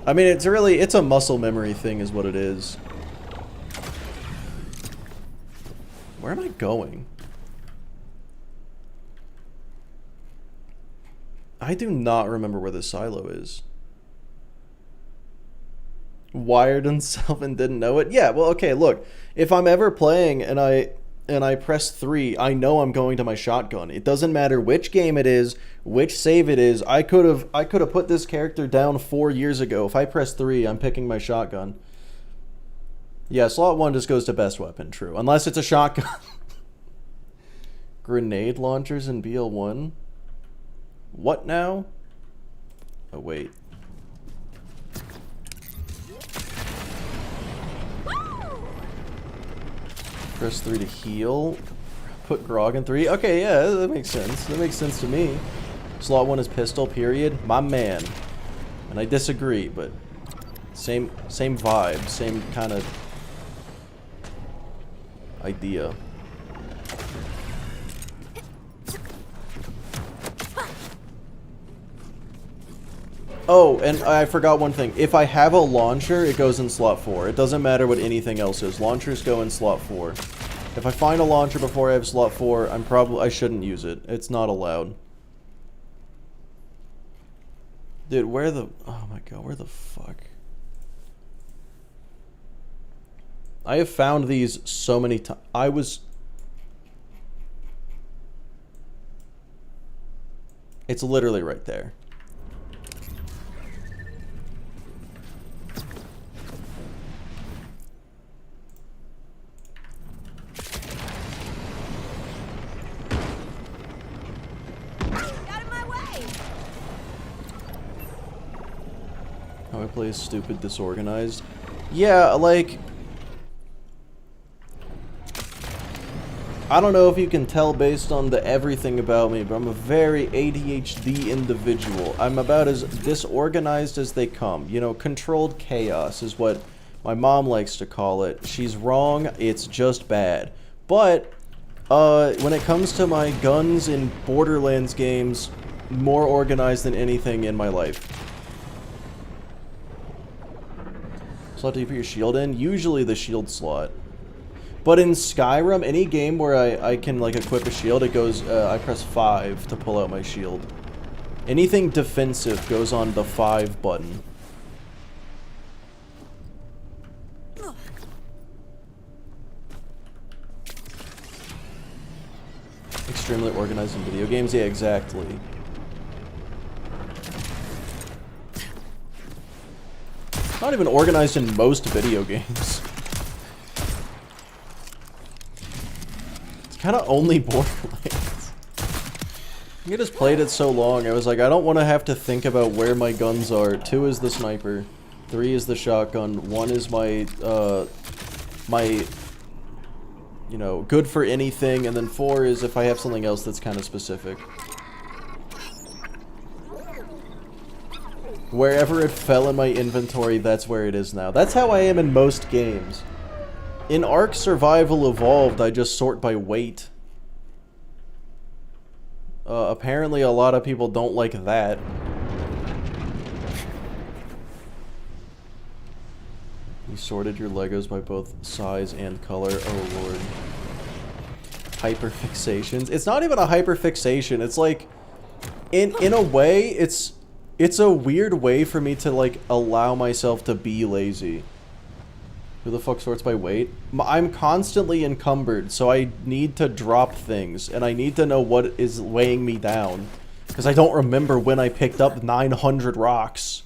I mean, it's a muscle memory thing is what it is. Where am I going? I do not remember where this silo is. Wired himself and didn't know it? Yeah, well, okay, look. If I'm ever playing and I press 3, I know I'm going to my shotgun. It doesn't matter which game it is, which save it is. I could have put this character down 4 years ago. If I press 3, I'm picking my shotgun. Yeah, slot 1 just goes to best weapon, true. Unless it's a shotgun. Grenade launchers in BL1? What now? Oh, wait. Press 3 to heal. Put Grog in 3. Okay, yeah, that makes sense. That makes sense to me. Slot 1 is pistol, period. My man. And I disagree, but same vibe, same kind of idea. Oh, and I forgot one thing. If I have a launcher, it goes in slot 4. It doesn't matter what anything else is. Launchers go in slot 4. If I find a launcher before I have slot 4, I shouldn't use it. It's not allowed. Dude, oh my god, where the fuck? I have found these so many times. It's literally right there. How I play stupid disorganized. Yeah, like, I don't know if you can tell based on the everything about me, but I'm a very ADHD individual. I'm about as disorganized as they come. You know, controlled chaos is what my mom likes to call it. She's wrong, it's just bad. But, when it comes to my guns in Borderlands games, more organized than anything in my life. Slot do you put your shield in? Usually the shield slot. But in Skyrim, any game where I can like equip a shield, it goes, I press 5 to pull out my shield. Anything defensive goes on the 5 button. Extremely organized in video games? Yeah, exactly. Not even organized in most video games. It's kind of only Borderlands. I just played it so long, I was like, I don't want to have to think about where my guns are. 2 is the sniper, 3 is the shotgun, 1 is my you know, good for anything, and then 4 is if I have something else that's kind of specific. Wherever it fell in my inventory, that's where it is now. That's how I am in most games. In Ark Survival Evolved, I just sort by weight. Apparently a lot of people don't like that. You sorted your Legos by both size and color. Oh lord. Hyperfixations. It's not even a hyperfixation. It's like, in a way, it's a weird way for me to like allow myself to be lazy. Who the fuck sorts by weight? I'm constantly encumbered, so I need to drop things, and I need to know what is weighing me down, because I don't remember when I picked up 900 rocks.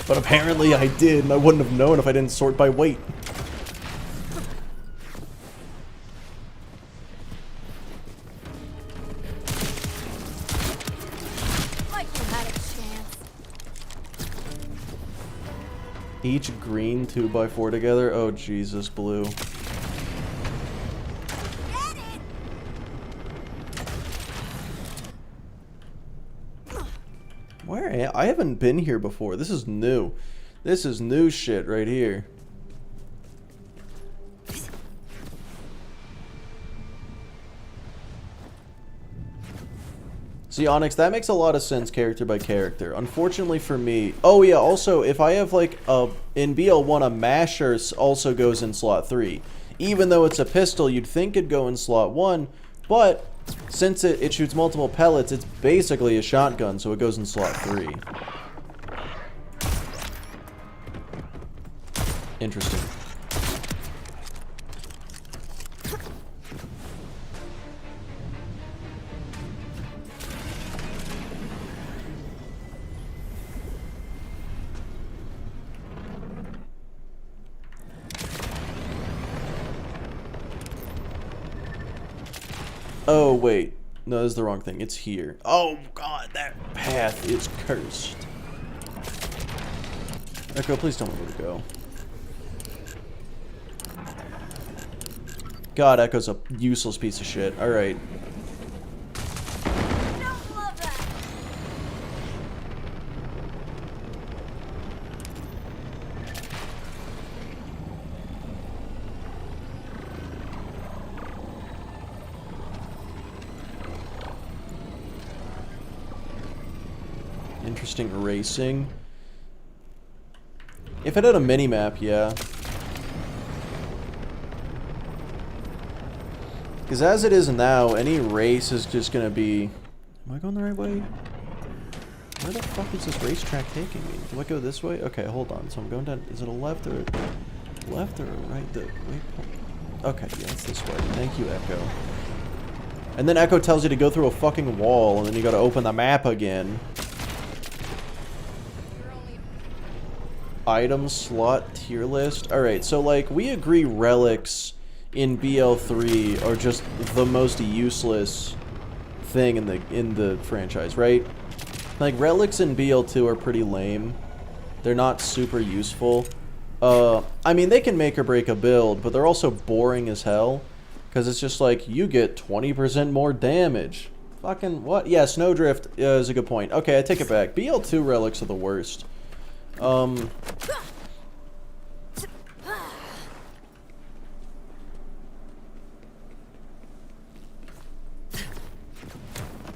But apparently I did, and I wouldn't have known if I didn't sort by weight. Like you had a chance. Each green 2x4 together? Oh Jesus, blue. Where am I? Haven't been here before. This is new. This is new shit right here. See, Onyx, that makes a lot of sense character by character. Unfortunately for me... Oh yeah, also, if I have like in BL1, a masher also goes in slot 3. Even though it's a pistol, you'd think it'd go in slot 1, but... since it shoots multiple pellets, it's basically a shotgun, so it goes in slot 3. Interesting. Oh, wait. No, this is the wrong thing. It's here. Oh, God, that path is cursed. Echo, please tell me where to go. God, Echo's a useless piece of shit. Alright. Don't love that. Interesting racing. If it had a mini-map, yeah. Because as it is now, any race is just gonna be... Am I going the right way? Where the fuck is this racetrack taking me? Do I go this way? Okay, hold on. So I'm going down... Is it a left or a right? The waypoint. Okay, yeah, it's this way. Thank you, Echo. And then Echo tells you to go through a fucking wall, and then you gotta open the map again. Item slot tier list. Alright, so like, we agree relics in BL3 are just the most useless thing in the franchise, right? Like, relics in BL2 are pretty lame. They're not super useful. I mean, they can make or break a build, but they're also boring as hell. Because it's just like, you get 20% more damage. Fucking what? Yeah, Snowdrift is a good point. Okay, I take it back. BL2 relics are the worst.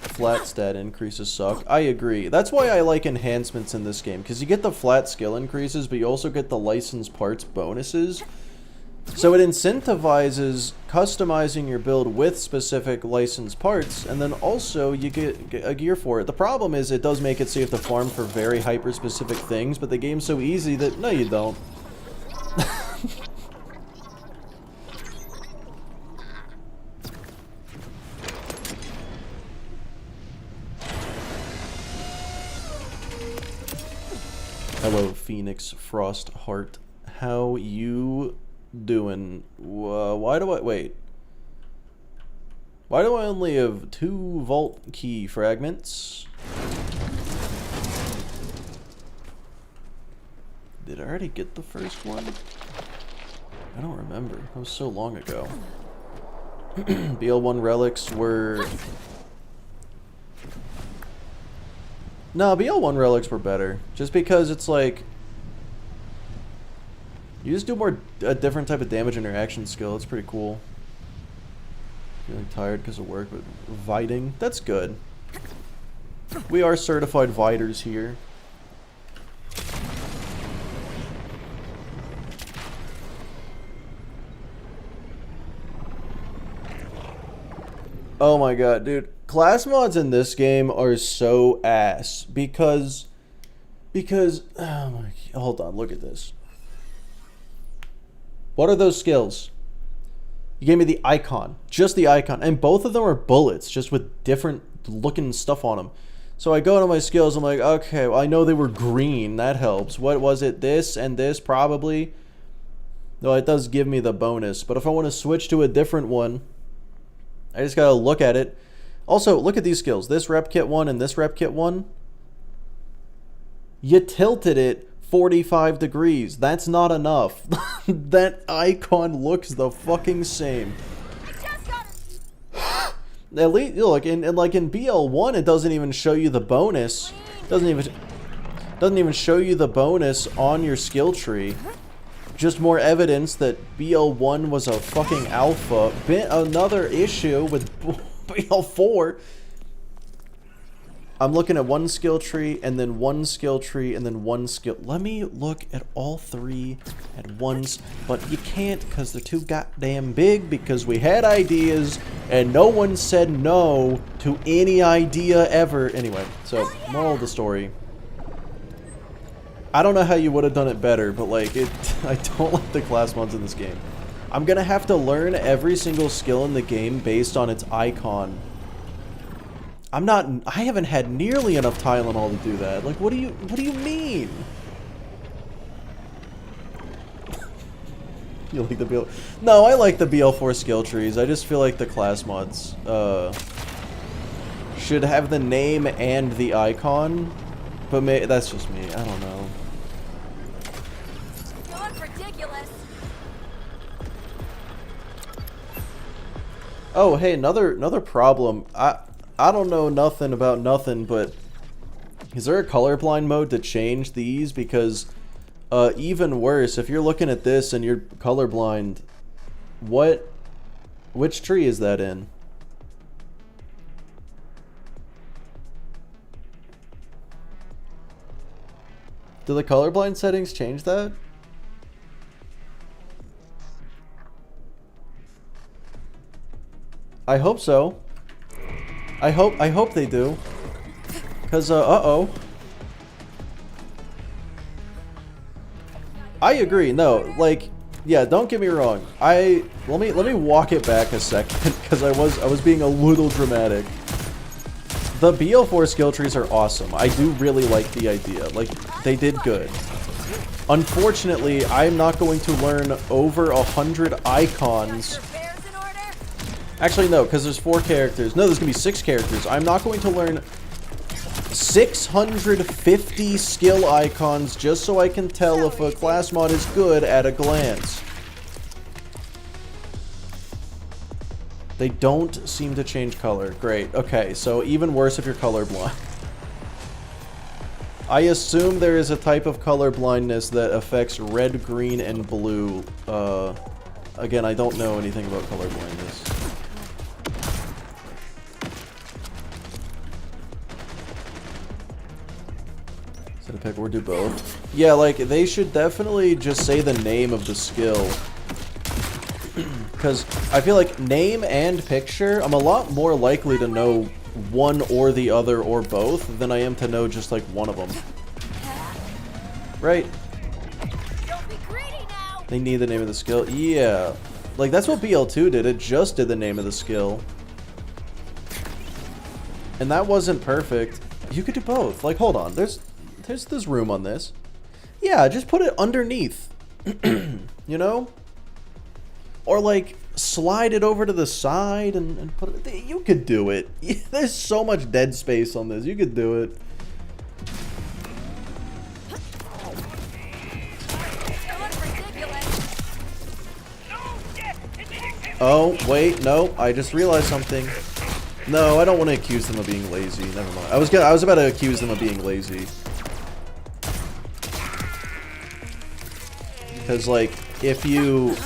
Flat stat increases suck. I agree. That's why I like enhancements in this game, because you get the flat skill increases, but you also get the licensed parts bonuses. So it incentivizes customizing your build with specific licensed parts, and then also you get a gear for it. The problem is it does make it so you have to farm for very hyper-specific things, but the game's so easy that, no you don't. Hello, Phoenix Frostheart. How you doing? Why do I... Wait. Why do I only have 2 vault key fragments? Did I already get the first one? I don't remember. That was so long ago. BL1 relics were... No, BL1 relics were better. Just because it's like... You just do a different type of damage interaction skill. It's pretty cool. Feeling tired because of work, but viding, that's good. We are certified viders here. Oh my god, dude. Class mods in this game are so ass because oh my, hold on, look at this. What are those skills? You gave me the icon, just the icon, and both of them are bullets, just with different looking stuff on them. So I go into my skills, I'm like, okay, well, I know they were green, that helps. What was it? This and this, probably? No, it does give me the bonus, but if I want to switch to a different one, I just gotta look at it. Also, look at these skills. This rep kit 1 and this rep kit 1. You tilted it 45 degrees. That's not enough. That icon looks the fucking same. At least, look, like in BL1, it doesn't even show you the bonus. Doesn't even show you the bonus on your skill tree. Just more evidence that BL1 was a fucking alpha. Another issue with BL4. I'm looking at one skill tree, and then one skill tree, and then one skill... Let me look at all three at once, but you can't because they're too goddamn big, because we had ideas, and no one said no to any idea ever. Anyway, so, moral of the story. I don't know how you would have done it better, but like, I don't like the class mods in this game. I'm gonna have to learn every single skill in the game based on its icon. I haven't had nearly enough Tylenol to do that. Like, what do you mean? You like the BL... No, I like the BL4 skill trees. I just feel like the class mods, should have the name and the icon. But that's just me. I don't know. Ridiculous. Oh, hey, another problem. I don't know nothing about nothing, but is there a colorblind mode to change these? Because even worse, if you're looking at this and you're colorblind, which tree is that in? Do the colorblind settings change that? I hope so. I hope they do. Cause uh-oh. I agree. No, like, yeah, don't get me wrong. Let me walk it back a second cuz I was being a little dramatic. The BL4 skill trees are awesome. I do really like the idea. Like, they did good. Unfortunately, I'm not going to learn over 100 icons. Actually, no, because there's 4 characters. No, there's going to be 6 characters. I'm not going to learn 650 skill icons just so I can tell if a class mod is good at a glance. They don't seem to change color. Great. Okay, so even worse if you're colorblind. I assume there is a type of color blindness that affects red, green, and blue. Again, I don't know anything about color blindness. Set a pick or do both. Yeah, like, they should definitely just say the name of the skill. Because I feel like name and picture, I'm a lot more likely to know one or the other or both than I am to know just like one of them. Right? Don't be greedy now. They need the name of the skill. Yeah. Like, that's what BL2 did. It just did the name of the skill. And that wasn't perfect. You could do both. Like, hold on. There's room on this. Yeah, just put it underneath. You know? Or, like, slide it over to the side and put it... You could do it. There's so much dead space on this. You could do it. Oh, wait, no, I just realized something. No, I don't want to accuse them of being lazy. Never mind. I was about to accuse them of being lazy. Because, like, if you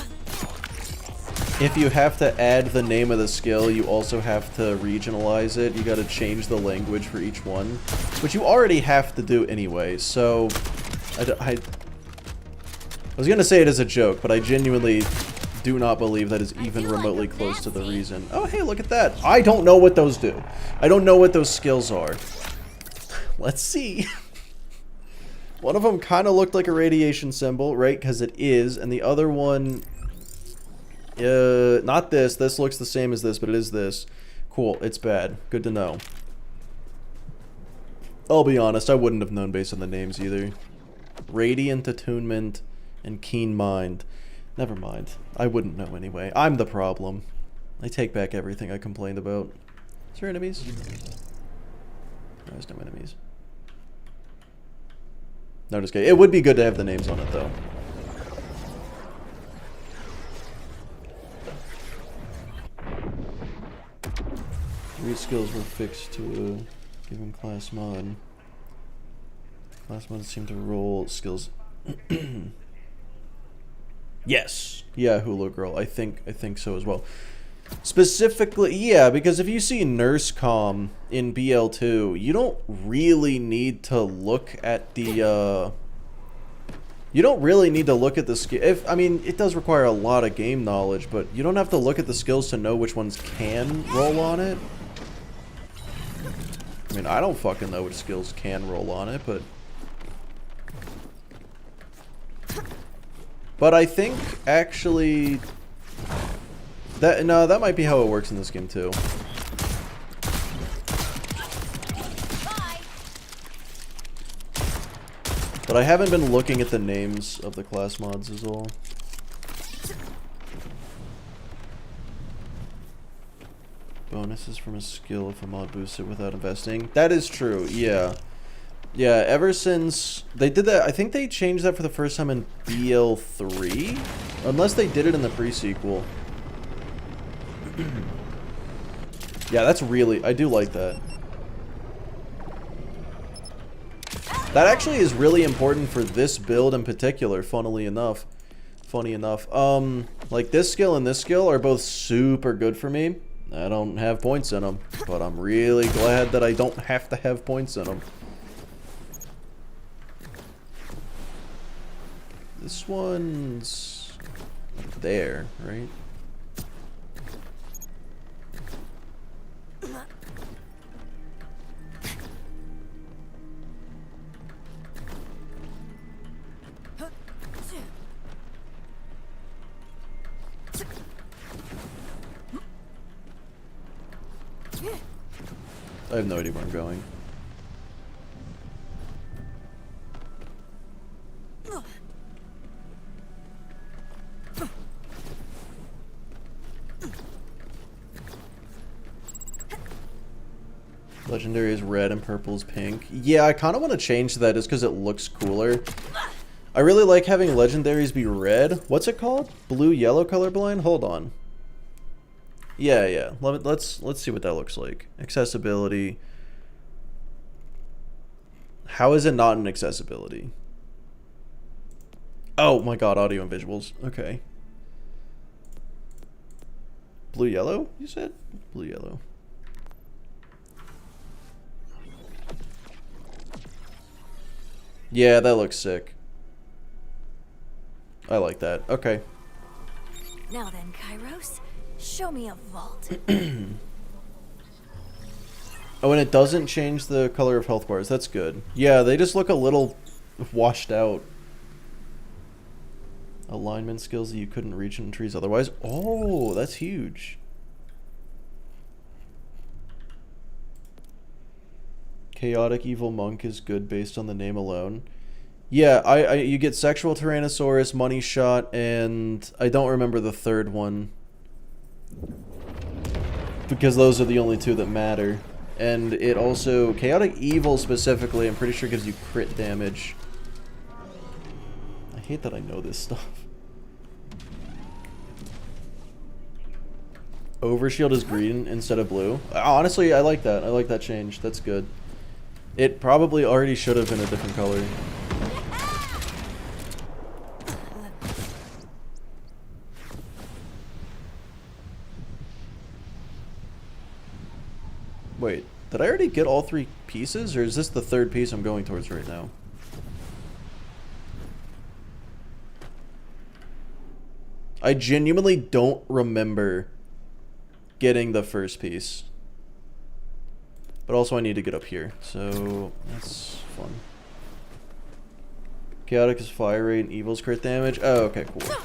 have to add the name of the skill, you also have to regionalize it. You gotta change the language for each one, which you already have to do anyway, so I was gonna say it as a joke, but I genuinely do not believe that is even remotely close to the reason. Oh, hey, look at that. I don't know what those do. I don't know what those skills are. Let's see. One of them kind of looked like a radiation symbol, right? Because it is. And the other one... not this. This looks the same as this, but it is this. Cool. It's bad. Good to know. I'll be honest. I wouldn't have known based on the names either. Radiant Attunement and Keen Mind. Never mind. I wouldn't know anyway. I'm the problem. I take back everything I complained about. Is there enemies? There's no enemies. No, just kidding. It would be good to have the names on it, though. Read skills were fixed to a given class mod. Class mods seem to roll skills. Yes. Yeah, Hula Girl. I think so as well. Specifically, yeah, because if you see Nurse Comm in BL2, you don't really need to look at the, you don't really need to look at the skill. I mean, it does require a lot of game knowledge, but you don't have to look at the skills to know which ones can roll on it. I mean, I don't fucking know which skills can roll on it, but... But I think, actually... No, that might be how it works in this game, too. But I haven't been looking at the names of the class mods is all. Bonuses from a skill if a mod boosts it without investing. That is true, yeah. Yeah, ever since they did that, I think they changed that for the first time in BL3? Unless they did it in the pre-sequel. Yeah, that's really... I do like that. That actually is really important for this build in particular, funnily enough. Funny enough. Like, this skill and this skill are both super good for me. I don't have points in them, but I'm really glad that I don't have to have points in them. This one's there, right? I have no idea where I'm going. Legendary is red and purple is pink. Yeah, I kind of want to change that just because it looks cooler. I really like having legendaries be red. What's it called? Blue, yellow colorblind? Hold on. Yeah. Let's see what that looks like. Accessibility. How is it not an accessibility? Oh my god, audio and visuals. Okay. Blue, yellow, you said? Blue, yellow. Yeah, that looks sick. I like that. Okay. Now then, Kairos, show me a vault. Oh, and it doesn't change the color of health bars. That's good. Yeah, they just look a little washed out. Alignment skills that you couldn't reach in trees otherwise. Oh, that's huge. Chaotic Evil Monk is good based on the name alone. Yeah, you get Sexual Tyrannosaurus, Money Shot, and I don't remember the third one. Because those are the only two that matter. And it also, Chaotic Evil specifically, I'm pretty sure gives you crit damage. I hate that I know this stuff. Overshield is green instead of blue. Honestly, I like that. I like that change. That's good. It probably already should have been a different color. Wait, did I already get all 3 pieces, or is this the 3rd piece I'm going towards right now? I genuinely don't remember getting the 1st piece. But also I need to get up here, so that's fun. Chaotic is fire rate and evil's crit damage. Oh, okay, cool.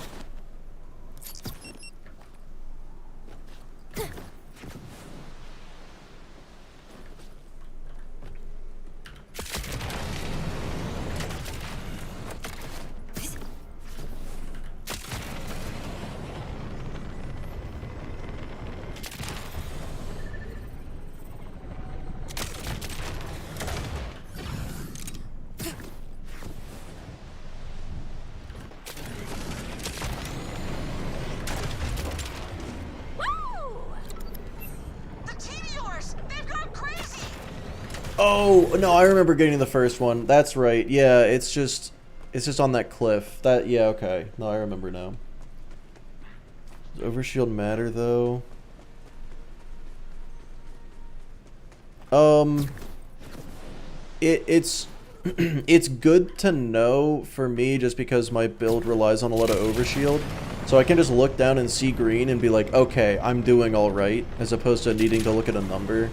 Oh, no, I remember getting the 1st one. That's right. Yeah, it's just on that cliff. That, yeah, okay. No, I remember now. Does overshield matter, though? It's it's good to know for me just because my build relies on a lot of overshield. So I can just look down and see green and be like, okay, I'm doing all right, as opposed to needing to look at a number.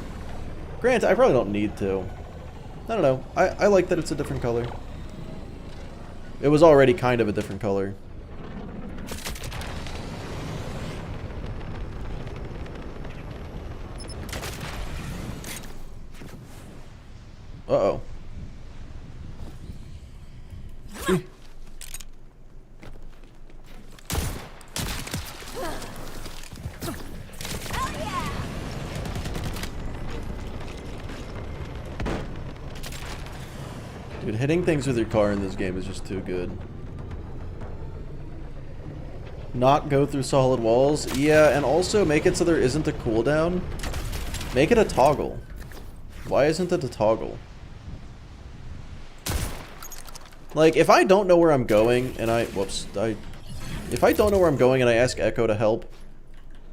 Granted, I probably don't need to. I don't know. I like that it's a different color. It was already kind of a different color. Uh-oh. Dude, hitting things with your car in this game is just too good. Not go through solid walls? Yeah, and also make it so there isn't a cooldown. Make it a toggle. Why isn't it a toggle? Like, if I don't know where I'm going and if I don't know where I'm going and I ask Echo to help,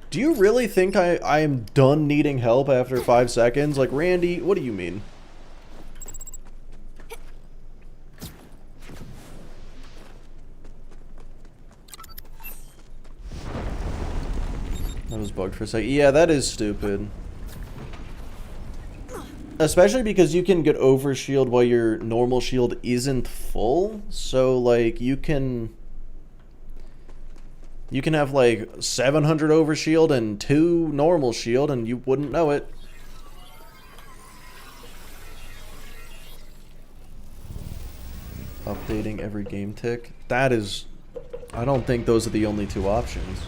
do you really think I am done needing help after 5 seconds? Like, Randy, what do you mean? That was bugged for a second. Yeah, that is stupid. Especially because you can get overshield while your normal shield isn't full. So, like, you can have, like, 700 overshield and 2 normal shield, and you wouldn't know it. Updating every game tick. That is... I don't think those are the only 2 options.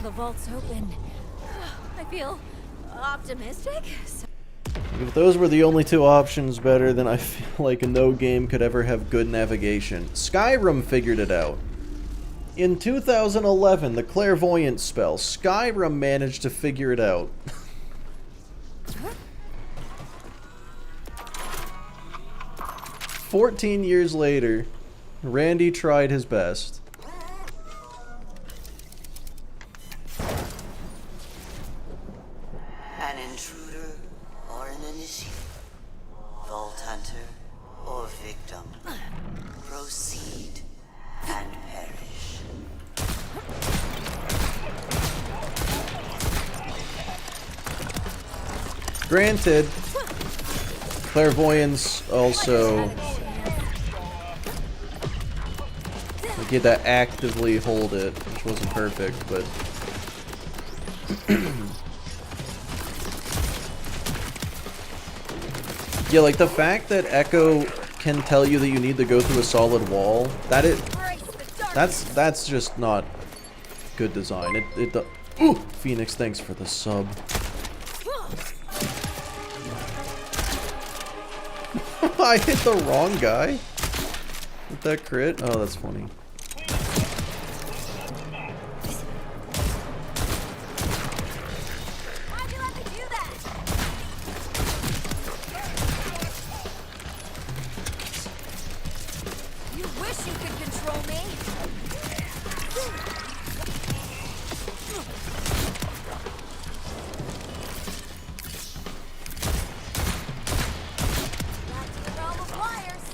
The vault's open. I feel optimistic. If those were the only 2 options better, then I feel like no game could ever have good navigation. Skyrim figured it out. In 2011, the clairvoyant spell, Skyrim managed to figure it out. 14 years later, Randy tried his best. An intruder or an initiate, vault hunter or victim, proceed and perish. Granted, clairvoyance also... like, you had to actively hold it, which wasn't perfect, but... yeah, like, the fact that Echo can tell you that you need to go through a solid wall, that's just not good design. Ooh, Phoenix, thanks for the sub. I hit the wrong guy with that crit. Oh, that's funny. Why'd you let me do that? You wish you could control me. Back to the realm of wires.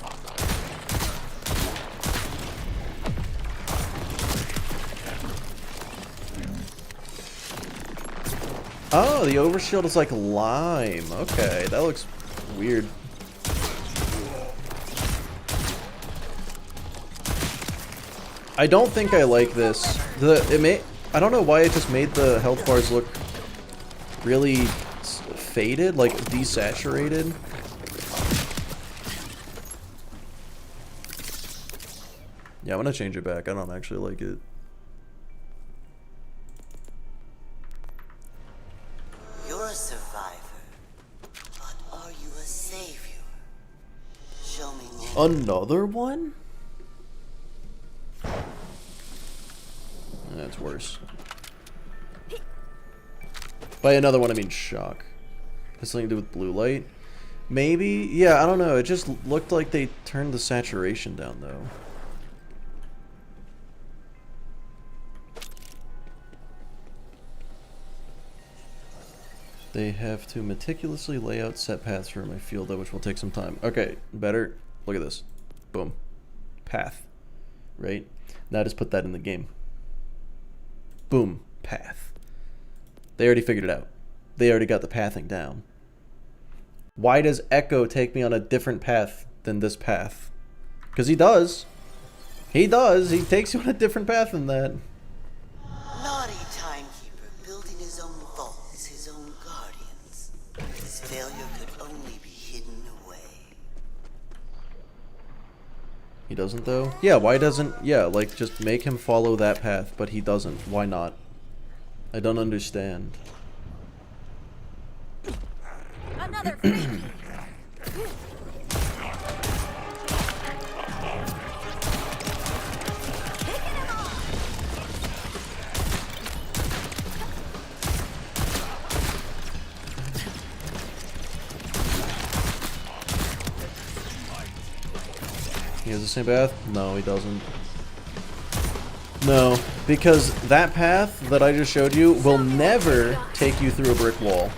Oh, the overshield is like lime. Okay, that looks weird. I don't think I like this. I don't know why it just made the health bars look really faded, like desaturated. Yeah, I'm gonna change it back. I don't actually like it. You're a survivor, but are you a savior? Show me more. Another one? That's worse. By another one, I mean shock. Has something to do with blue light? Maybe? Yeah, I don't know. It just looked like they turned the saturation down, though. They have to meticulously lay out set paths for my field, though, which will take some time. Okay, better. Look at this. Boom. Path. Right? Now just put that in the game. Boom. Path. They already figured it out. They already got the pathing down. Why does Echo take me on a different path than this path? Because he does. He does. He takes you on a different path than that. Naughty timekeeper building his own vaults, his own guardians. His failure could only be hidden away. He doesn't, though? Yeah, why doesn't... Yeah, like, just make him follow that path, but he doesn't. Why not? I don't understand. Another freak. He has the same path? No, he doesn't. No, because that path that I just showed you will never take you through a brick wall.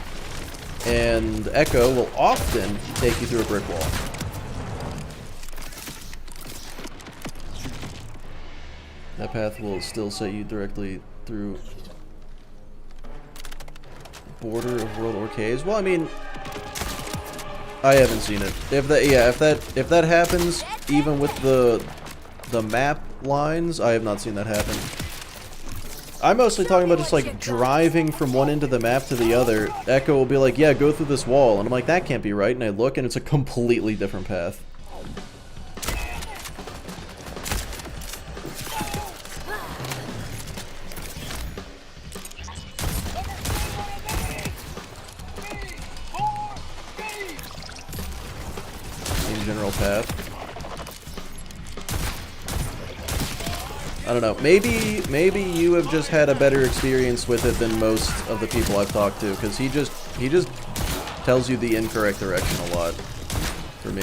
And Echo will often take you through a brick wall. That path will still set you directly through border of world or caves. Well, I mean, I haven't seen it. If that happens, even with the map lines, I have not seen that happen. I'm mostly talking about just like driving from one end of the map to the other. Echo will be like, yeah, go through this wall. And I'm like, that can't be right. And I look and it's a completely different path. Same general path. I don't know. Maybe you have just had a better experience with it than most of the people I've talked to, because he just tells you the incorrect direction a lot. For me,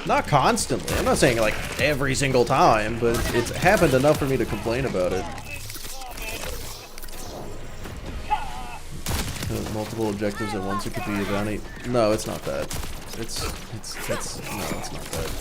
not constantly. I'm not saying like every single time, but it's happened enough for me to complain about it. Multiple objectives at once. It could be a bounty. No, it's not that. No, it's not that.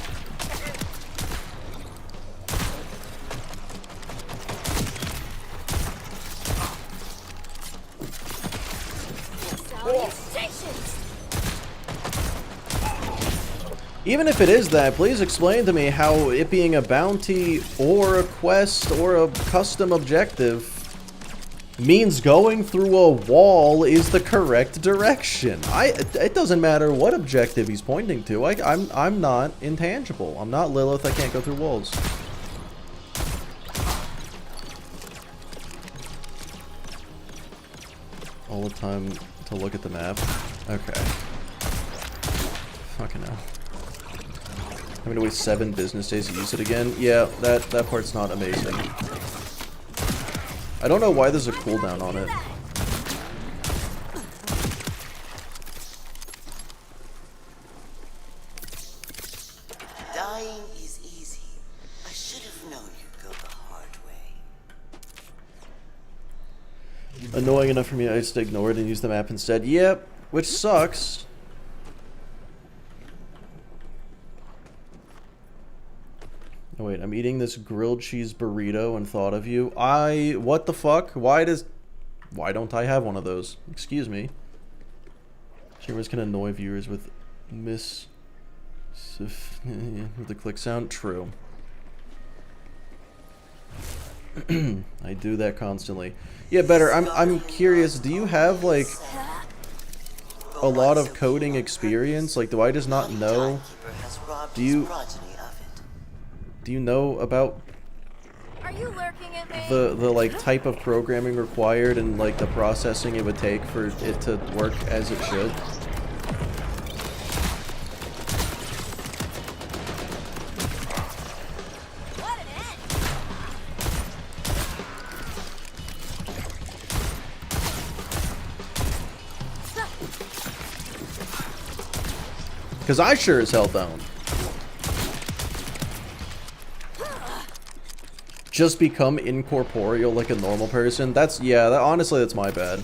Even if it is that, please explain to me how it being a bounty or a quest or a custom objective means going through a wall is the correct direction. It doesn't matter what objective he's pointing to. I'm not intangible. I'm not Lilith. I can't go through walls. All the time to look at the map. Okay. Fucking hell. Having to wait 7 business days to use it again? Yeah, that part's not amazing. I don't know why there's a cooldown on it. Dying is easy. I should have known you'd go the hard way. Annoying enough for me, I just ignored and used the map instead. Yep, which sucks. Oh wait, I'm eating this grilled cheese burrito and thought of you. What the fuck? Why don't I have one of those? Excuse me. Streamers can annoy viewers with with the click sound. True. I do that constantly. Yeah, better. I'm curious. Do you have like a lot of coding experience? Like, do I just not know? Do you know about Are you lurking at me? the like type of programming required and like the processing it would take for it to work as it should? What an end. Because I sure as hell don't. Just become incorporeal like a normal person. Honestly, that's my bad.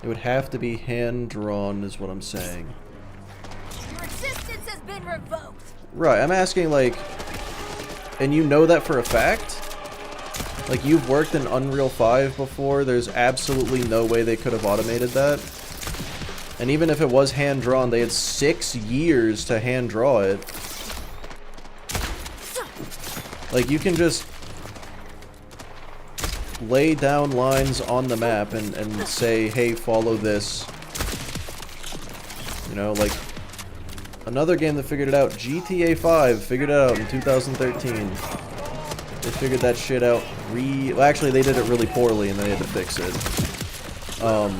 It would have to be hand-drawn is what I'm saying. Your existence has been revoked. Right, I'm asking like, and you know that for a fact? Like, you've worked in Unreal 5 before, there's absolutely no way they could have automated that. And even if it was hand-drawn, they had 6 years to hand-draw it. Like, you can just lay down lines on the map and say, hey, follow this. You know, like, another game that figured it out, GTA 5 figured it out in 2013. They figured that shit out well, actually, they did it really poorly and they had to fix it. But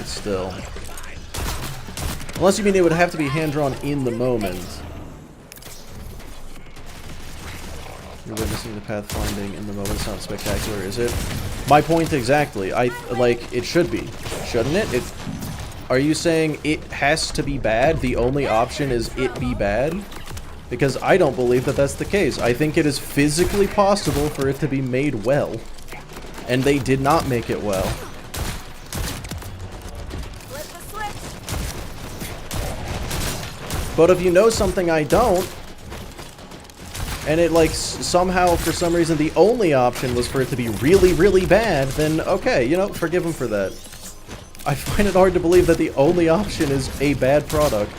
still. Unless you mean it would have to be hand-drawn in the moment. You're witnessing the pathfinding in the moment. It's not spectacular, is it? My point exactly. It should be. Shouldn't it? Are you saying it has to be bad? The only option is it be bad? Because I don't believe that that's the case. I think it is physically possible for it to be made well. And they did not make it well. Flip the switch. But if you know something I don't, and it like somehow for some reason the only option was for it to be really, really bad, then okay, you know, forgive them for that. I find it hard to believe that the only option is a bad product.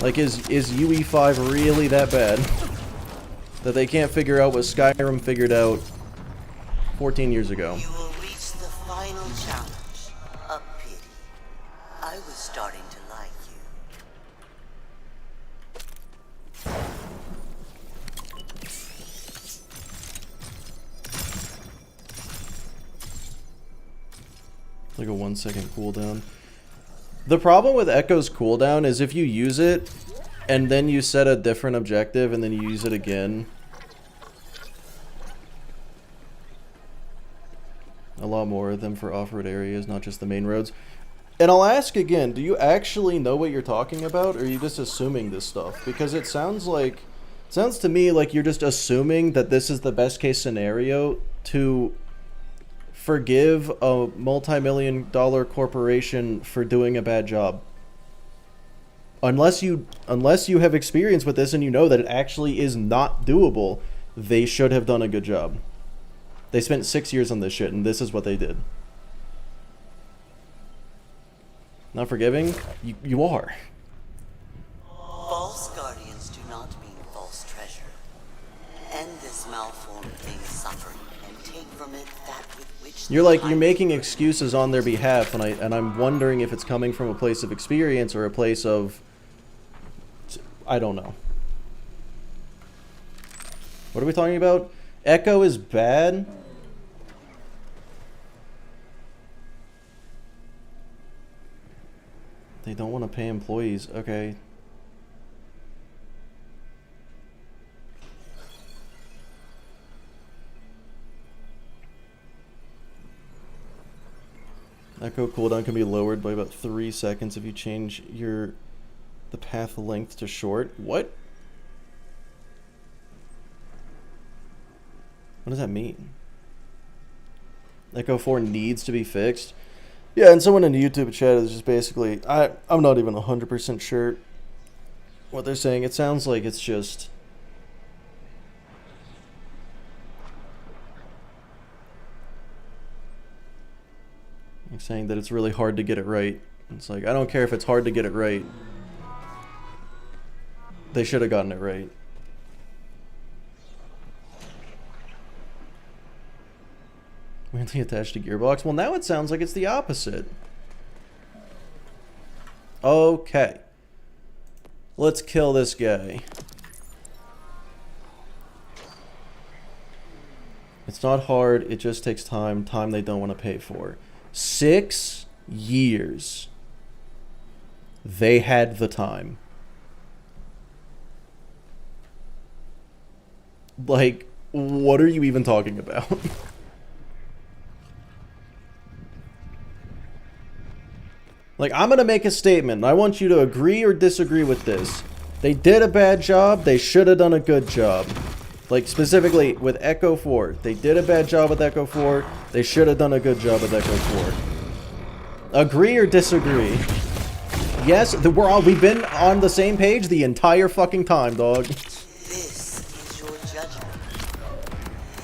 Like, is UE5 really that bad? That they can't figure out what Skyrim figured out 14 years ago. You will reach the final challenge. A pity. I was starting to like you. Like a 1 second cooldown. The problem with Echo's cooldown is if you use it and then you set a different objective and then you use it again. A lot more of them for off-road areas, not just the main roads. And I'll ask again, do you actually know what you're talking about, or are you just assuming this stuff? Because it sounds to me like you're just assuming that this is the best case scenario to forgive a multi-million-dollar corporation for doing a bad job. Unless you have experience with this and you know that it actually is not doable, they should have done a good job. They spent 6 years on this shit, and this is what they did. Not forgiving? You are. False guardians do not mean false treasure. End this malformed thing's suffering and take from it that with which You're making excuses on their behalf, and I'm wondering if it's coming from a place of experience or a place of, I don't know. What are we talking about? Echo is bad? They don't want to pay employees. Okay. Echo cooldown can be lowered by about 3 seconds if you change the path length to short. What? What does that mean? Echo 4 needs to be fixed. Yeah, and someone in the YouTube chat is just basically, I'm not even 100% sure what they're saying. It sounds like it's just like saying that it's really hard to get it right. It's like, I don't care if it's hard to get it right. They should have gotten it right. Weirdly attached to gearbox? Well, now it sounds like it's the opposite. Okay. Let's kill this guy. It's not hard, it just takes time. Time they don't want to pay for. 6 years. They had the time. Like, what are you even talking about? Like, I'm gonna make a statement, and I want you to agree or disagree with this. They did a bad job, they should have done a good job. Like, specifically, with Echo 4. They did a bad job with Echo 4, they should have done a good job with Echo 4. Agree or disagree? Yes, we've been on the same page the entire fucking time, dog. This is your judgment.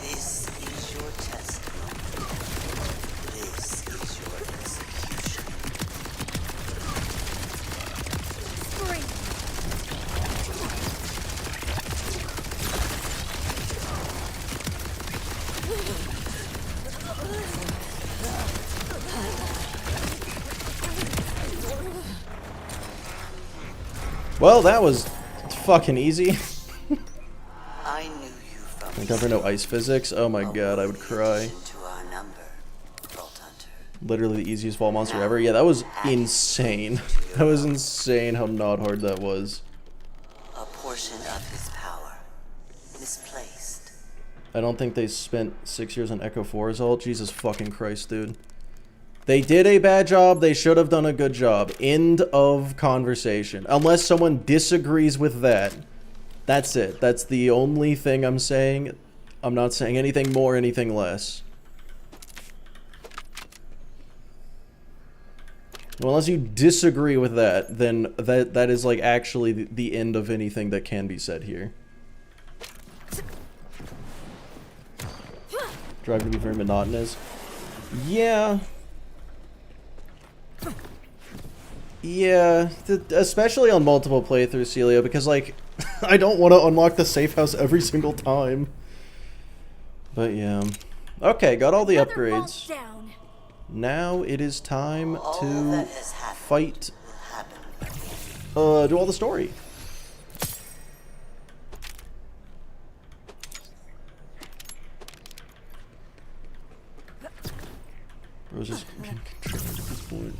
This is your testimony. This is your execution. Well, that was fucking easy. I knew you from I cover no ice physics. Oh my god, I would cry. to our number, Vault Hunter. Literally the easiest vault monster ever. Yeah, that was insane. That was insane how not hard that was. A portion of his power misplaced. I don't think they spent 6 years on Echo 4's ult. Jesus fucking Christ, dude. They did a bad job. They should have done a good job. End of conversation. Unless someone disagrees with that. That's it. That's the only thing I'm saying. I'm not saying anything more, anything less. Well, unless you disagree with that, then that is like actually the end of anything that can be said here. Driving to be very monotonous. Yeah. Yeah, especially on multiple playthroughs, Celia, because, like, I don't want to unlock the safe house every single time. But, yeah. Okay, got all the upgrades. Now it is time to fight, do all the story. Bro's just being controlled at this point.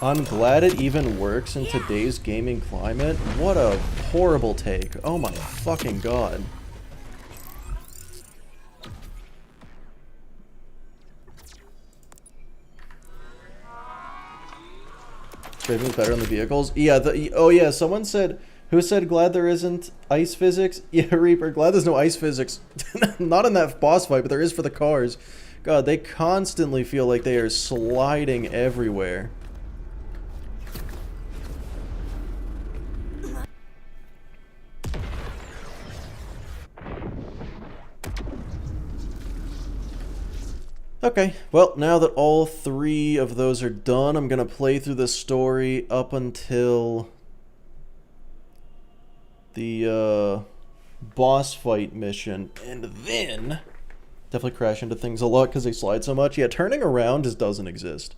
I'm glad it even works in today's gaming climate. What a horrible take. Oh my fucking god. Driving's better on the vehicles? Yeah, oh yeah, someone said, who said glad there isn't ice physics? Yeah, Reaper, glad there's no ice physics. Not in that boss fight, but there is for the cars. God, they constantly feel like they are sliding everywhere. Okay, well, now that all 3 of those are done, I'm gonna play through the story up until the boss fight mission, and then definitely crash into things a lot because they slide so much. Yeah, turning around just doesn't exist.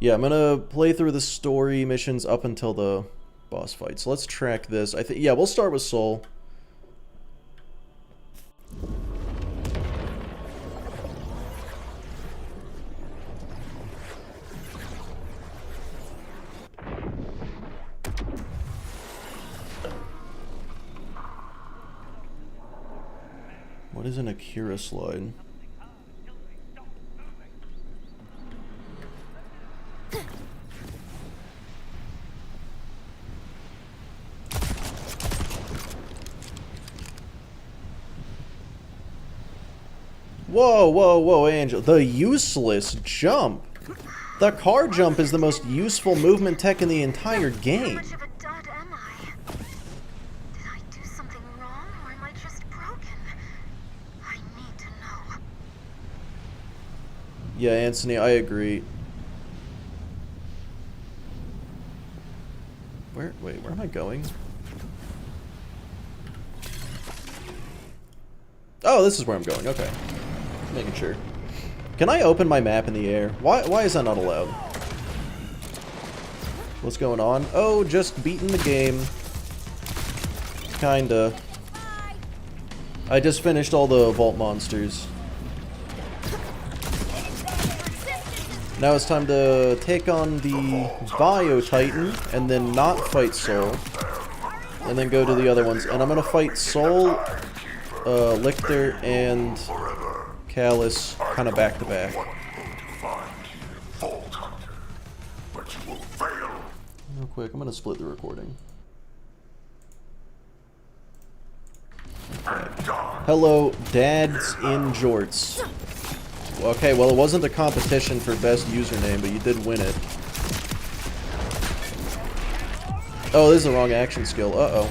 Yeah, I'm gonna play through the story missions up until the boss fight. So let's track this. I think, yeah, we'll start with Soul. What is an Akira slide? Whoa, whoa, whoa, Angel. The useless jump. The car jump is the most useful movement tech in the entire game. How much of a dud am I? Did I do something wrong, or am I just broken? I need to know. Yeah, Anthony, I agree. Wait, where am I going? Oh, this is where I'm going, okay. Making sure. Can I open my map in the air? Why is that not allowed? What's going on? Oh, just beating the game. Kinda. I just finished all the vault monsters. Now it's time to take on the Bio Titan and then not fight Soul. And then go to the other ones. And I'm gonna fight Soul, Lictor, and Callus kind of back to back. Real quick, I'm gonna split the recording. Okay. Hello, Dads in Jorts. Okay, well, it wasn't a competition for best username, but you did win it. Oh, this is the wrong action skill. Uh-oh.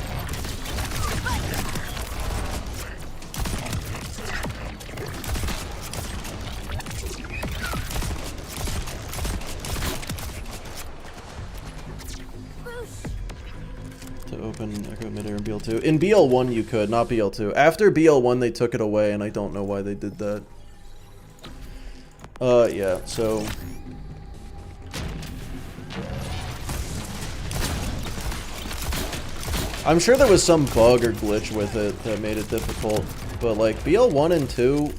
To open Echo Midair in BL2. In BL1 you could, not BL2. After BL1 they took it away, and I don't know why they did that. Yeah, so... I'm sure there was some bug or glitch with it that made it difficult, but like BL1 and 2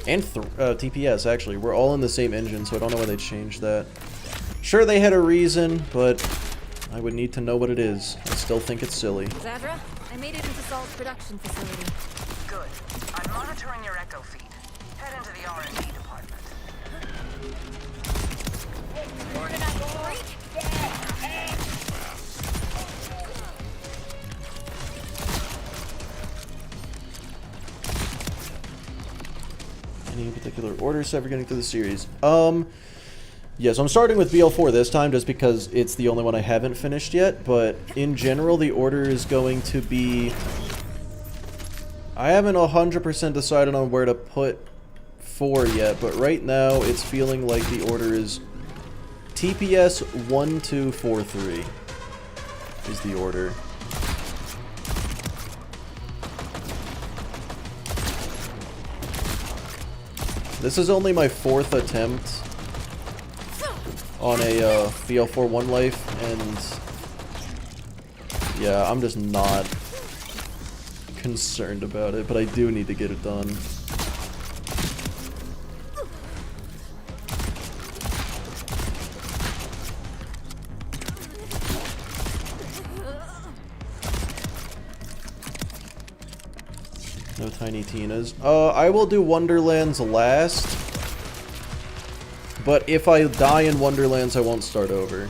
and TPS actually were all in the same engine, so I don't know why they changed that. Sure, they had a reason, but I would need to know what it is. I still think it's silly. Zadra, I made it into Saul's production facility. Good. I'm monitoring your echo feed. Head into the R&D department. Any particular order set for getting through the series? Yeah, so I'm starting with BL4 this time just because it's the only one I haven't finished yet, but in general the order is going to be... I haven't 100% decided on where to put 4 yet, but right now it's feeling like the order is TPS 1, 2, 4, 3 is the order. This is only my 4th attempt on a BL4 One Life, and yeah, I'm just not concerned about it, but I do need to get it done. No Tiny Tinas. I will do Wonderlands last. But if I die in Wonderlands, I won't start over.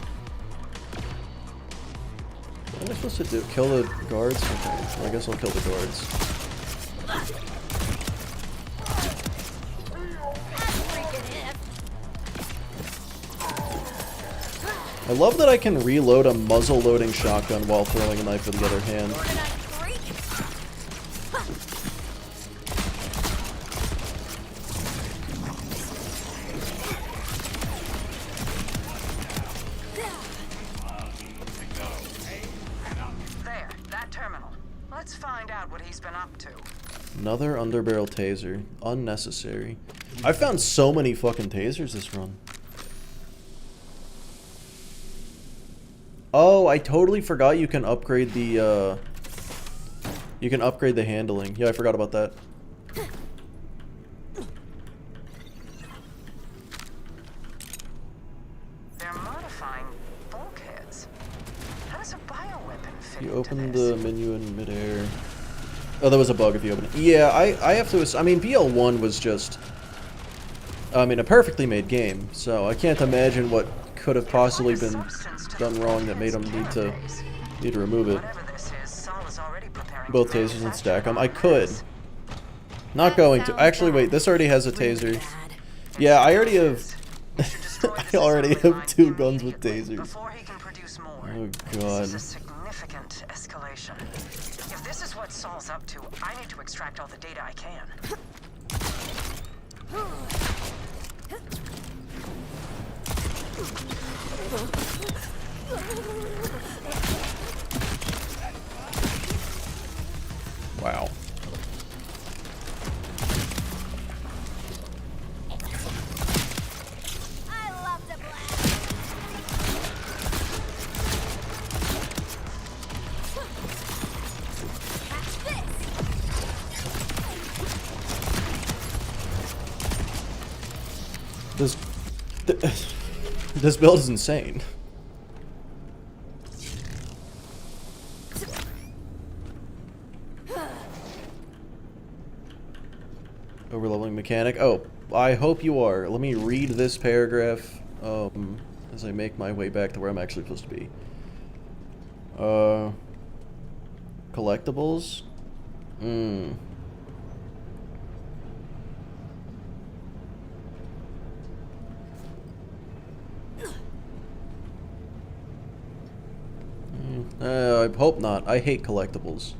What am I supposed to do? Kill the guards? Okay, well, I guess I'll kill the guards. I love that I can reload a muzzle-loading shotgun while throwing a knife with the other hand. Another underbarrel taser. Unnecessary. I found so many fucking tasers this run. Oh, I totally forgot you can upgrade the, you can upgrade the handling. Yeah, I forgot about that. They're modifying bulkheads. How does a bioweapon fit You into open this? the menu in midair. Oh, that was a bug if you open it. Yeah, I have to... I mean, BL1 was just... I mean, a perfectly made game, so I can't imagine what could have possibly been done wrong that made them need to remove it. Whatever this is, Saul is already preparing Both to tasers and stack them. I manufacture could. this. Not going to. Actually, wait, this already has a taser. Yeah, I already have... I already have 2 guns with tasers. Before he can produce more. Oh, This God. is a significant escalation. If this is what Saul's up to, I need to extract all the data I can. Wow. I love the blast. Catch this. This build is insane. Overleveling mechanic. Oh, I hope you are. Let me read this paragraph as I make my way back to where I'm actually supposed to be. Collectibles? I hope not. I hate collectibles.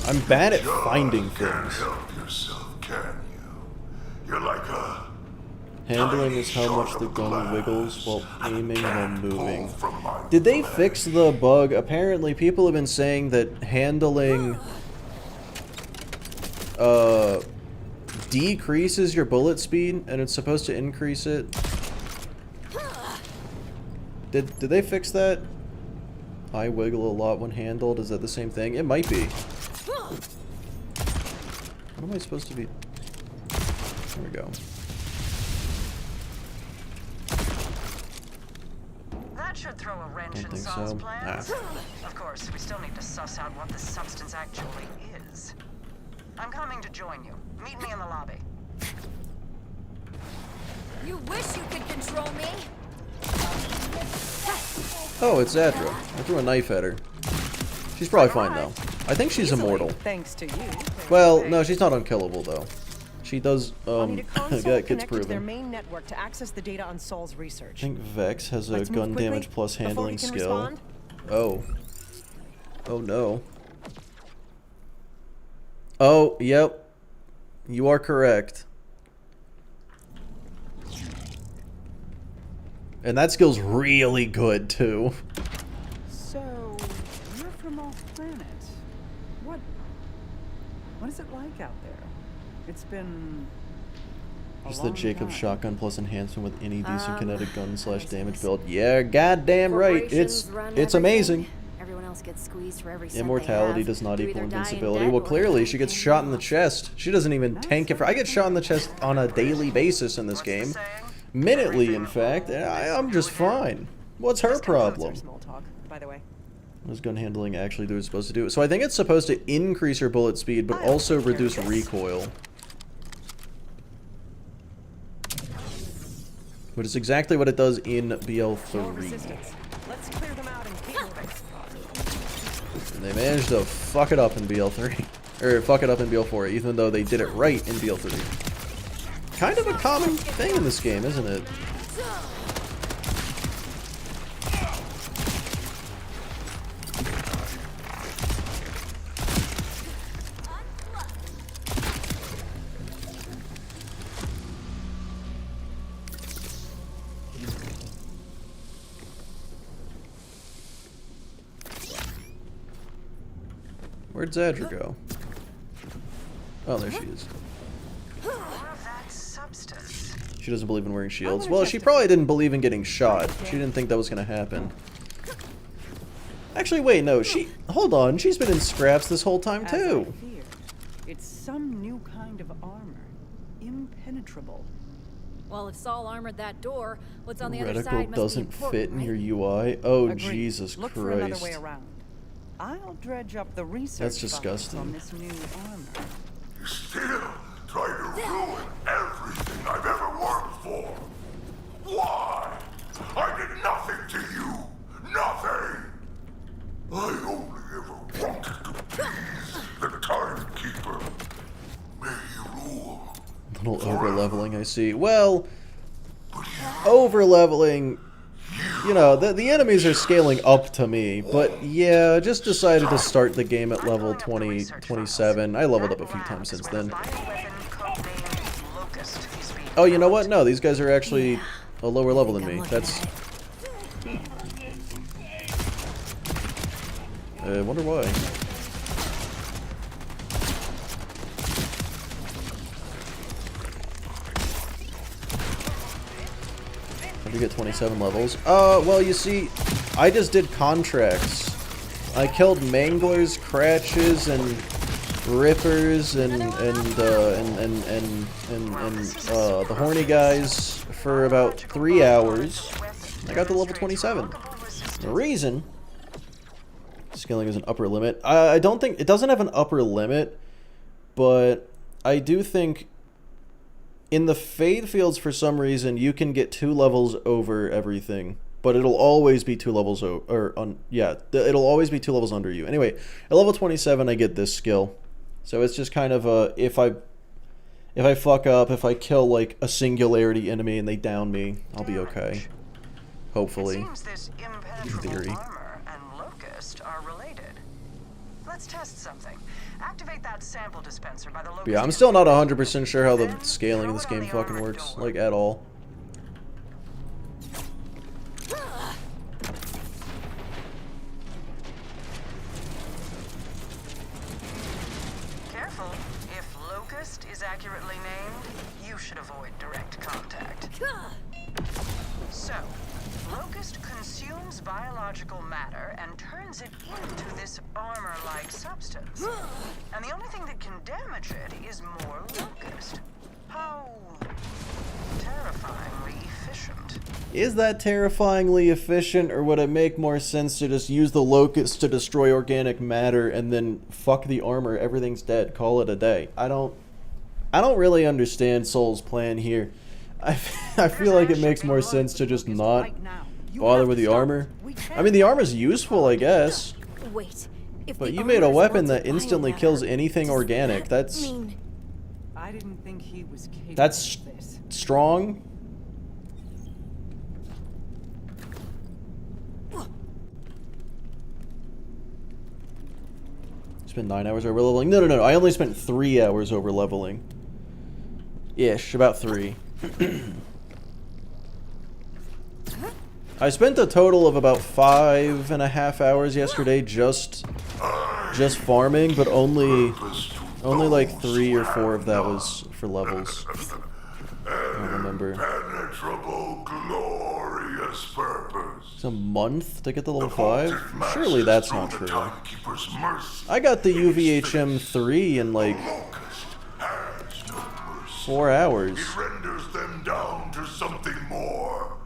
I'm bad at finding things. Help yourself, can you? You're like a Handling is how much the gun wiggles while aiming while moving. Did they fix the bug? Apparently people have been saying that handling decreases your bullet speed and it's supposed to increase it. Did they fix that? I wiggle a lot when handled. Is that the same thing? It might be. What am I supposed to be? There we go. That should throw a wrench Don't in think Saul's so. plans. Of course, we still need to suss out what the substance actually is. I'm coming to join you. Meet me in the lobby. You wish you could control me. Oh, it's Zadra. I threw a knife at her. She's probably fine though. I think she's Easily, immortal. Thanks to you. Well, no, she's not unkillable though. She does, I'll need a console that gets connected to their proven. main network to access the data on Saul's I research. think Vex has a Let's move gun quickly damage plus before handling he can skill. respond. Oh. Oh no. Oh, yep. You are correct. And that skill's really good too. So, you're from off planet. What is it like out there? It's been a Just the long Jacob time. shotgun plus enhancement with any decent kinetic gun slash damage build. Yeah, goddamn right. Corporations run It's everything. amazing. Everyone else gets squeezed for every cent they Immortality have. does not You equal either die in invincibility. debt Well, or clearly she gets paying shot in the off. chest. She doesn't even tank it. I get shot in the chest on a daily basis in this What's the game. saying? Minutely, in fact. And I'm just fine. What's her This concludes our problem? Small talk, by the way. What does gun handling actually do what it's supposed to do? So I think it's supposed to increase your bullet speed, but also take care reduce of this. recoil. Which is exactly what it does in More BL3. resistance. Let's clear them out and keep moving. And they managed to fuck it up in BL3. Or fuck it up in BL4, even though they did it right in BL3. Kind of a common thing in this game, isn't it? Where'd Zadra go? Oh, there she is. More of that substance. She doesn't believe in wearing shields. Well, she probably didn't believe in getting shot. She didn't think that was gonna happen. Actually, wait, no, hold on, she's been in scraps this whole time, As I too. feared, it's some new kind of armor. Impenetrable. Well, if Saul armored that door, what's on the other side Reticle must doesn't be important, fit in right? your UI? Oh, Agreed. Jesus Look for another way Christ. around. I'll dredge up the research That's files disgusting. on this new armor. You still try to ruin everything I've ever worked for. Why? I did nothing to you. Nothing. I only ever wanted to please the timekeeper. May he rule. Little over-leveling, I see. Well, over-leveling, you know, the enemies are scaling up to me, but yeah, just decided to start the game at level 27. I leveled up a few times since then. Oh, you know what? No, these guys are actually a lower level than me. That's... I wonder why. How'd you get 27 levels? Well, you see, I just did contracts. I killed manglers, cratches, and rippers, and the horny guys for about 3 hours. I got to level 27. The reason... Scaling is an upper limit. I don't think... It doesn't have an upper limit, but I do think in the Fade Fields, for some reason, you can get 2 levels over everything, but it'll always be 2 levels it'll always be 2 levels under you. Anyway, at level 27, I get this skill. So it's just kind of a... If I fuck up, if I kill, like, a singularity enemy and they down me, I'll be okay. Hopefully. In theory. Are related. Let's test something. Activate that sample dispenser by the local. But yeah, I'm still not 100% sure how the scaling of this game fucking works, like, at all. Careful. If Locust is accurately named, you should avoid direct contact. So, Locust consumes biological matter and turns it into this armor-like substance. And the only thing that can damage it is more Locust. How terrifyingly efficient. Is that terrifyingly efficient, or would it make more sense to just use the Locust to destroy organic matter and then fuck the armor, everything's dead, call it a day? I don't really understand Soul's plan here. I feel like it makes more sense to just not bother with the armor. I mean, the armor's useful, I guess. Wait, if But the you made a armor is weapon once that instantly biomatter, kills anything does organic. that That's mean... I didn't think he was capable that's of this. strong. Spent 9 hours over leveling. No. I only spent 3 hours over leveling. Ish, about 3. I spent a total of about 5.5 hours yesterday just farming, but only like 3 or 4 of that was for levels. I don't remember. Impenetrable, glorious purpose. It's a month to get to level 5? Surely that's not true. Timekeeper's mercy. I got the UVH 3 in like Locust has no mercy. 4 hours. It renders them down to something more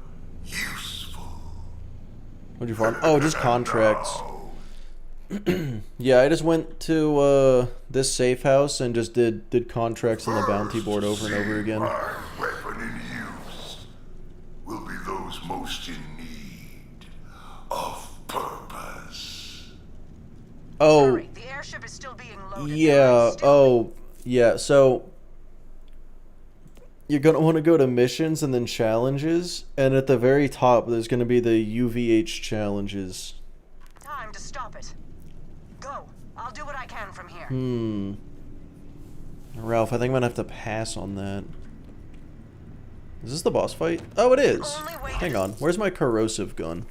useful. What'd you farm? Oh, just contracts. Yeah, I just went to this safe house and just did contracts on the bounty board over and over again. My weapon in use will be those most in need of purpose. Oh, Hurry, the airship is still being loaded. yeah. Oh, yeah. So you're gonna want to go to missions and then challenges, and at the very top there's gonna be the UVH challenges. Time to stop it. Go. I'll do what I can from here. Ralph, I think I'm gonna have to pass on that. Is this the boss fight? Oh, it is. Hang on. Where's my corrosive gun?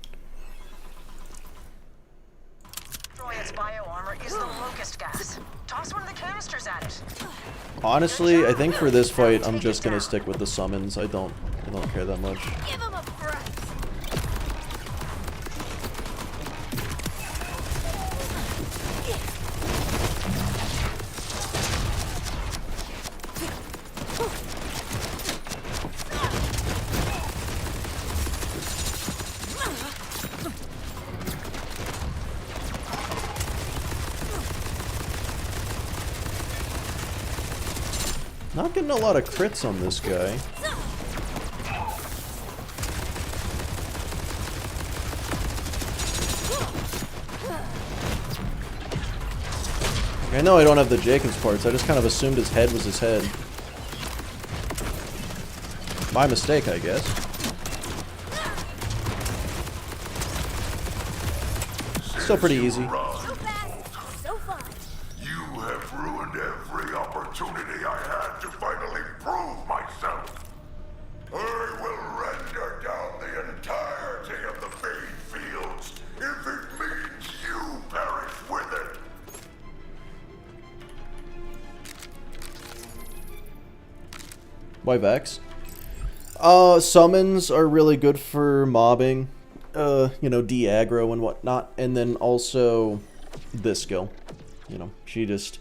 Destroy its bio armor is the locust gas. Toss one of the canisters at it. Honestly, I think for this fight, I'm just gonna stick with the summons. I don't care that much. Give him a break. Not getting a lot of crits on this guy. I know I don't have the Jacobs parts, I just kind of assumed his head was his head. My mistake, I guess. Still pretty easy. So fast, so fun. You have ruined every opportunity I had to finally prove myself. I will render down the entirety of the Fade Fields if it means you perish with it. Why Vex? Summons are really good for mobbing, you know, de-aggro and whatnot, and then also this skill. You know, she just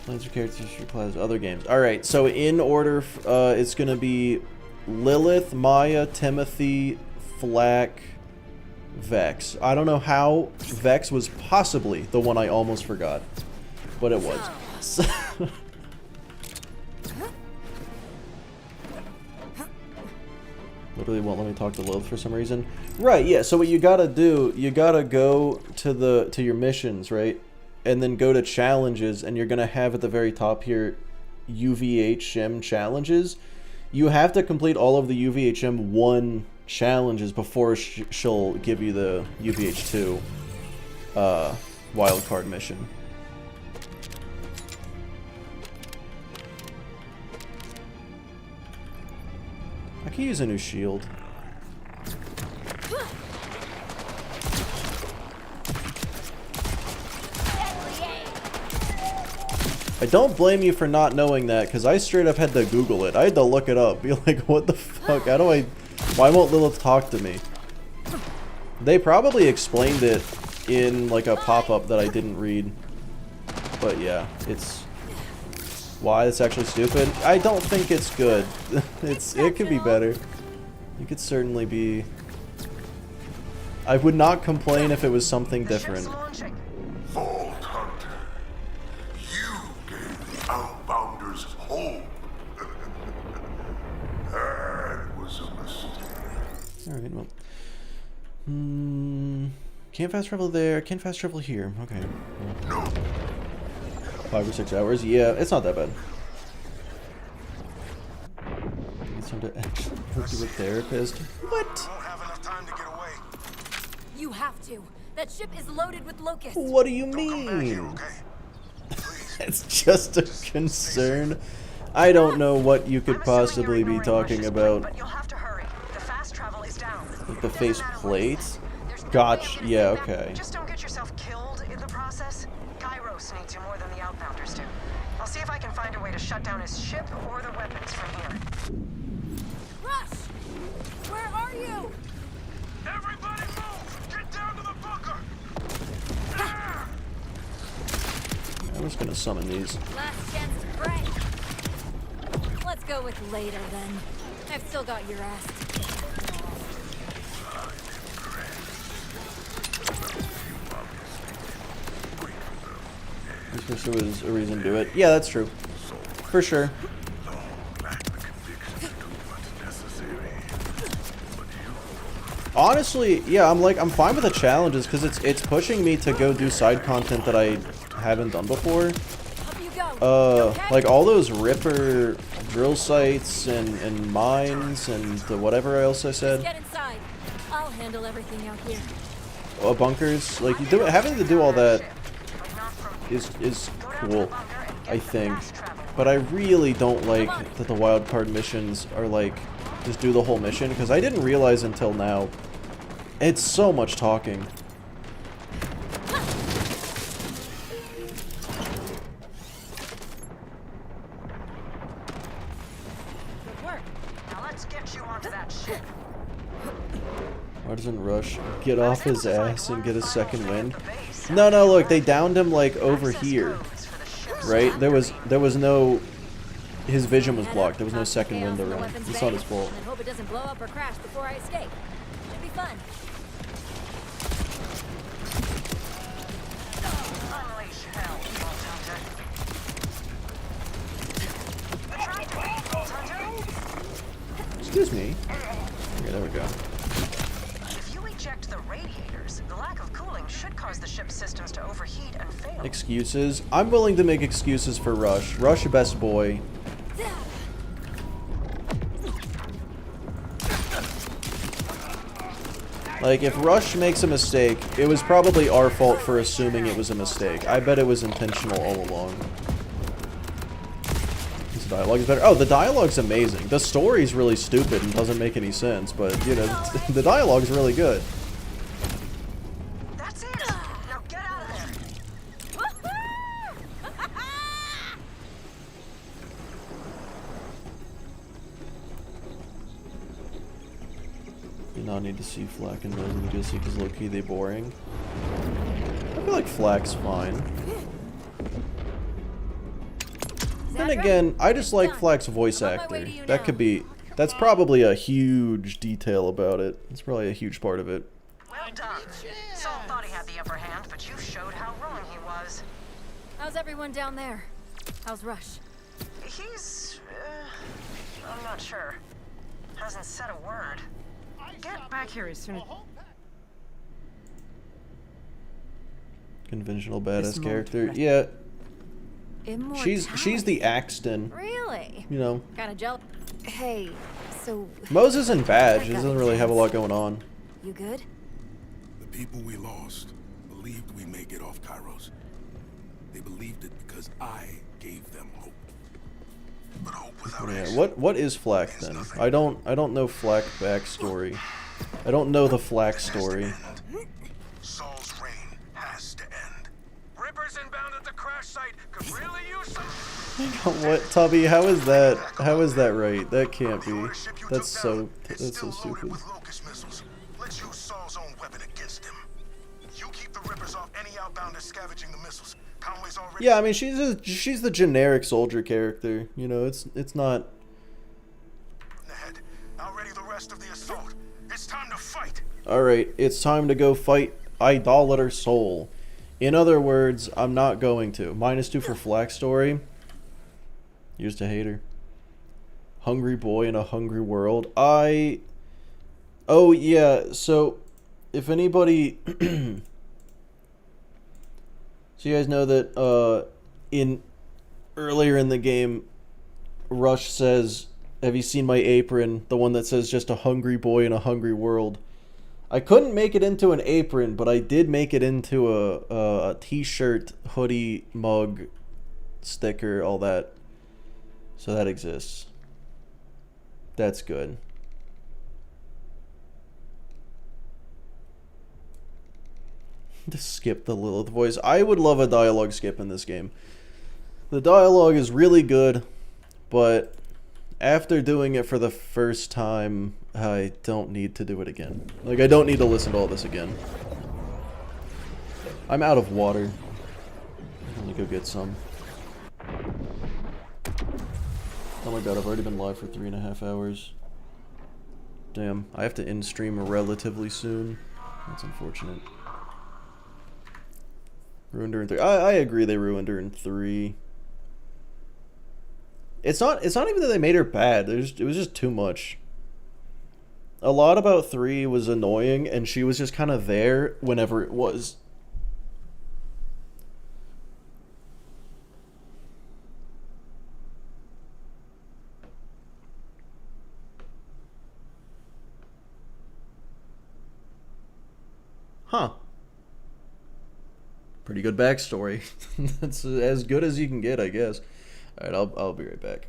plays her characters she plays other games. Alright, so in order, it's gonna be Lilith, Maya, Timothy, Flack, Vex. I don't know how Vex was possibly the one I almost forgot, but it was. Literally won't let me talk to Lilith for some reason. Right, yeah, so what you gotta do, you gotta go to your missions, right? And then go to challenges, and you're gonna have at the very top here UVHM challenges. You have to complete all of the UVHM 1 challenges before she'll give you the UVH2 wildcard mission. I can use a new shield. I don't blame you for not knowing that, because I straight up had to Google it. I had to look it up. Be like, what the fuck? Why won't Lilith talk to me? They probably explained it in like a pop-up that I didn't read. But yeah, it's... Why? It's actually stupid? I don't think it's good. It could be better. It could certainly be... I would not complain if it was something different. Vault Hunter, you gave the Outbounders hope. That was a mistake. Alright, well... Can't fast travel there, can't fast travel here. Okay. No. 5 or 6 hours? Yeah, it's not that bad. It's time to actually go to a therapist. What? You have to. That ship is loaded with locusts. What do you mean? It's just a concern. I don't know what you could possibly be talking about. But you'll have to hurry. The fast travel is down. Like the face plate? Gotcha. Yeah, okay. Just don't get yourself killed in the process. Kairos needs you more than the Outbounders do. I'll see if I can find a way to shut down his ship or the weapons from here. Rush! Where are you? Everybody move! Get down to the bunker! I'm just gonna summon these. Last chance to pray. Let's go with later then. I've still got your ass. I wish there was a reason to do it. Yeah, that's true. For sure. Honestly, yeah, I'm fine with the challenges because it's pushing me to go do side content that I haven't done before. Like all those Ripper drill sites and mines and the whatever else I said. Get inside. I'll handle everything out here. Bunkers, like having to do all that is cool, I think. But I really don't like that the wildcard missions are like just do the whole mission, because I didn't realize until now it's so much talking. Let's get you onto that ship. Why doesn't Rush get off his ass and get a second wind? No, no, look, they downed him like over here, right? There was no, his vision was blocked. There was no second wind around. It's not his fault. And hope it doesn't blow up or crash before I escape. Should be fun. Unleash hell, Vault Hunter. Attract Vault Hunter. Excuse me. Okay, there we go. If you eject the radiators, the lack of cooling should cause the ship's systems to overheat and fail. Excuses. I'm willing to make excuses for Rush. Rush, best boy. Like, if Rush makes a mistake, it was probably our fault for assuming it was a mistake. I bet it was intentional all along. This dialogue is better. Oh, the dialogue's amazing. The story's really stupid and doesn't make any sense, but, you know, the dialogue's really good. That's it! Now get out of there! Do not need to see Flack and Rose and Jesse because low-key they boring. I feel like Flack's fine. Then again, I just like Flack's voice actor. That could be... That's probably a huge detail about it. It's probably a huge part of it. Well done. Saul thought he had the upper hand, but you showed how wrong he was. How's everyone down there? How's Rush? He's... I'm not sure. Hasn't said a word. Get back here as soon as... Conventional badass This character. moment. Yeah, Immortality. she's the Axton. Really? You know. Kinda jealous. Hey, so... Moses isn't bad. She doesn't really have a lot going on. You good? The people we lost believed we may get off Kairos. They believed it because I gave them hope. But hope without Yeah. action. What is Flack then? I don't know Flack backstory. I don't know the Flack story. Saul's reign has to end. Rippers inbound at the crash site could really use some... What, Tubby? How is that? How is that right? That can't be. That's so stupid. With locust missiles. Let's use Saul's own weapon against him. You keep the Rippers off any outbounders scavenging the missiles. Conway's already... Yeah, I mean she's the generic soldier character. You know, it's not. ahead. Now ready the rest of the assault. It's time to fight. All right, it's time to go fight Idolater Soul. In other words, I'm not going to. -2 for Flack story. Used to hate her. Hungry boy in a hungry world. Oh yeah, so if anybody so you guys know that earlier in the game Rush says, "Have you seen my apron?" The one that says just a hungry boy in a hungry world. I couldn't make it into an apron, but I did make it into a t-shirt, hoodie, mug, sticker, all that. So that exists. That's good. Just skip the Lilith voice. I would love a dialogue skip in this game. The dialogue is really good, but after doing it for the first time, I don't need to do it again. Like, I don't need to listen to all this again. I'm out of water. Let me go get some. Oh my god, I've already been live for 3.5 hours. Damn, I have to end stream relatively soon. That's unfortunate. Ruined her in 3. I agree they ruined her in 3. It's not even that they made her bad. It was just too much. A lot about 3 was annoying, and she was just kind of there whenever it was. Huh. Pretty good backstory. That's as good as you can get, I guess. Alright, I'll be right back.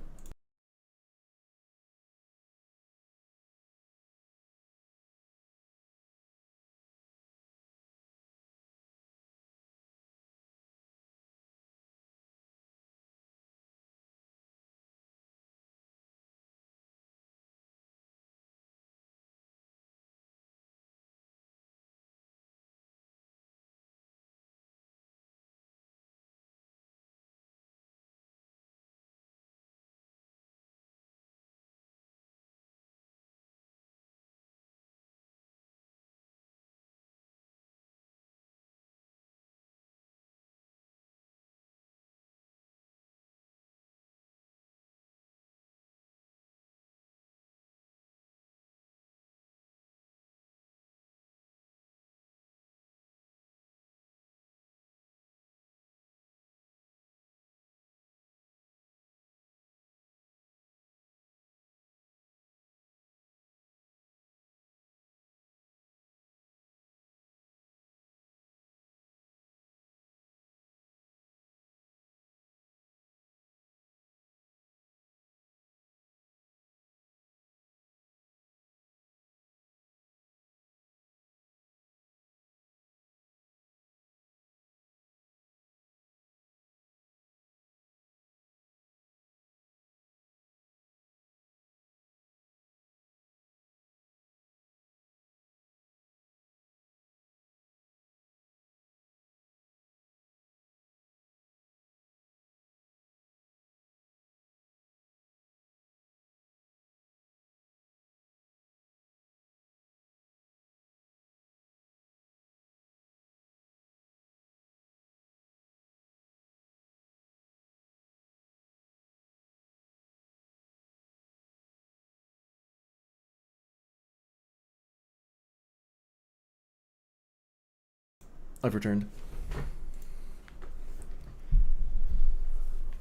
I've returned.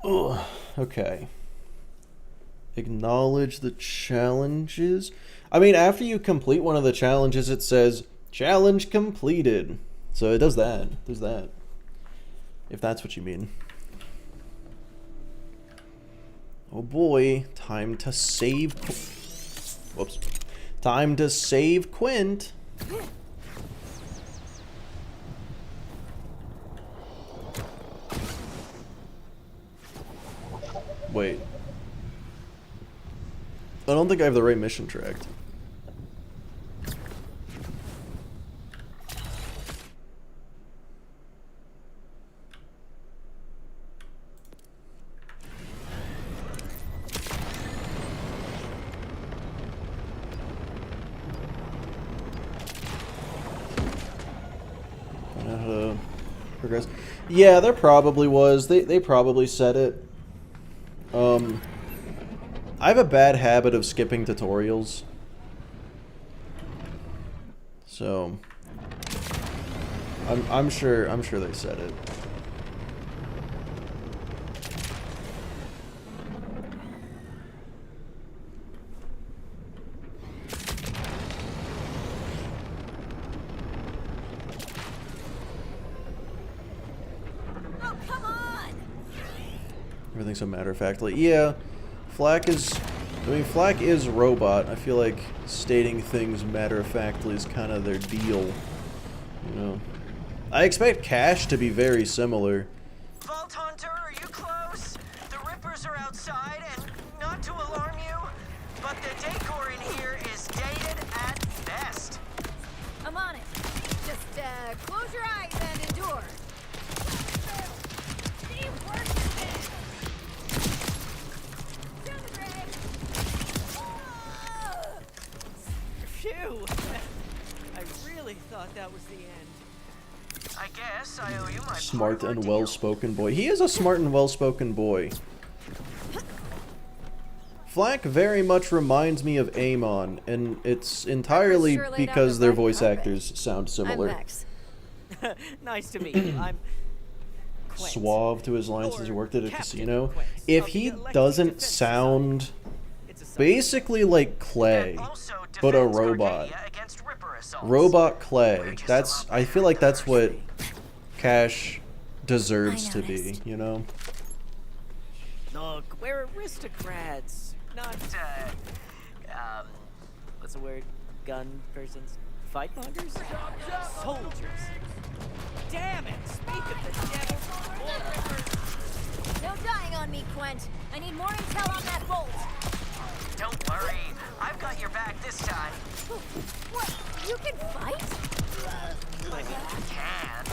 Oh, okay. Acknowledge the challenges. I mean, after you complete one of the challenges, it says, challenge completed. So it does that. There's that. If that's what you mean. Oh boy. Time to save... Whoops. Time to save Quint. Wait. I don't think I have the right mission tracked. I don't know how to progress. Yeah, there probably was. They probably said it. I have a bad habit of skipping tutorials. So I'm sure they said it. Oh, come on! Everything's so matter-of-factly. Yeah, Flak is... I mean, Flak is robot. I feel like stating things matter-of-factly is kind of their deal. You know? I expect Cash to be very similar. Vault Hunter, are you close? The Rippers are outside, and not to alarm you, but the decor in here is dated at best. I'm on it. Just, close your eyes and endure. Teamwork is Phew! I really thought that was the end. I guess I owe you my Smart part of and our deal. well-spoken boy. He is a smart and well-spoken boy. Flak very much reminds me of Amon, and it's entirely Sure laid out because the their red voice carpet. actors sound I'm similar. Vex. Nice to meet you. I'm Quint. Suave to his lines since he worked at a Captain casino. Quint If of he the Electric doesn't Defense sound Society. It's a science. basically like Clay, Also but a defends robot. Arcadia against Ripper assaults. Robot Clay. That's, I feel like that's what Cash deserves I to be, noticed. you know? Look, we're aristocrats, not what's the word? Gun persons? Fight mongers? Soldiers. Damn it! Speak of the devil, more Rippers. No dying on me, Quint. I need more intel on that bolt. Don't worry, I've got your back this time. What? You can fight? I mean, I can.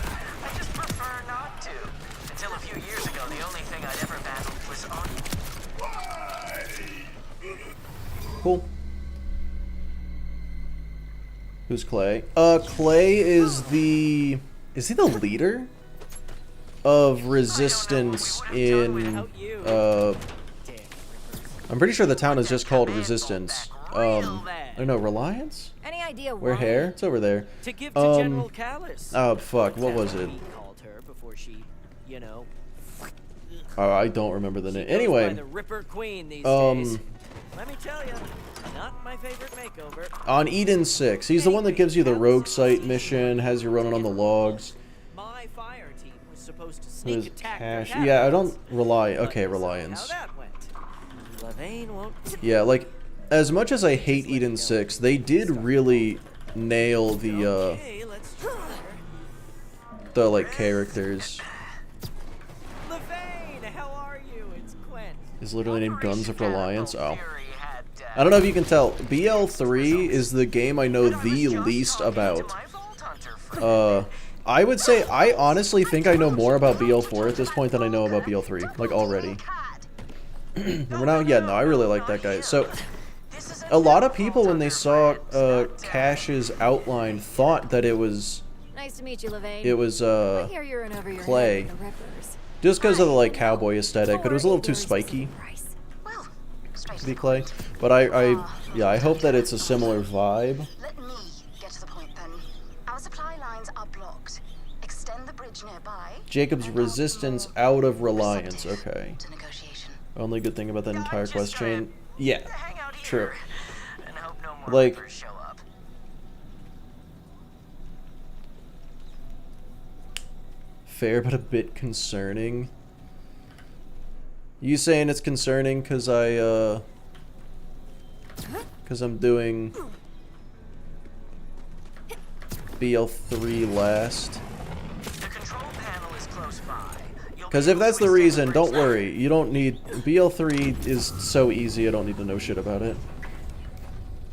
I just prefer not to. Until a few years ago, the only thing I'd ever battled was on. Cool. Who's Clay? Clay is the... Is he the leader? Of Resistance in... Damn, I'm pretty sure the town is just called Resistance. I don't know, Reliance? Any idea why? Where hair? It's over there. to give to General Callis. Oh, fuck, what was it? He called her before she, you know. I don't remember the name. Goes by Anyway, the Ripper Queen these um, days. Let me tell you, not my favorite makeover. on Eden 6, he's the one that gives you the rogue site mission, has you running on the logs. My fire team was supposed to Who sneak is attack Cash? their Yeah, I capitals. don't rely. But Okay, you saw Reliance. How that went. Levane won't. Yeah, like, as much as I hate Eden 6, they did really nail Okay, let's try her. the, like, characters. Levane, how are you? It's Quint. Is literally named Guns of Reliance. Oh. Fury had, I don't know if you can tell. BL3 is the game I know the least about. I would say, I honestly think I know more about BL4 at this point than I know about BL3, like, already. Remember now? Yeah, no, I really like that guy. So, a lot of people, when they saw Cash's outline, thought that it was, Nice to meet you, Levane. I I hear you're in over your Clay. head with the Rippers. just because of the, like, cowboy aesthetic, but it was a little too Or spiky price. Well, straight to be Clay. But yeah, I hope that it's a similar vibe. Let me get to the point then. Our supply lines are blocked. by. Jacob's resistance out of reliance. Okay. To negotiation. Only good thing about that entire quest chain. Yeah. Hang out True. here and hope no more Like- Reapers show up. Fair, but a bit concerning. You saying it's concerning because I'm doing BL3 last. The control panel is close by. Because if that's the reason, don't worry. You don't need... BL3 is so easy, I don't need to know shit about it.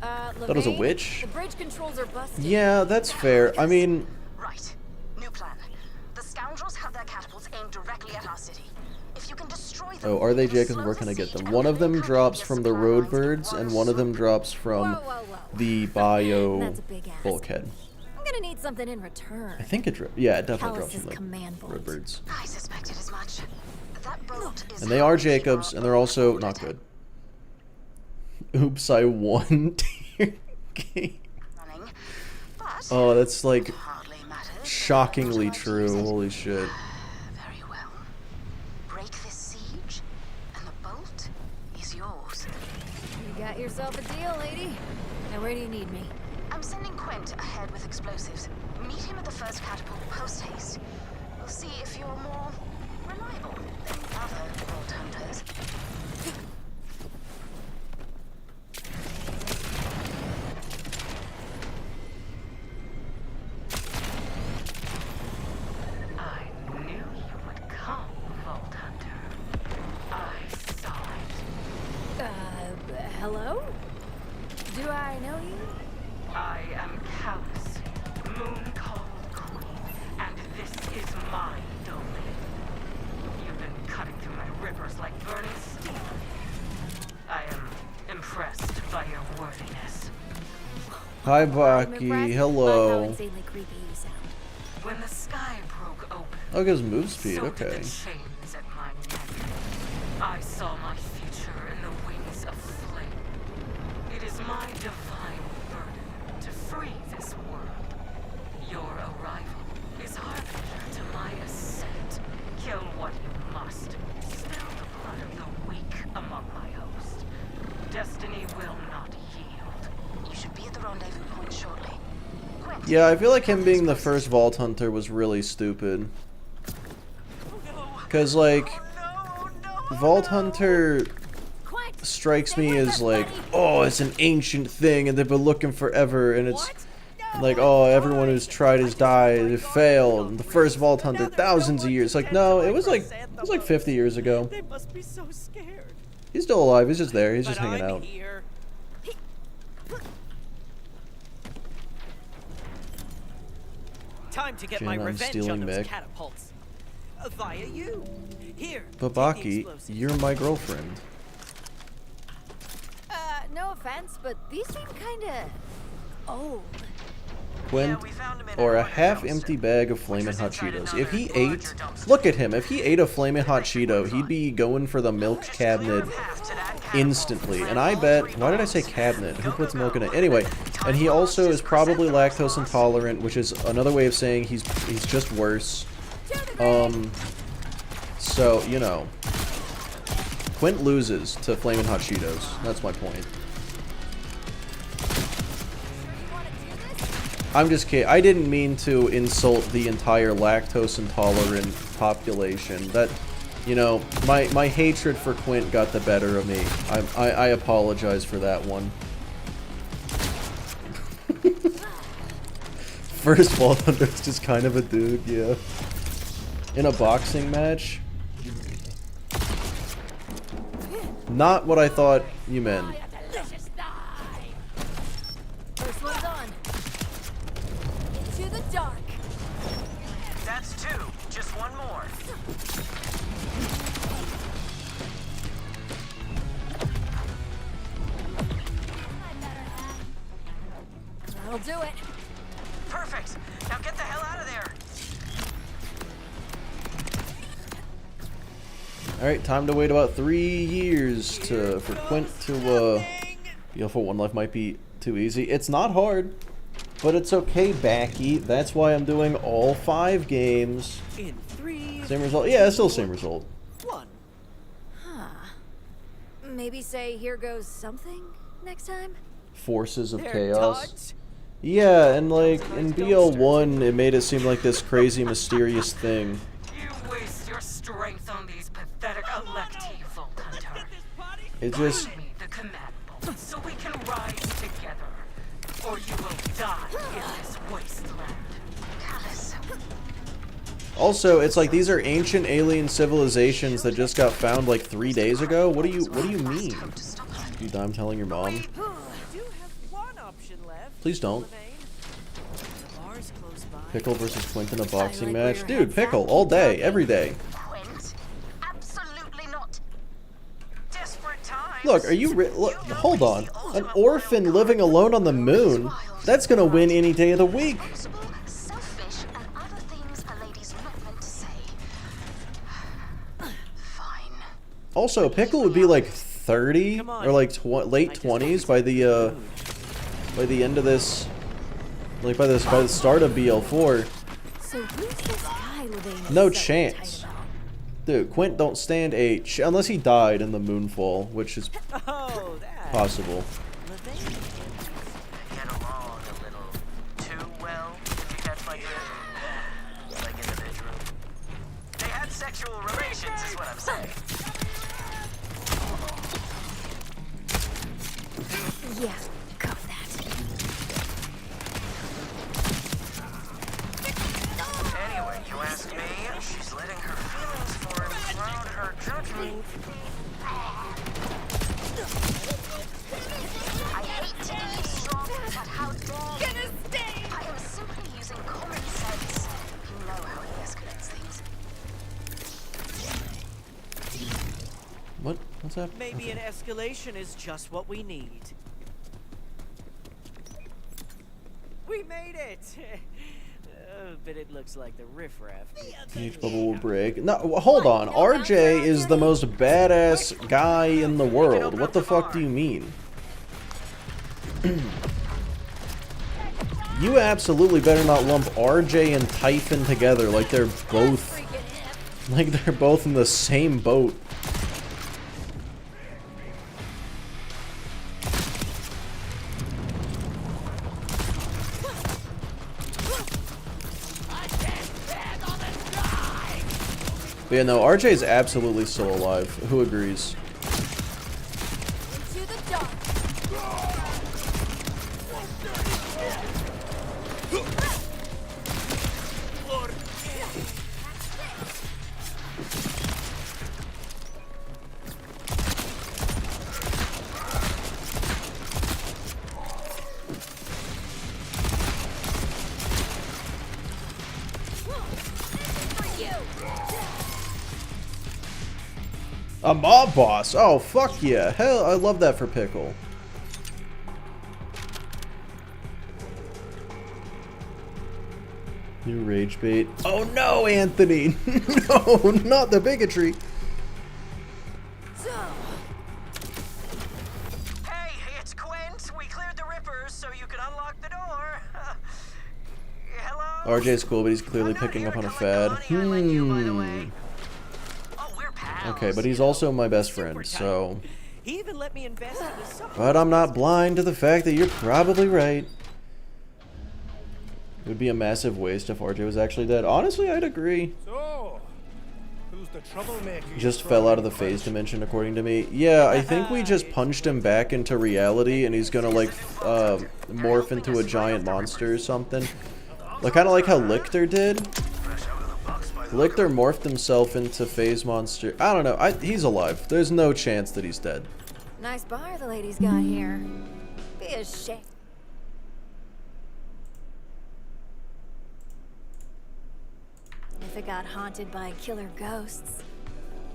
That was a Levine, witch? The bridge controls are busted. Yeah, that's fair. I mean... Right. New plan. The scoundrels have their catapults aimed directly at our city. If you can destroy them, Oh, are they, it'll Jacobs? slow Where the can I get siege them? and One of them prevent drops continuous from the supply road lines to birds, and worse. one of them drops from Whoa. the bio That's a big ask. bulkhead. I'm gonna need something in return. I think it yeah, it definitely drops Callus's from the command bolt. road birds. I suspected as much. That bolt is And they are how we keep Jacobs, our and they're also order not good. Oops, I won tier game. running, but Oh, that's like hardly matters. shockingly Not like true. using. Holy shit. Very well. Break this siege, and the bolt is yours. You got yourself a deal, lady. Now where do you need me? I'm sending Quint ahead with explosives. Meet him at the first catapult post-haste. We'll see if you're more reliable than other vault hunters. I knew you would come, Vault Hunter. I saw it. Hello? Do I know you? I am Callus, Moon-Called Queen, and this is my domain. You've been cutting through my rivers like burning steel. I am impressed by your worthiness. Hi, I'm Baki. impressed by how Hello. insanely creepy you sound. When the sky broke open, Oh, it gives move speed. so did Okay. the chains at my neck. I saw my future in the wings of flame. It is my divine burden to free this world. Your arrival is harbinger to my ascent. Kill what you must. Spill the blood of the weak among my host. Destiny will not yield. You should be at the rendezvous point shortly. Quint, Yeah, I feel like him being the first Vault Hunter was really stupid. Because, like, Vault Hunter strikes me as like, oh, it's an ancient thing and they've been looking forever, and it's like, oh, everyone who's tried has died, it failed. And the first Vault Hunter, thousands of years. Like, no, it was like 50 years ago. They must be so scared. He's still alive. He's just there. He's just But hanging I'm out. Here. Time to get my Jan, I'm revenge stealing on those Meg. catapults. Via you. Here. take the Babaki, explosives. you're my girlfriend. No offense, but these seem kinda old. Quint, we found him in or an a order half-empty dumpster, bag of which Flamin' was Hot inside Cheetos. another If he larger ate, dumpster. look at him. If he ate a Flamin' Hot Cheeto, he'd be going for the milk cabinet instantly. And I bet, why did I say cabinet? Who puts milk in it? Anyway, and he also is probably lactose intolerant, which is another way of saying he's just worse. So, you know, Quint loses to Flamin' Hot Cheetos. That's my point. I'm just kidding. I didn't mean to insult the entire lactose intolerant population. That, you know, my hatred for Quint got the better of me. I apologize for that one. First Vault Hunter's just kind of a dude, yeah. In a boxing match? Not what I thought you meant. First one's on. Into the dark. That's two. Just one more. That'll do it. Perfect. Now get the hell out of there. Alright, time to wait about 3 years for Quint to, for one life might be too easy. It's not hard. But it's okay, Backy. That's why I'm doing all 5 games. In 3. Same result. Yeah, it's still same result. 1. Huh. Maybe say here goes something next time? Forces of They're Chaos. dodged. Yeah, and like in BL1, it made it seem like this crazy, mysterious thing. You waste your strength on these pathetic electi, Vault Hunter. It just. Bring me the command bolt so we can rise together, or you will die in this wasteland. Callus. Also, it's like these are ancient alien civilizations that just got found like 3 days ago. What do you mean? You I'm telling your mom? We do have one option left. Please don't. Bars close by. Pickle versus Quint in a I boxing like match. where your Dude, head's Pickle at. all Keep day, talking. every day. Quint? Absolutely not. Desperate times. Look, are you look, hold on. An orphan living alone on the moon? That's gonna win any day of the week. Responsible, selfish, and other things a lady's not meant to say. Fine. Also, Pickle would be like 30 or like late 20s by the end of this, like by the start of BL4. So who's this guy living in No such chance. tight Dude, Quint don't stand a unless he died in the moonfall, which is Oh, that. possible. Levine. Get along a little too well, if you catch my drift. Like in the bedroom. They had sexual relations, is what I'm saying. Yeah, got that. Anyway, you ask me, she's letting her feelings for him cloud her judgment. I hate to be strong, but how dare you? I am simply using common sense. You know how it escalates things. What's happening? Maybe an escalation is just what we need. We made it! But it looks like the riffraff. Each bubble will break. No, hold on. RJ is the most badass guy in the world. What the fuck do you mean? You absolutely better not lump RJ and Typhon together like they're both in the same boat. But yeah, no, RJ is absolutely still alive. Who agrees? Into the dark. A mob boss. Oh, fuck yeah. Hell, I love that for Pickle. New rage bait. Oh no, Anthony. No, not the bigotry. Hey, it's Quint. We cleared the rippers so you can unlock the door. Hello? RJ's cool, but he's clearly picking up on a fad. Okay, but he's also my best friend, so... He even let me invest in his supplement. But I'm not blind to the fact that you're probably right. It would be a massive waste if RJ was actually dead. Honestly, I'd agree. So, who's the troublemaker? He just fell out of the phase dimension, according to me. Yeah, I think we just punched him back into reality, and he's gonna, like, morph into a giant monster or something. Like, kind of like how Lictor did. Lictor morphed himself into phase monster. I don't know. He's alive. There's no chance that he's dead. Nice bar the ladies got here. Be a shame. If it got haunted by killer ghosts.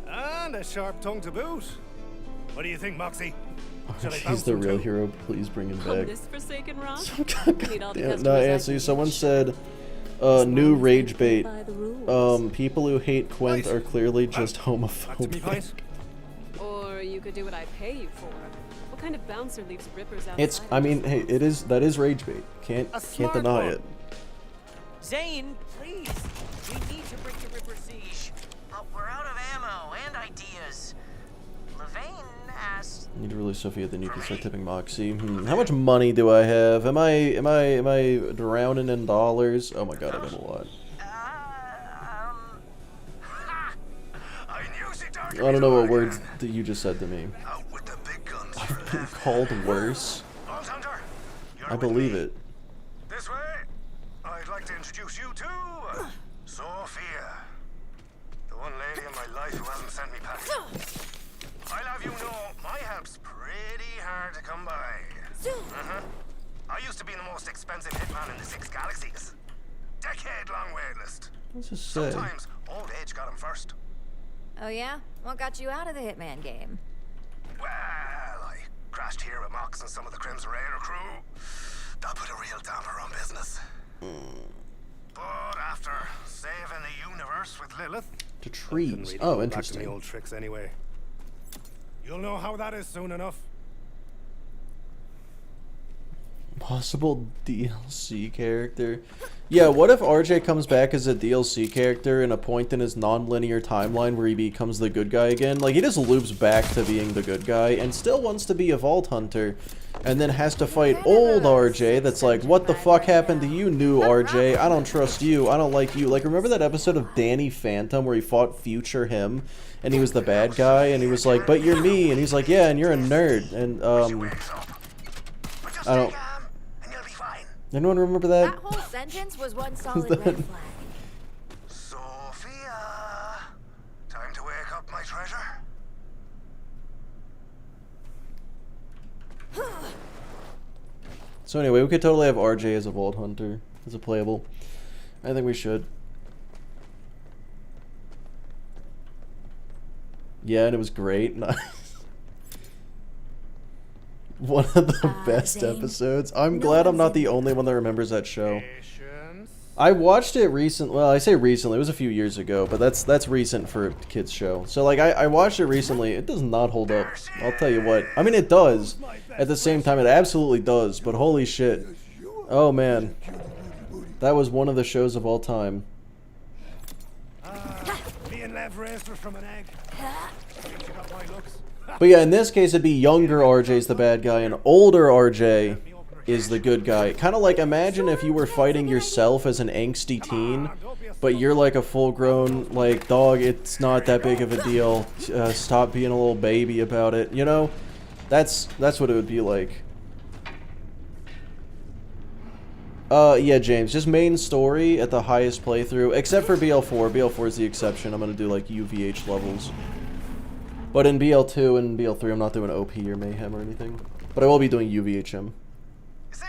And a sharp tongue to boot. What do you think, Moxie? Should I He's bounce the him real too? hero. Please bring him back. This forsaken rock? Damn, no, Anthony, someone said, new rage bait. People who hate Quint are clearly just Back to me, homophobic. pint. Or you could do what I pay you for. What kind of bouncer leaves rippers outside? It's, I mean, hey, that is rage bait. Can't deny it. Zane, please. We need to break the Ripper siege. But we're out of ammo and ideas. Levain asked. I need to release Sophia, then you can start tipping Moxie. How much money do I have? Am I drowning in dollars? Oh my god, I got a lot. I don't know what words that you just said to me. I've been called worse. I believe it. This way, I'd like to introduce you to Sophia, the one lady in my life who hasn't sent me packs. I'll have you know, my help's pretty hard to come by. I used to be the most expensive hitman in the 6 galaxies. Decade-long wait list. What's this say? Sometimes old age got him first. Oh yeah? What got you out of the Hitman game? Well, I crashed here with Mox and some of the Crimson Raider crew. That put a real damper on business. But after saving the universe with Lilith, To trees. really Oh, go back to interesting. my old tricks anyway. You'll know how that is soon enough. Possible DLC character. Yeah, what if RJ comes back as a DLC character in a point in his non-linear timeline where he becomes the good guy again? Like, he just loops back to being the good guy and still wants to be a Vault Hunter, and then has to fight old RJ that's like, what the fuck happened to you, new RJ? I don't trust you. I don't like you. Like, remember that episode of Danny Phantom where he fought future him, and he was the bad guy, and he was like, but you're me, and he's like, yeah, and you're a nerd, and, I don't... Anyone remember that? That whole sentence was one solid red flag. Sophia, time to wake up, my treasure. So anyway, we could totally have RJ as a Vault Hunter, as a playable. I think we should. Yeah, and it was great. One of the best episodes. I'm glad I'm not the only one that remembers that show. I watched it recently. Well, I say recently. It was a few years ago, but that's recent for a kids show. So like, I watched it recently. It does not hold up. I'll tell you what. I mean, it does. At the same time, it absolutely does. But holy shit. Oh man, that was one of the shows of all time. Me and Lev raised her from an egg. Think you got my looks? But yeah, in this case, it'd be younger RJ's the bad guy, and older RJ is the good guy. Kind of like, imagine if you were fighting yourself as an angsty teen, but you're like a full-grown, like, dog, it's not that big of a deal. Stop being a little baby about it, you know? That's what it would be like. Yeah, James, just main story at the highest playthrough, except for BL4. BL4 is the exception. I'm gonna do, like, UVH levels. But in BL2 and BL3, I'm not doing OP or Mayhem or anything. But I will be doing UVHM. See?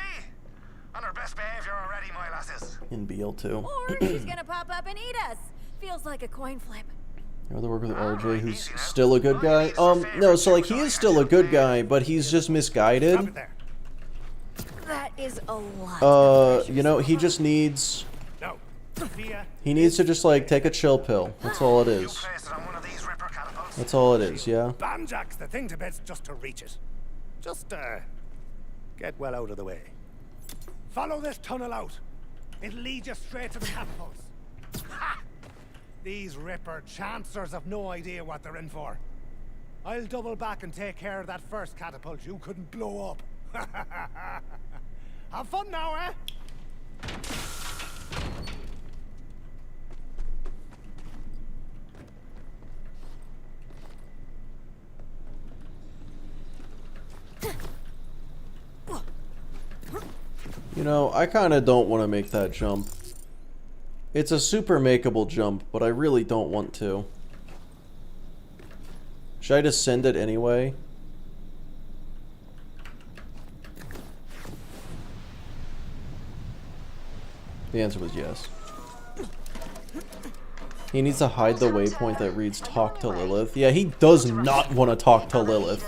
On our best behavior already, my lasses. In BL2. Or she's gonna pop up and eat us. Feels like a coin flip. I'd rather work with RJ, who's still a good guy. No, so like, he is still a good guy, but he's just misguided. That is a lot. You know, he just needs... He needs to just, like, take a chill pill. That's all it is. That's all it is, yeah? Banjack's the thing to bed's just to reach it. Just, get well out of the way. Follow this tunnel out. It'll lead you straight to the catapults. Ha! These Ripper chancers have no idea what they're in for. I'll double back and take care of that first catapult you couldn't blow up. Have fun now, eh? You know, I kind of don't want to make that jump. It's a super makeable jump, but I really don't want to. Should I just send it anyway? The answer was yes. He needs to hide the waypoint that reads talk to Lilith. Yeah, he does not want to talk to Lilith.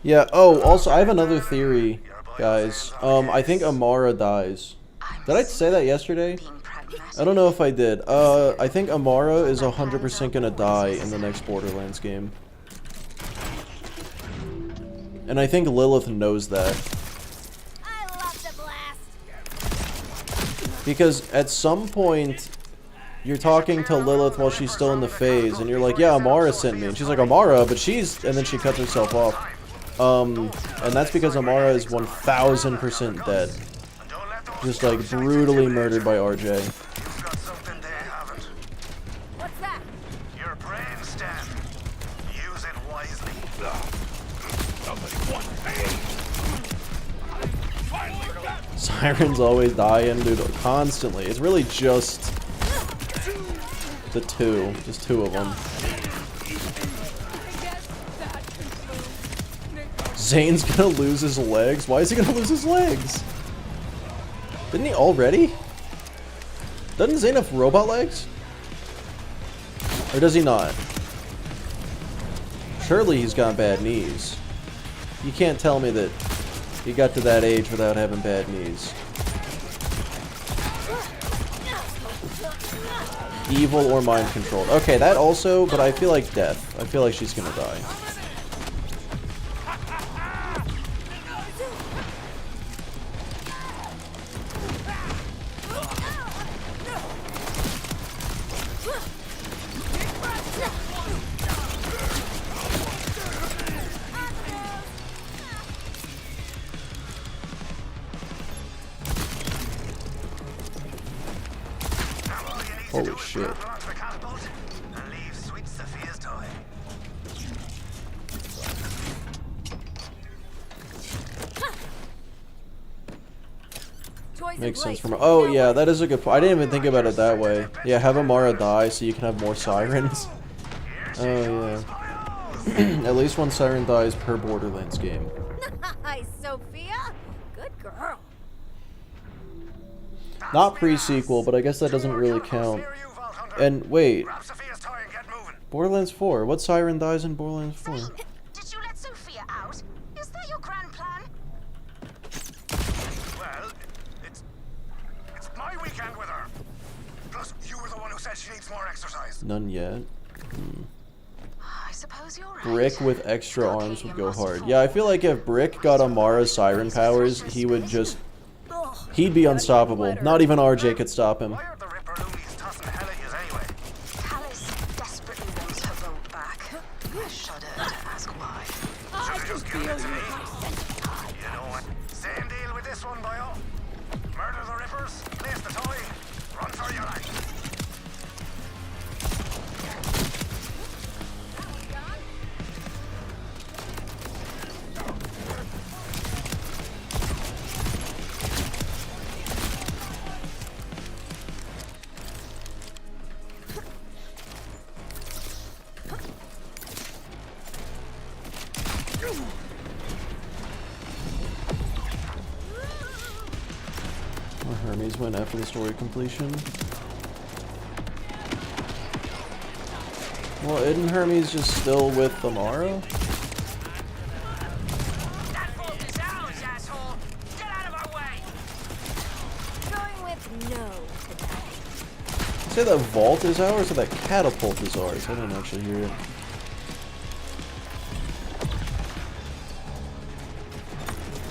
Yeah, oh, also, I have another theory, guys. I think Amara dies. Did I say that yesterday? I don't know if I did. I think Amara is 100% gonna die in the next Borderlands game. And I think Lilith knows that. I love the blast. Because at some point, you're talking to Lilith while she's still in the phase, and you're like, yeah, Amara sent me. And she's like, Amara, but she's... And then she cuts herself off. And that's because Amara is 1000% dead. Just, like, brutally murdered by RJ. You've got something they haven't. What's that? Your brain stem. Use it wisely. Sirens always dying, dude, constantly. It's really just the two. Just two of them. Zane's gonna lose his legs? Why is he gonna lose his legs? Didn't he already? Doesn't Zane have robot legs? Or does he not? Surely he's got bad knees. You can't tell me that he got to that age without having bad knees. Evil or mind controlled. Okay, that also, but I feel like death. I feel like she's gonna die. Holy shit. Makes sense from. Oh yeah, that is a good point. I didn't even think about it that way. Yeah, have Amara die so you can have more sirens. Oh yeah. At least one siren dies per Borderlands game. Nice, Sophia. Good girl. Not pre-sequel, but I guess that doesn't really count. And wait, Borderlands 4. What siren dies in Borderlands 4? Did you let Sophia out? Is that your grand plan? Well, it's my weekend with her. Plus, you were the one who said she needs more exercise. None yet. I suppose you're right. Brick with extra arms would go hard. Yeah, I feel like if Brick got Amara's siren powers, he would just... He'd be unstoppable. Not even RJ could stop him. Why are the Ripper Loonies tossing the hell at you anyway? Callus desperately wants her vote back. I shudder to ask why. Should've just given it to me. You know what? Same deal with this one, boyo. Murder the Rippers, place the toy, run for your life. Hermes went after the story completion. Well, isn't Hermes just still with Amara? That vault is ours, asshole! Get out of our way! Going with no today. Say that vault is ours or that catapult is ours? I didn't actually hear it.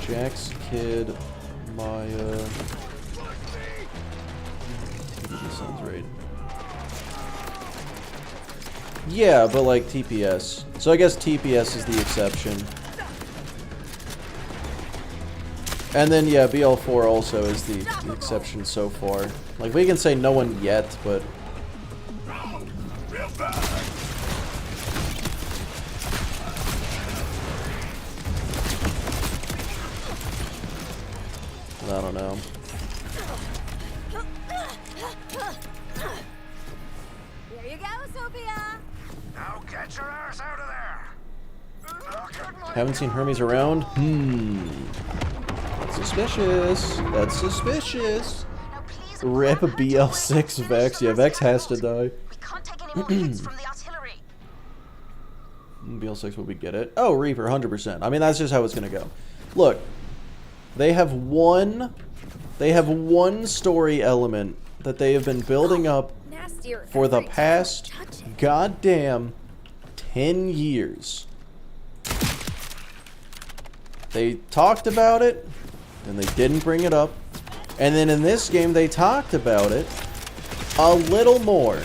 Jax, Kid, Maya. That sounds right. Yeah, but like TPS. So I guess TPS is the exception. And then yeah, BL4 also is the exception so far. Like we can say no one yet, but I don't know. Here you go, Sophia. Now get your ass out of there. Haven't seen Hermes around? That's suspicious. That's suspicious. Rip BL6 Vex. Yeah, Vex has to die. We can't take any more hits from the artillery. BL6 will we get it? Oh, Reaper, 100%. I mean, that's just how it's gonna go. Look, they have one story element that they have been building up Nastier for the every time I past touch it. goddamn 10 years. They talked about it, and they didn't bring it up. And then in this game, they talked about it a little more.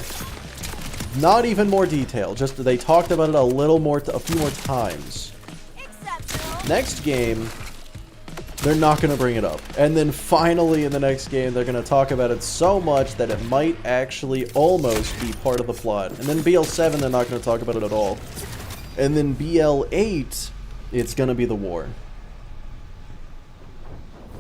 Not even more detail, just they talked about it a little more, a few more times. Next game, they're not going to bring it up. And then finally in the next game, they're going to talk about it so much that it might actually almost be part of the plot. And then BL7, they're not going to talk about it at all. And then BL8, it's going to be the war.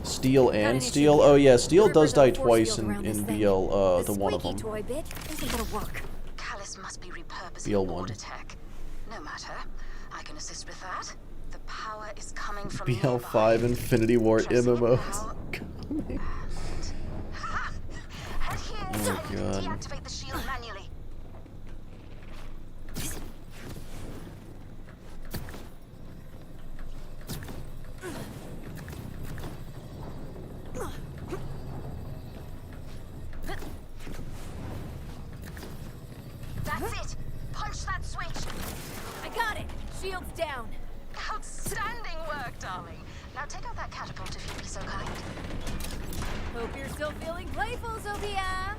Steel and Steel? Oh yeah, Steel does die twice in BL, the one of them. Toy bit isn't gonna work. Callus must be repurposing BL1. border tech. No matter. I can assist with that. The power is coming from BL5 Infinity War MMOs. Head here Oh so my I can god. deactivate the shield manually. That's it. Punch that switch. I got it. Shield's down. Outstanding work, darling. Now take out that catapult if you'd be so kind. Hope you're still feeling playful, Sophia.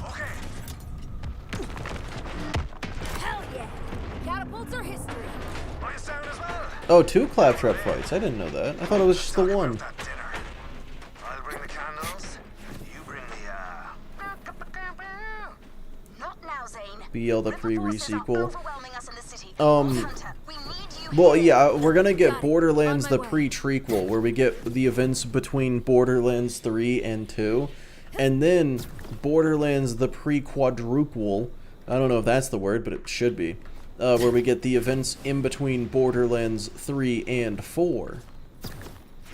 Okay. Hell yeah. Catapults are history. Are you sound as well? Oh, 2 claptrap fights. I didn't know that. I thought it was just the one. That dinner. I'll bring the candles. You bring the Not now, Zane. BL the River forces are pre-resequel. overwhelming us in the city. Um, Hunter, we need you Well, here. yeah, we're gonna get Got it. Borderlands On the my way. pre-trequel, where we get the events between Borderlands 3 and 2, and then Borderlands the pre-quadruple. I don't know if that's the word, but it should be. Where we get the events in between Borderlands 3 and 4,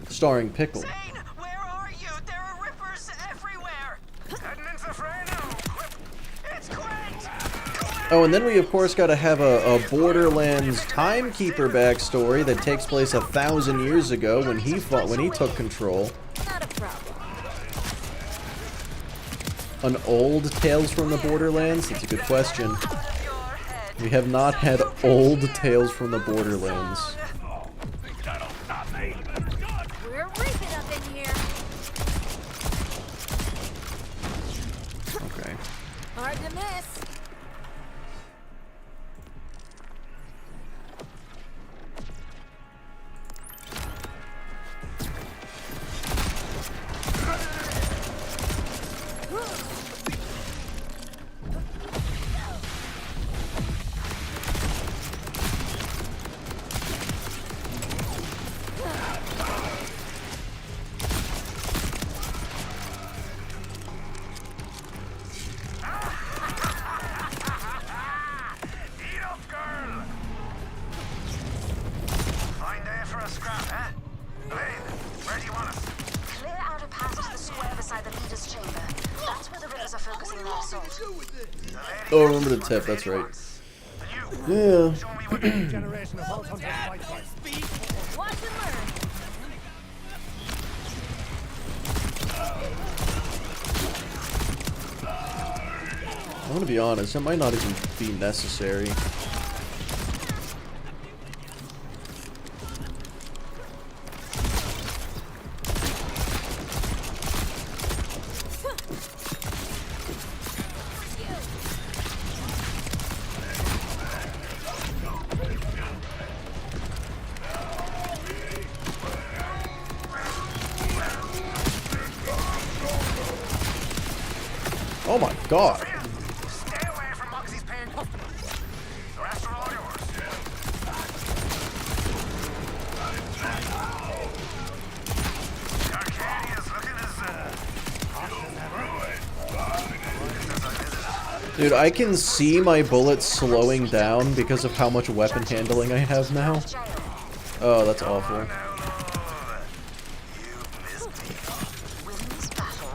starring Pickle. Zane, where are you? There are rippers everywhere. heading into the fray now. It's Quint. Oh, and then we of course got to have a Borderlands Timekeeper backstory that takes place 1,000 years ago when he took control. Not a problem. An old Tales from the Borderlands? That's a good question. We have not had old Tales from the Borderlands. We're reaping up in here. Okay. Hard to miss. Eat up, girl. Fine day for a scrap, eh? Elaine, where do you want us? Clear out a path to the square beside the leader's chamber. That's where the Rippers are focusing their assault. Oh, remember the tip, that's right. Yeah. Show me what you Generation of vault hunters fight for. Watch and learn. I'm gonna be honest, it might not even be necessary. Oh my god. stay away from Moxie's paying customers. The rest are all yours. Arcadia's looking as Dude, I can see my bullets slowing down because of how much weapon handling I have now. Oh, that's awful. Win this battle.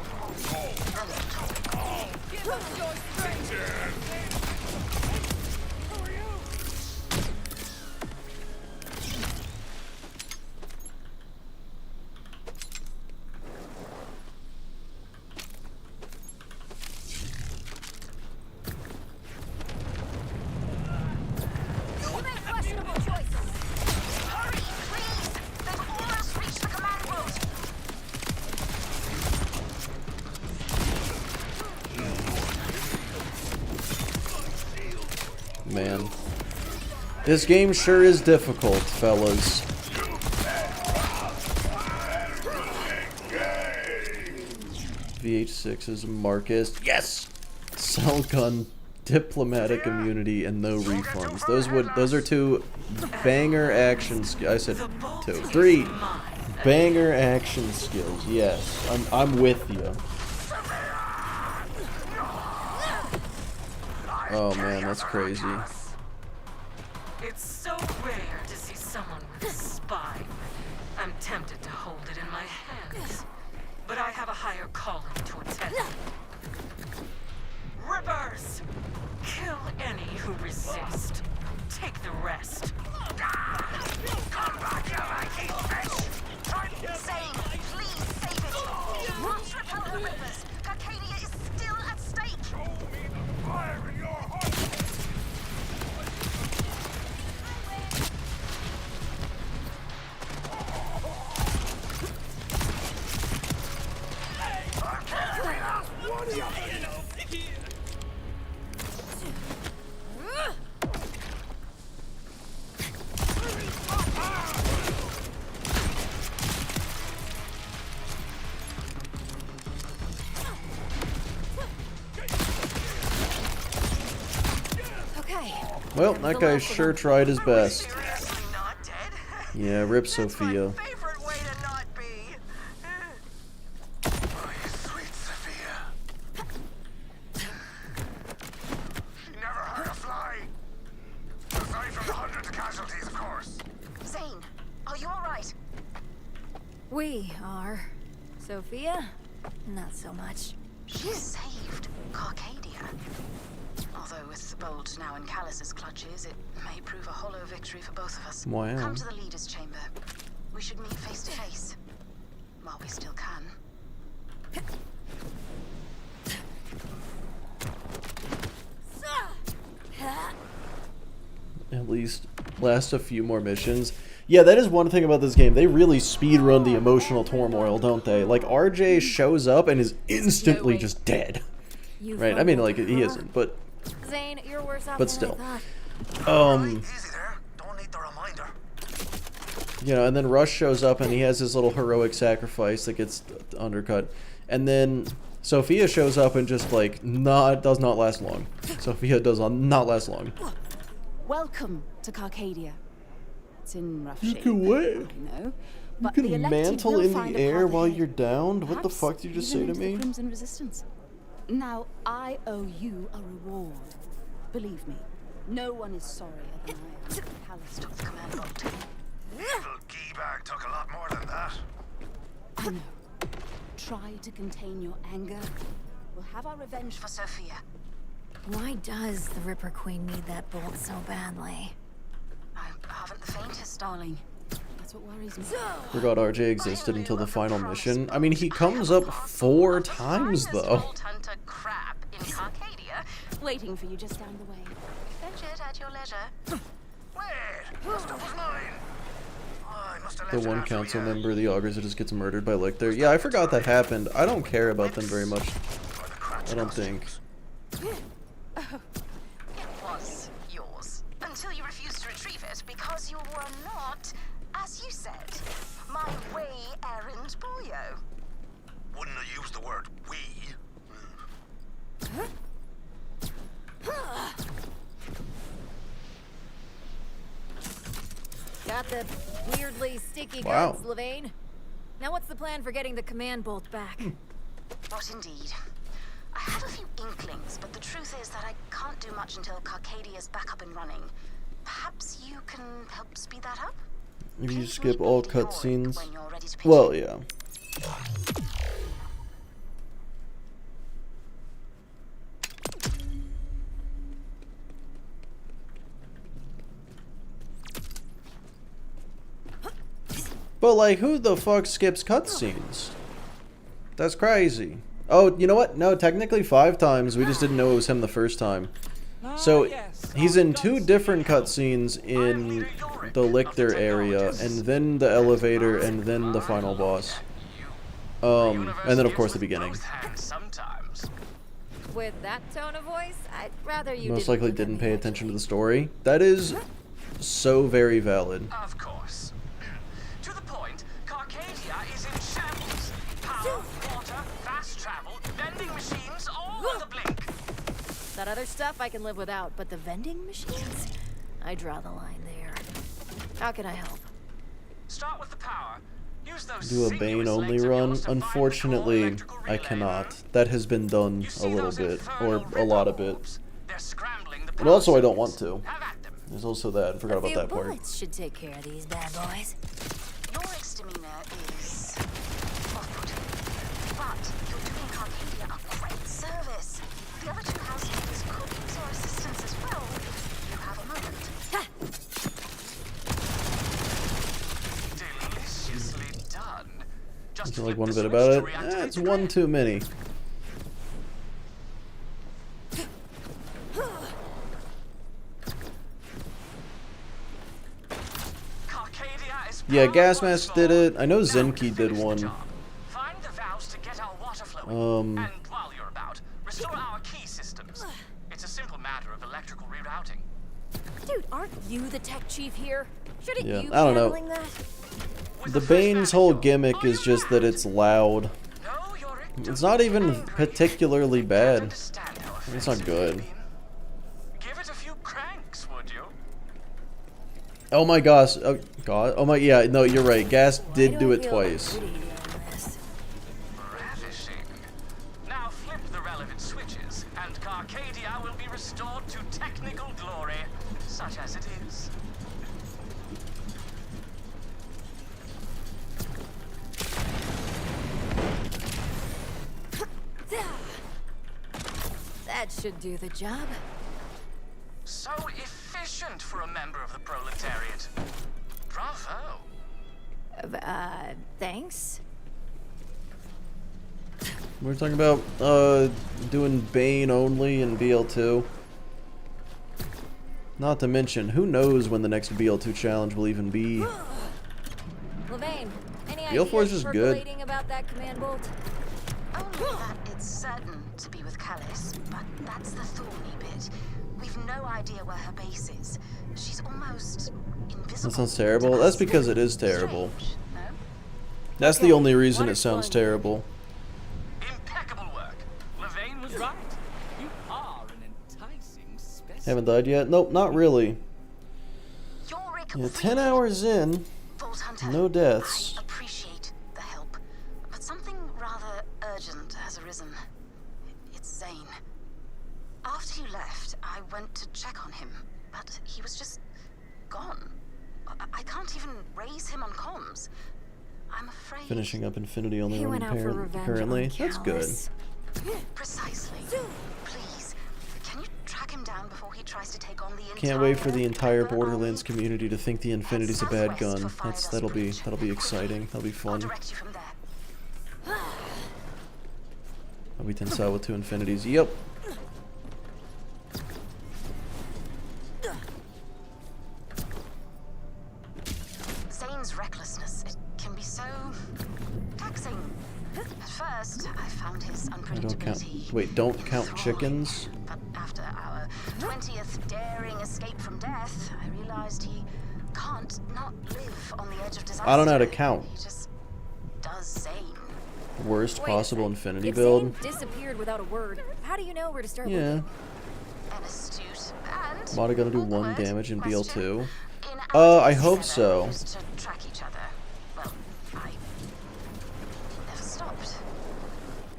This game sure is difficult, fellas. VH6 is Marcus. Yes! Cell gun, diplomatic immunity, and no refunds. Those are two banger action skills. I said two. Three banger action skills. Yes. I'm with you. Oh man, that's crazy. It's so rare to see someone with a spine. I'm tempted to hold it in my hands, but I have a higher calling to attend. Rippers! Kill any who resist. Take the rest. Come back, you lanky bitch! Zane, please save it. Once repel the Rippers, Arcadia is still at stake. Show me the fire in your heart! What are you? Okay. Well, that guy sure tried his best. Seriously not dead? Yeah, rip That's Sophia. my favorite way to not be. Oh, you sweet Sophia. She never hurt a fly. Aside from the hundreds of casualties, of course. Zane, are you alright? We are. Sophia? Not so much. She saved Carcadia. Although with the bolt now in Callus's clutches, it may prove a hollow victory for both of us. Wow. Come to the leader's chamber. We should meet face to face. While we still can. At least last a few more missions. Yeah, that is one thing about this game. They really speedrun the emotional turmoil, don't they? Like, RJ shows up and is instantly just dead. Right? I mean, like, he isn't, but... Zane, you're worse off But than still. I thought. Easy there. Don't need the reminder. You know, and then Rush shows up and he has his little heroic sacrifice that gets undercut. And then Sophia shows up and just, like, does not last long. Sophia does not last long. Welcome to Carcadia. It's in rough You shape. can what? You know, You but the can elected mantle will in find the a air path while ahead. you're downed? What the Perhaps fuck did you just say even to into the me? Crimson Resistance. Now, I owe you a reward. Believe me, no one is sorrier than I am. Callus took the command bolt. Evil Geebag took a lot more than that. I know. Try to contain your anger. We'll have our revenge For Sophia. Why does the Ripper Queen need that bolt so badly? I haven't the faintest, darling. That's what worries me. Forgot RJ existed until the final mission. I mean, he comes up 4 times, though. Bolt hunter crap in Carcadia. Waiting for you just down the way. Fetch it at your leisure. Wait, the stuff was mine. Oh, I must have The left it one after council we, member, the augurs, that just gets murdered by Lictor. Yeah, I forgot that happened. I don't care about them very much. I don't think. It was yours. Until you refused to retrieve it because you were not, as you said, my way-errand boyo. Wouldn't have used the word we. Got the weirdly sticky Wow. guns, Levane. Now what's the plan for getting the command bolt back? Not indeed. I have a few inklings, but the truth is that I can't do much until Carcadia's back up and running. Perhaps you can help speed that up? If you Please skip meet me all at York cutscenes. when you're ready to pitch Well, in. yeah. But, like, who the fuck skips cutscenes? That's crazy. Oh, you know what? No, technically 5 times. We just didn't know it was him the first time. So, he's in 2 different cutscenes in the Lictor area, and then the elevator, and then the final boss. And then, of course, the beginning. With that tone of voice, I'd rather you Most didn't likely look at didn't me pay that attention way. to the story. That is so very valid. Of course. To the point, Carcadia is in shambles. Power, water, fast travel, vending machines, all on the blink. That other stuff I can live without, but the vending machines? I draw the line there. How can I help? Start with the power. Use those Do a Bane only run? Unfortunately, I cannot. That has been done a little bit, or a lot of it. And also, I don't want to. There's also that. I forgot about that part. Bullets should take care of these bad boys. Your exterminer is off-putting, but you're doing Carcadia a great service. The other two housekeepers could use your assistance as well. You have a moment. Deliciously done. I feel like one bit about it. It's one too many. Yeah, Gas Mask did it. I know Zenki did one. Find the valves to get our water flowing. And while you're about, restore our key systems. It's a simple matter of electrical rerouting. Dude, aren't you the tech chief here? Shouldn't Yeah, you be I don't know. handling that? The Bane's whole gimmick is just that it's loud. It's not even particularly bad. It's not good. Give it a few cranks, would you? Oh my gosh. Oh, God. Oh my, yeah, no, you're right. Gas did do it twice. Ravishing. Now flip the relevant switches, and Carcadia will be restored to technical glory, such as it is. That should do the job. So efficient for a member of the proletariat. Bravo. Thanks. We're talking about, doing Bane only in BL2. Not to mention, who knows when the next BL2 challenge will even be. Levain, any BL4 is ideas just good. percolating about that command bolt? Only that it's certain to be with Callis, but that's the thorny bit. We've no idea where her base is. She's almost invisible. That sounds terrible. That's because it is terrible. Strange, no? That's the only reason it sounds terrible. Impeccable work. Levain was right. You are an enticing specimen. Haven't died yet? Nope, not really. Yeah, 10 hours in, Vault Hunter, no deaths. I appreciate the help, but something rather urgent has arisen. It's Zane. After you left, I went to check on him, but he was just gone. I can't even raise him on comms. I'm afraid. Finishing up Infinity only He run went out for revenge currently. on That's good. Callis. Precisely. Please, can you track him down before he tries to take on the entire Can't wait for the entire Ember Borderlands army? community to think the Infinity's a bad gun. Southwest for That'll be Fidus exciting. That'll be I'll fun. direct you from there. I'll be Tensai with 2 Infinities. Yep. Zane's recklessness, it can be so taxing. At first, I found his I don't count. unpredictability. Wait, don't count chickens? But after our 20th daring escape from death, I realized he can't not live on the edge of disaster. I don't know how to count. He just does Zane. Worst Wait a possible sec. Infinity If build? Zane disappeared without a word, how do you know where to start Yeah. looking? An astute and Am I gonna do 1 awkward damage in question. BL2? In I our hope days so. together, we used to track each other. Well, I never stopped.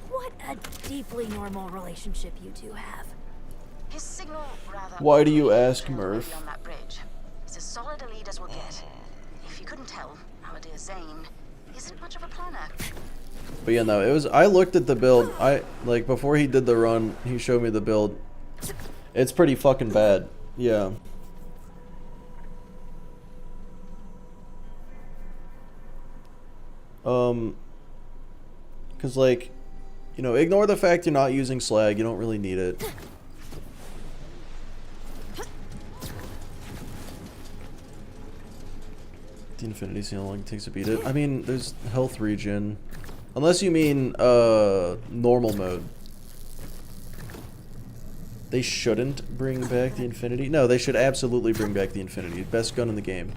What a deeply normal relationship you two have. His signal rather. Why do you oddly ask, fell Murph? away on that bridge. He's as solid a lead as we'll get. If you couldn't tell, our dear Zane isn't much of a planner. But yeah, no, it was. I looked at the build. Before he did the run, he showed me the build. It's pretty fucking bad. Yeah. Cause like, you know, ignore the fact you're not using slag. You don't really need it. The Infinity see how long it takes to beat it. I mean, there's health regen. Unless you mean, normal mode. They shouldn't bring back the Infinity. No, they should absolutely bring back the Infinity. Best gun in the game.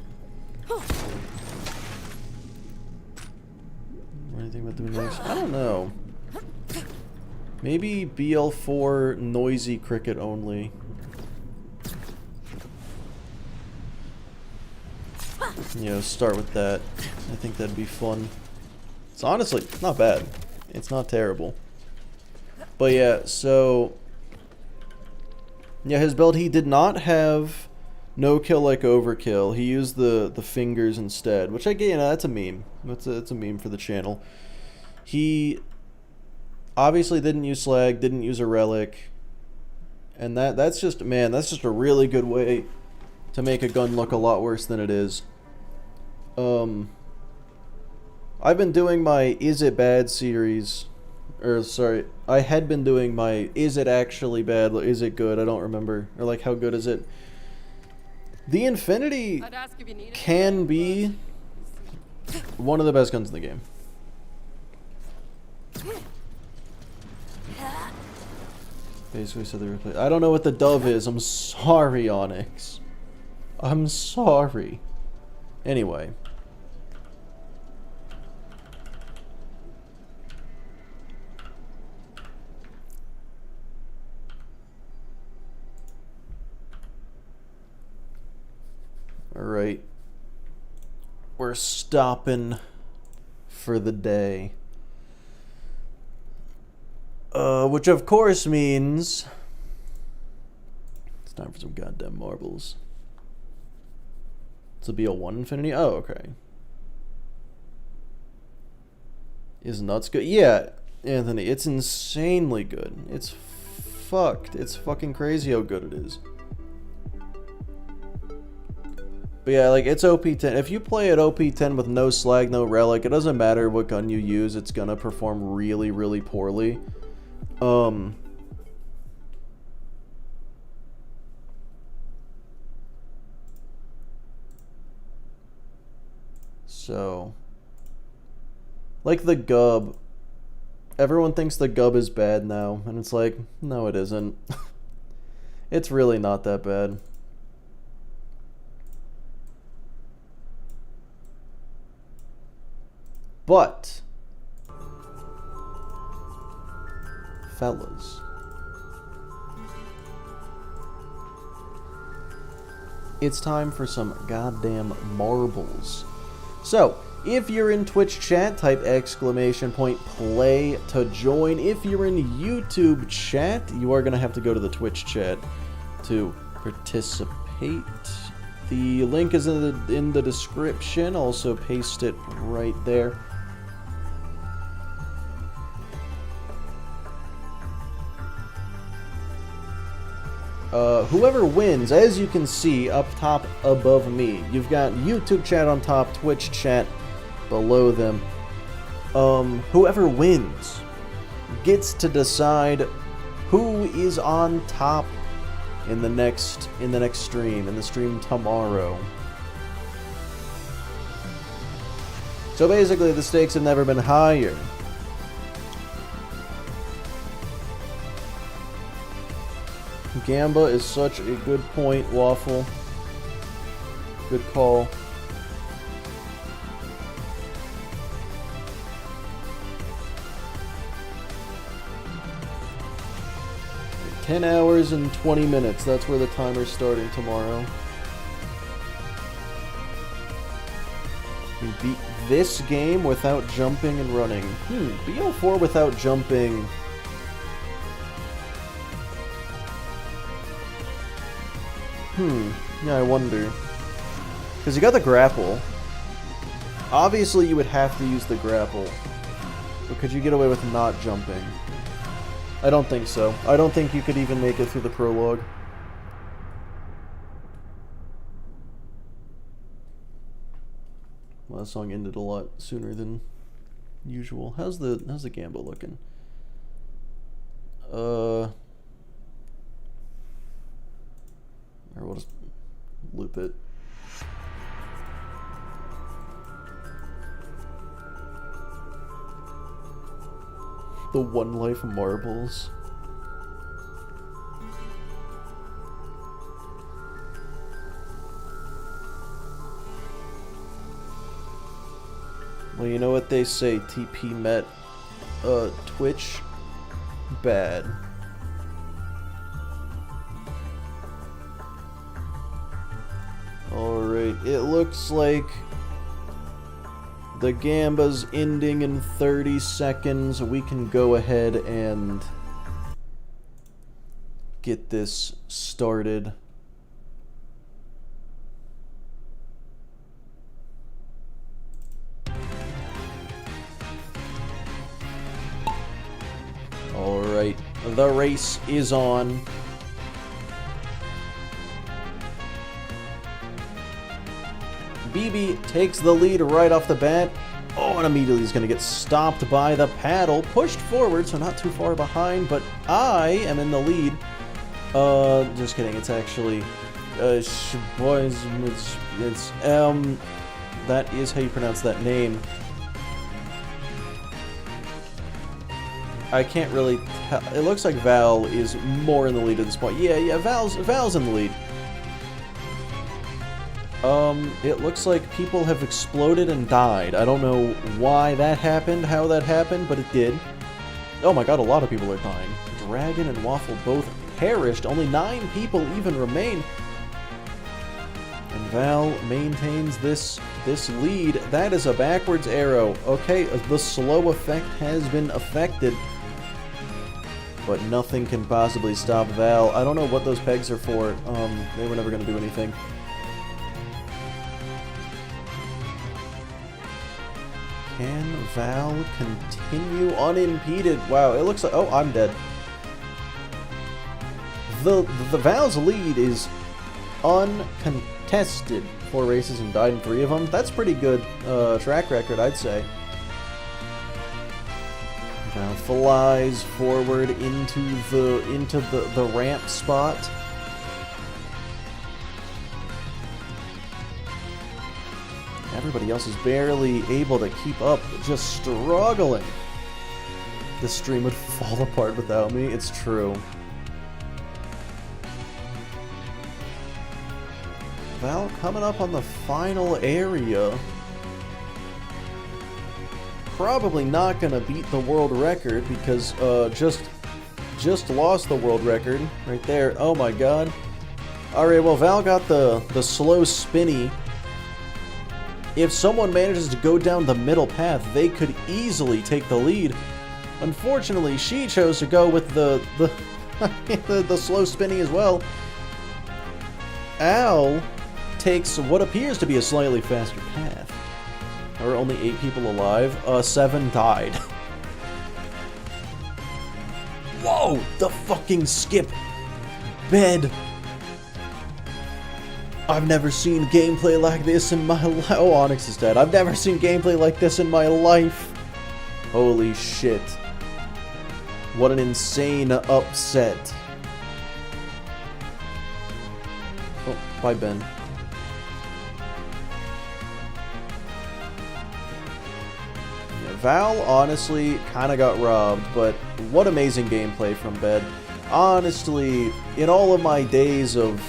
Anything about doing next? I don't know. Maybe BL4 noisy cricket only. You know, start with that. I think that'd be fun. It's honestly not bad. It's not terrible. But yeah, so yeah, his build, he did not have no kill like overkill. He used the fingers instead, which I get, you know, that's a meme. It's a meme for the channel. He obviously didn't use slag, didn't use a relic, and that's just, man, that's just a really good way to make a gun look a lot worse than it is. I've been doing my Is It Bad series, or sorry, I had been doing my Is It Actually Bad, Is It Good, I don't remember, or like how good is it? The Infinity can be one of the best guns in the game. Basically said they replaced. I don't know what the dove is. I'm sorry, Onyx. I'm sorry. Anyway. Alright. We're stopping for the day. Which of course means it's time for some goddamn marbles. It's a BL1 Infinity? Oh, okay. Is nuts good? Yeah, Anthony, it's insanely good. It's fucked. It's fucking crazy how good it is. But yeah, like, it's OP10. If you play at OP10 with no slag, no relic, it doesn't matter what gun you use, it's gonna perform really, really poorly. So, like the Gub, everyone thinks the Gub is bad now, and it's like, no it isn't. It's really not that bad. But, fellas, it's time for some goddamn marbles. So, if you're in Twitch chat, type !play to join. If you're in YouTube chat, you are going to have to go to the Twitch chat to participate. The link is in the description. Also paste it right there. Whoever wins, as you can see up top above me, you've got YouTube chat on top, Twitch chat below them. Whoever wins gets to decide who is on top in the next stream, in the stream tomorrow. So basically, the stakes have never been higher. Gamba is such a good point, Waffle. Good call. "10 hours and 20 minutes. That's where the timer's starting tomorrow. You beat this game without jumping and running. BL4 without jumping. Yeah, I wonder. Because you got the grapple. Obviously, you would have to use the grapple. But could you get away with not jumping? I don't think so. I don't think you could even make it through the prologue. Well, that song ended a lot sooner than usual. How's the Gambo looking? Or we'll just loop it. The one life marbles. Well, you know what they say, TP met Twitch bad. Alright, it looks like the Gamba's ending in 30 seconds. We can go ahead and get this started. Alright, the race is on. BB takes the lead right off the bat. Oh, and immediately he's going to get stopped by the paddle. Pushed forward, so not too far behind, but I am in the lead. Just kidding, it's actually... that is how you pronounce that name. I can't really tell. It looks like Val is more in the lead at this point. Yeah, Val's in the lead. It looks like people have exploded and died. I don't know why that happened, how that happened, but it did. Oh my god, a lot of people are dying. Dragon and Waffle both perished. Only 9 people even remain. And Val maintains this lead. That is a backwards arrow. Okay, the slow effect has been affected. But nothing can possibly stop Val. I don't know what those pegs are for. They were never going to do anything. Can Val continue unimpeded? Wow, it looks like... Oh, I'm dead. The Val's lead is uncontested. 4 races and died in 3 of them. That's pretty good track record, I'd say. Val flies forward into the ramp spot. Everybody else is barely able to keep up, just struggling. The stream would fall apart without me, it's true. Val coming up on the final area. Probably not gonna beat the world record because just lost the world record right there. Oh my god. Alright, well Val got the slow spinny. If someone manages to go down the middle path, they could easily take the lead. Unfortunately, she chose to go with the slow spinny as well. Al takes what appears to be a slightly faster path. There were only 8 people alive. 7 died. Whoa! The fucking skip bed. I've never seen gameplay like this in my life. Oh, Onyx is dead. I've never seen gameplay like this in my life. Holy shit. What an insane upset. Oh, bye, Ben. Yeah, Val honestly kind of got robbed, but what amazing gameplay from Ben. Honestly, in all of my days of...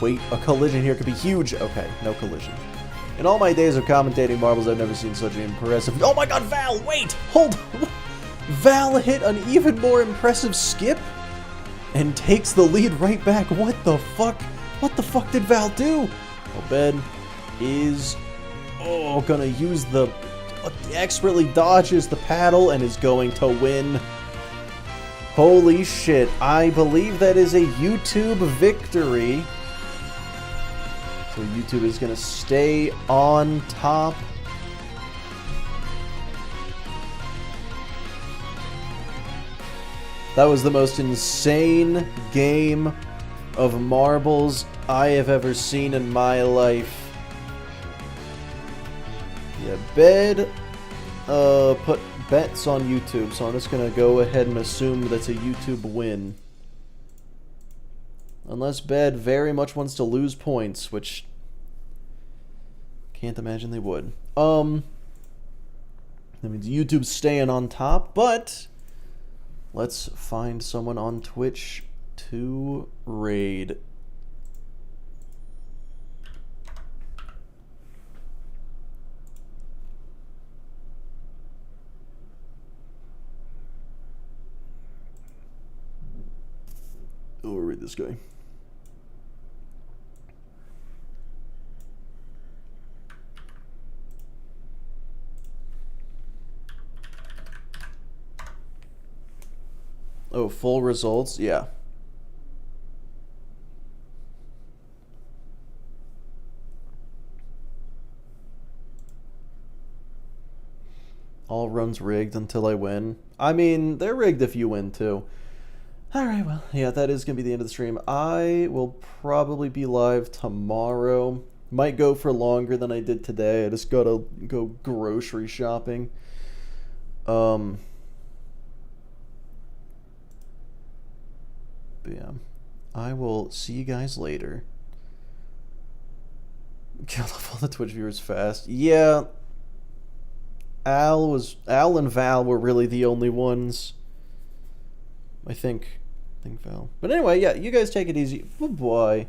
Wait, a collision here could be huge. Okay, no collision. In all my days of commentating marbles, I've never seen such an impressive... Oh my god, Val, wait! Hold on! Val hit an even more impressive skip and takes the lead right back. What the fuck? What the fuck did Val do? Obed is... Oh, gonna use the... Expertly dodges the paddle and is going to win. Holy shit. I believe that is a YouTube victory. So YouTube is going to stay on top. That was the most insane game of marbles I have ever seen in my life. Yeah, Bed put bets on YouTube, so I'm just going to go ahead and assume that's a YouTube win. Unless Bed very much wants to lose points, which can't imagine they would. That means YouTube's staying on top, but let's find someone on Twitch to raid. this guy. Oh, full results? Yeah. All runs rigged until I win. I mean, they're rigged if you win too. Alright, well, yeah, that is going to be the end of the stream. I will probably be live tomorrow. Might go for longer than I did today. I just gotta go grocery shopping. But yeah, I will see you guys later. Kill off all the Twitch viewers fast. Yeah. Al and Val were really the only ones. I think Val. But anyway, yeah, you guys take it easy. Bye-bye.